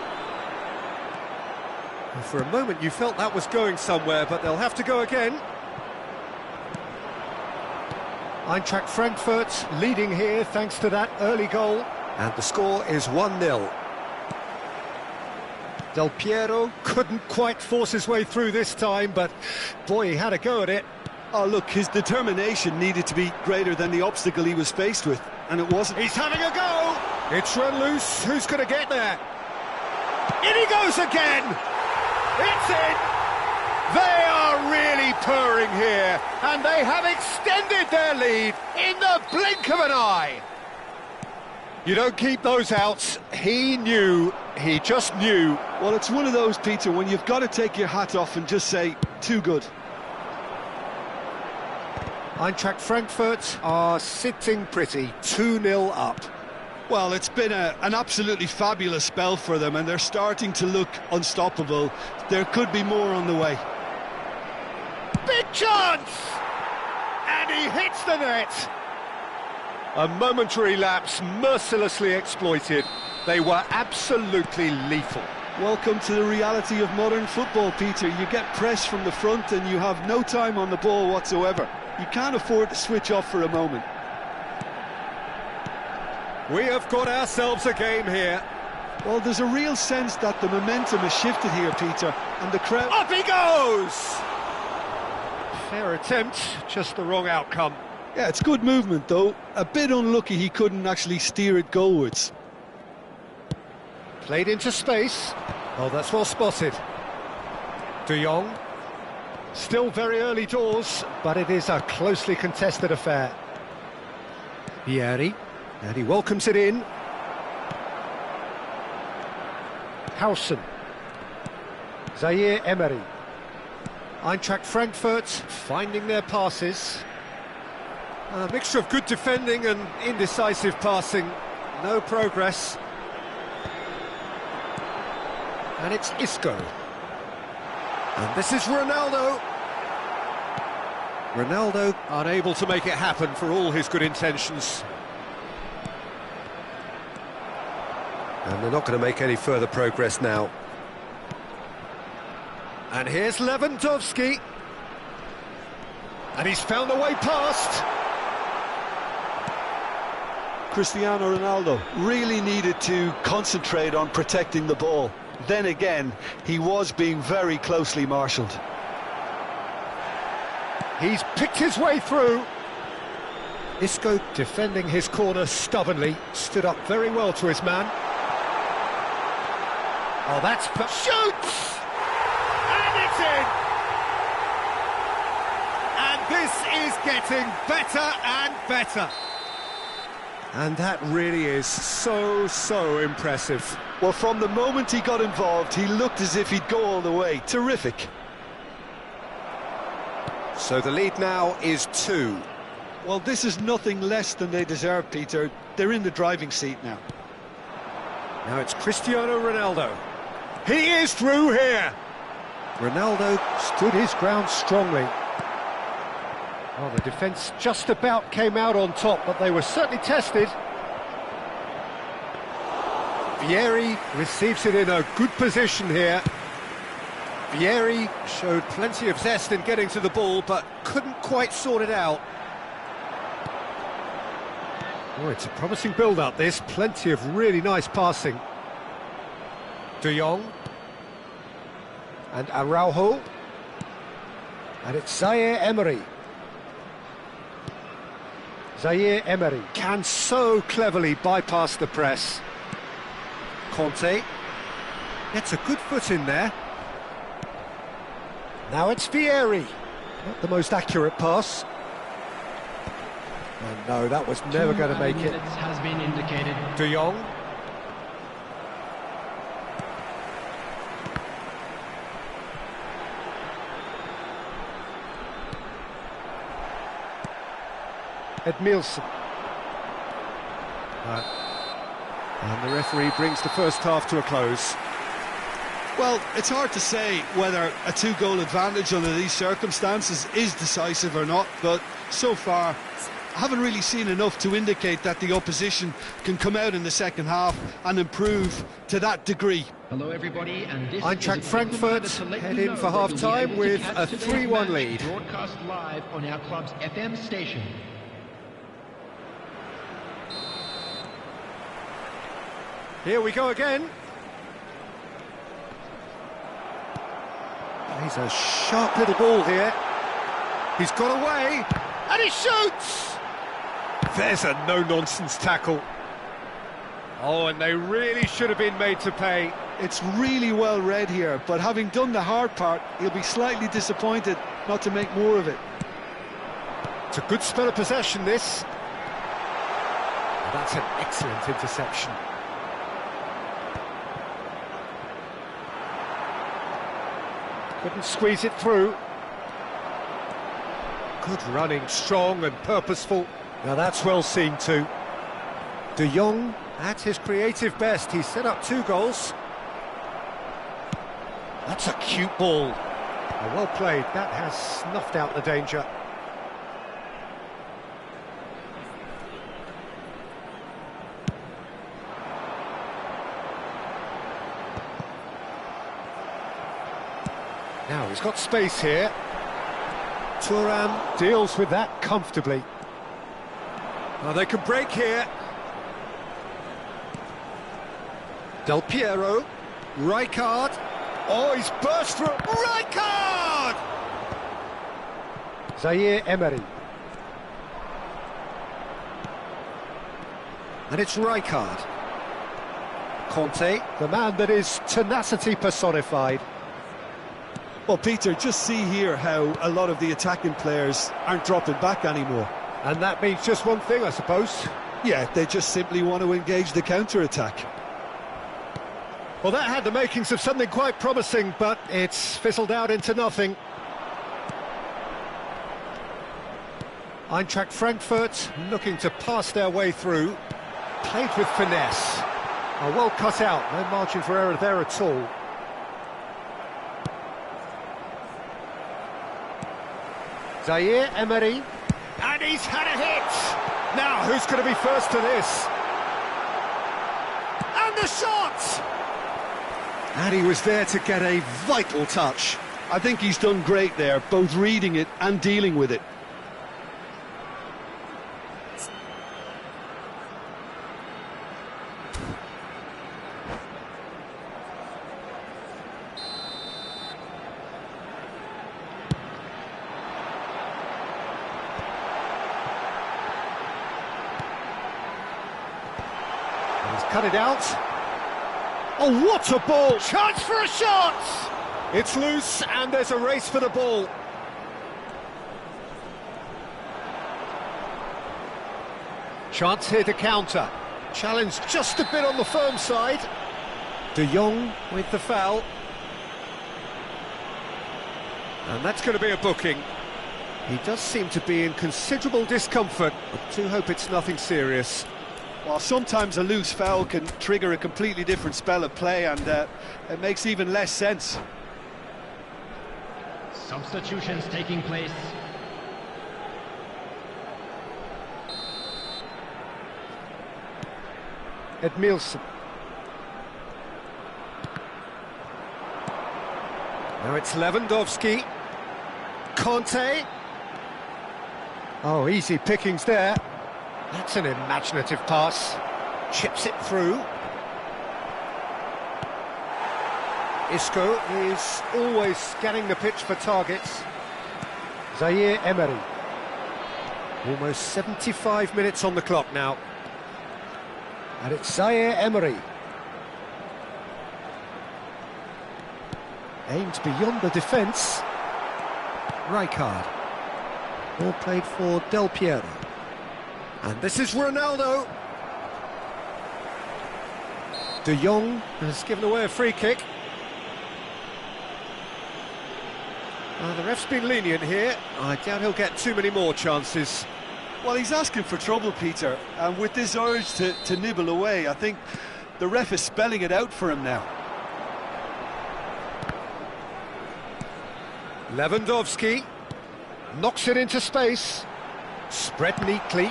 Speaker 5: And for a moment you felt that was going somewhere, but they'll have to go again. Eintracht Frankfurt leading here thanks to that early goal. And the score is 1-0. Del Piero couldn't quite force his way through this time, but boy, he had a go at it.
Speaker 2: Oh, look, his determination needed to be greater than the obstacle he was faced with, and it wasn't.
Speaker 5: He's having a go! It's run loose, who's going to get there? In he goes again! It's in! They are really purring here, and they have extended their lead in the blink of an eye. You don't keep those outs. He knew, he just knew.
Speaker 2: Well, it's one of those, Peter, when you've got to take your hat off and just say, too good.
Speaker 5: Eintracht Frankfurt are sitting pretty, 2-0 up.
Speaker 2: Well, it's been an absolutely fabulous spell for them, and they're starting to look unstoppable. There could be more on the way.
Speaker 5: Big chance! And he hits the net. A momentary lapse, mercilessly exploited. They were absolutely lethal.
Speaker 2: Welcome to the reality of modern football, Peter. You get pressed from the front and you have no time on the ball whatsoever. You can't afford to switch off for a moment.
Speaker 5: We have got ourselves a game here.
Speaker 2: Well, there's a real sense that the momentum has shifted here, Peter, and the crowd...
Speaker 5: Up he goes! Fair attempt, just the wrong outcome.
Speaker 2: Yeah, it's good movement, though. A bit unlucky he couldn't actually steer it goalwards.
Speaker 5: Played into space. Oh, that's well spotted. De Jong. Still very early doors, but it is a closely contested affair. Vieri, and he welcomes it in. Hausen. Zaire Emery. Eintracht Frankfurt finding their passes. A mixture of good defending and indecisive passing. No progress. And it's Isco. And this is Ronaldo. Ronaldo unable to make it happen for all his good intentions. And they're not going to make any further progress now. And here's Lewandowski. And he's found a way past.
Speaker 2: Cristiano Ronaldo really needed to concentrate on protecting the ball. Then again, he was being very closely marshalled.
Speaker 5: He's picked his way through. Isco defending his corner stubbornly, stood up very well to his man. Oh, that's... Shoots! And it's in! And this is getting better and better. And that really is so impressive.
Speaker 2: Well, from the moment he got involved, he looked as if he'd go all the way. Terrific.
Speaker 5: So the lead now is 2.
Speaker 2: Well, this is nothing less than they deserve, Peter. They're in the driving seat now.
Speaker 5: Now it's Cristiano Ronaldo. He is through here. Ronaldo stood his ground strongly. Well, the defence just about came out on top, but they were certainly tested. Vieri receives it in a good position here. Vieri showed plenty of zest in getting to the ball, but couldn't quite sort it out. Oh, it's a promising build-up, this. Plenty of really nice passing. De Jong. And Araujo. And it's Zaire Emery. Zaire Emery can so cleverly bypass the press. Conte gets a good foot in there. Now it's Vieri. Not the most accurate pass. And no, that was never going to make it.
Speaker 4: Has been indicated.
Speaker 5: De Jong. Edmilson. And the referee brings the first half to a close.
Speaker 2: Well, it's hard to say whether a two-goal advantage under these circumstances is decisive or not, but so far I haven't really seen enough to indicate that the opposition can come out in the second half and improve to that degree.
Speaker 4: Hello everybody, and this
Speaker 5: Eintracht
Speaker 4: is
Speaker 5: Frankfurt head in for half-time with a 3-1 lead.
Speaker 4: Broadcast live on our club's FM station.
Speaker 5: Here we go again. He's a sharp little ball here. He's got away, and he shoots! There's a no-nonsense tackle. Oh, and they really should have been made to pay.
Speaker 2: It's really well read here, but having done the hard part, he'll be slightly disappointed not to make more of it.
Speaker 5: It's a good spell of possession, this. And that's an excellent interception. Couldn't squeeze it through. Good running, strong and purposeful. Now that's well seen too. De Jong at his creative best. He's set up 2 goals. That's a cute ball. Well played. That has snuffed out the danger. Now he's got space here. Thuram deals with that comfortably. Now they can break here. Del Piero, Rijkaard. Oh, he's burst through. Rijkaard! Zaire Emery. And it's Rijkaard. Conte, the man that is tenacity personified.
Speaker 2: Well, Peter, just see here how a lot of the attacking players aren't dropping back anymore.
Speaker 5: And that means just one thing, I suppose.
Speaker 2: Yeah, they just simply want to engage the counter-attack.
Speaker 5: Well, that had the makings of something quite promising, but it's fizzled out into nothing. Eintracht Frankfurt looking to pass their way through. Played with finesse. Oh, well cut out, no margin for error there at all. Zaire Emery, and he's had a hit! Now, who's going to be first to this? And the shot! And he was there to get a vital touch.
Speaker 2: I think he's done great there, both reading it and dealing with it.
Speaker 5: Cut it out. Oh, what a ball! Chance for a shot! It's loose, and there's a race for the ball. Chance here to counter. Challenge just a bit on the firm side. De Jong with the foul. And that's going to be a booking. He does seem to be in considerable discomfort. I do hope it's nothing serious.
Speaker 2: Well, sometimes a loose foul can trigger a completely different spell of play, and it makes even less sense.
Speaker 4: Substitutions taking place.
Speaker 5: Edmilson. Now it's Lewandowski. Conte. Oh, easy pickings there. That's an imaginative pass. Chips it through. Isco is always scanning the pitch for targets. Zaire Emery. Almost 75 minutes on the clock now. And it's Zaire Emery. Aimed beyond the defence. Rijkaard. Ball played for Del Piero. And this is Ronaldo. De Jong has given away a free kick. The ref's been lenient here. I doubt he'll get too many more chances.
Speaker 2: Well, he's asking for trouble, Peter, and with this urge to nibble away, I think the ref is spelling it out for him now.
Speaker 5: Lewandowski knocks it into space, spread neatly,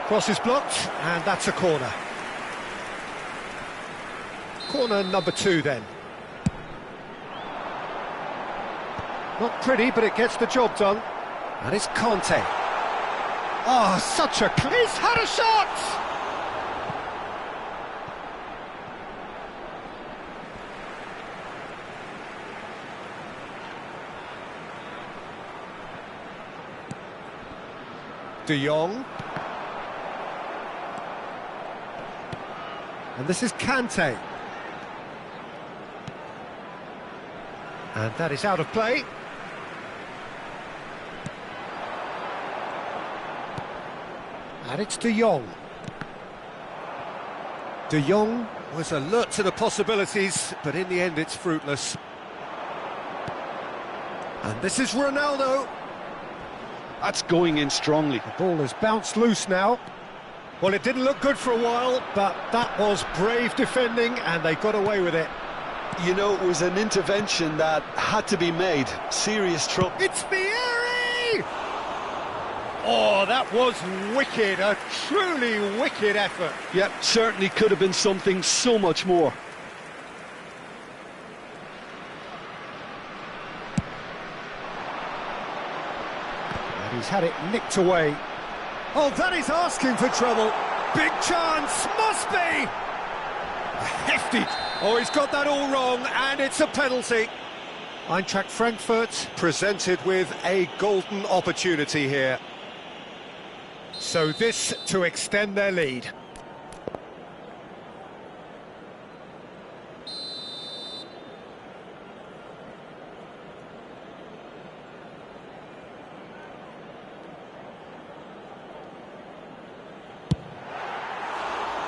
Speaker 5: cross is blocked, and that's a corner. Corner number 2 then. Not pretty, but it gets the job done. And it's Conte. Oh, such a... He's had a shot! De Jong. And this is Kante. And that is out of play. And it's De Jong. De Jong was alert to the possibilities, but in the end it's fruitless. And this is Ronaldo.
Speaker 2: That's going in strongly.
Speaker 5: The ball has bounced loose now. Well, it didn't look good for a while, but that was brave defending, and they got away with it.
Speaker 2: You know, it was an intervention that had to be made. Serious trouble.
Speaker 5: It's Vieri! Oh, that was wicked, a truly wicked effort.
Speaker 2: Yep, certainly could have been something so much more.
Speaker 5: And he's had it nicked away. Oh, that is asking for trouble. Big chance, must be! Hefty. Oh, he's got that all wrong, and it's a penalty. Eintracht Frankfurt presented with a golden opportunity here. So this to extend their lead.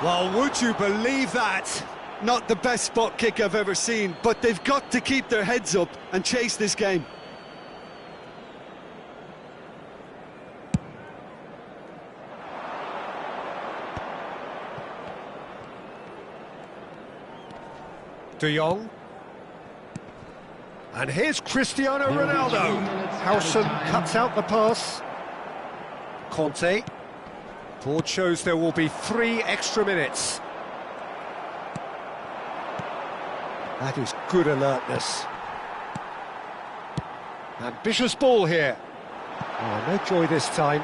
Speaker 5: Well, would you believe that?
Speaker 2: Not the best spot kick I've ever seen, but they've got to keep their heads up and chase this game.
Speaker 5: De Jong. And here's Cristiano Ronaldo. Howson cuts out the pass. Conte. Board shows there will be 3 extra minutes. That is good alertness. Ambitious ball here. Oh, no joy this time.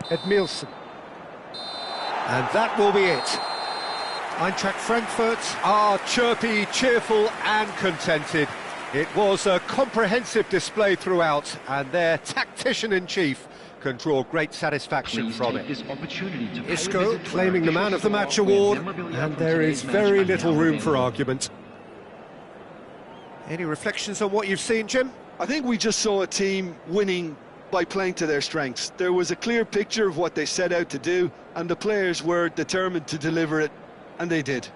Speaker 5: Edmilson. And that will be it. Eintracht Frankfurt are chirpy, cheerful and contented. It was a comprehensive display throughout, and their tactician-in-chief can draw great satisfaction from it. Isco claiming the Man of the Match award, and there is very little room for argument. Any reflections on what you've seen, Jim?
Speaker 2: I think we just saw a team winning by playing to their strengths. There was a clear picture of what they set out to do, and the players were determined to deliver it, and they did.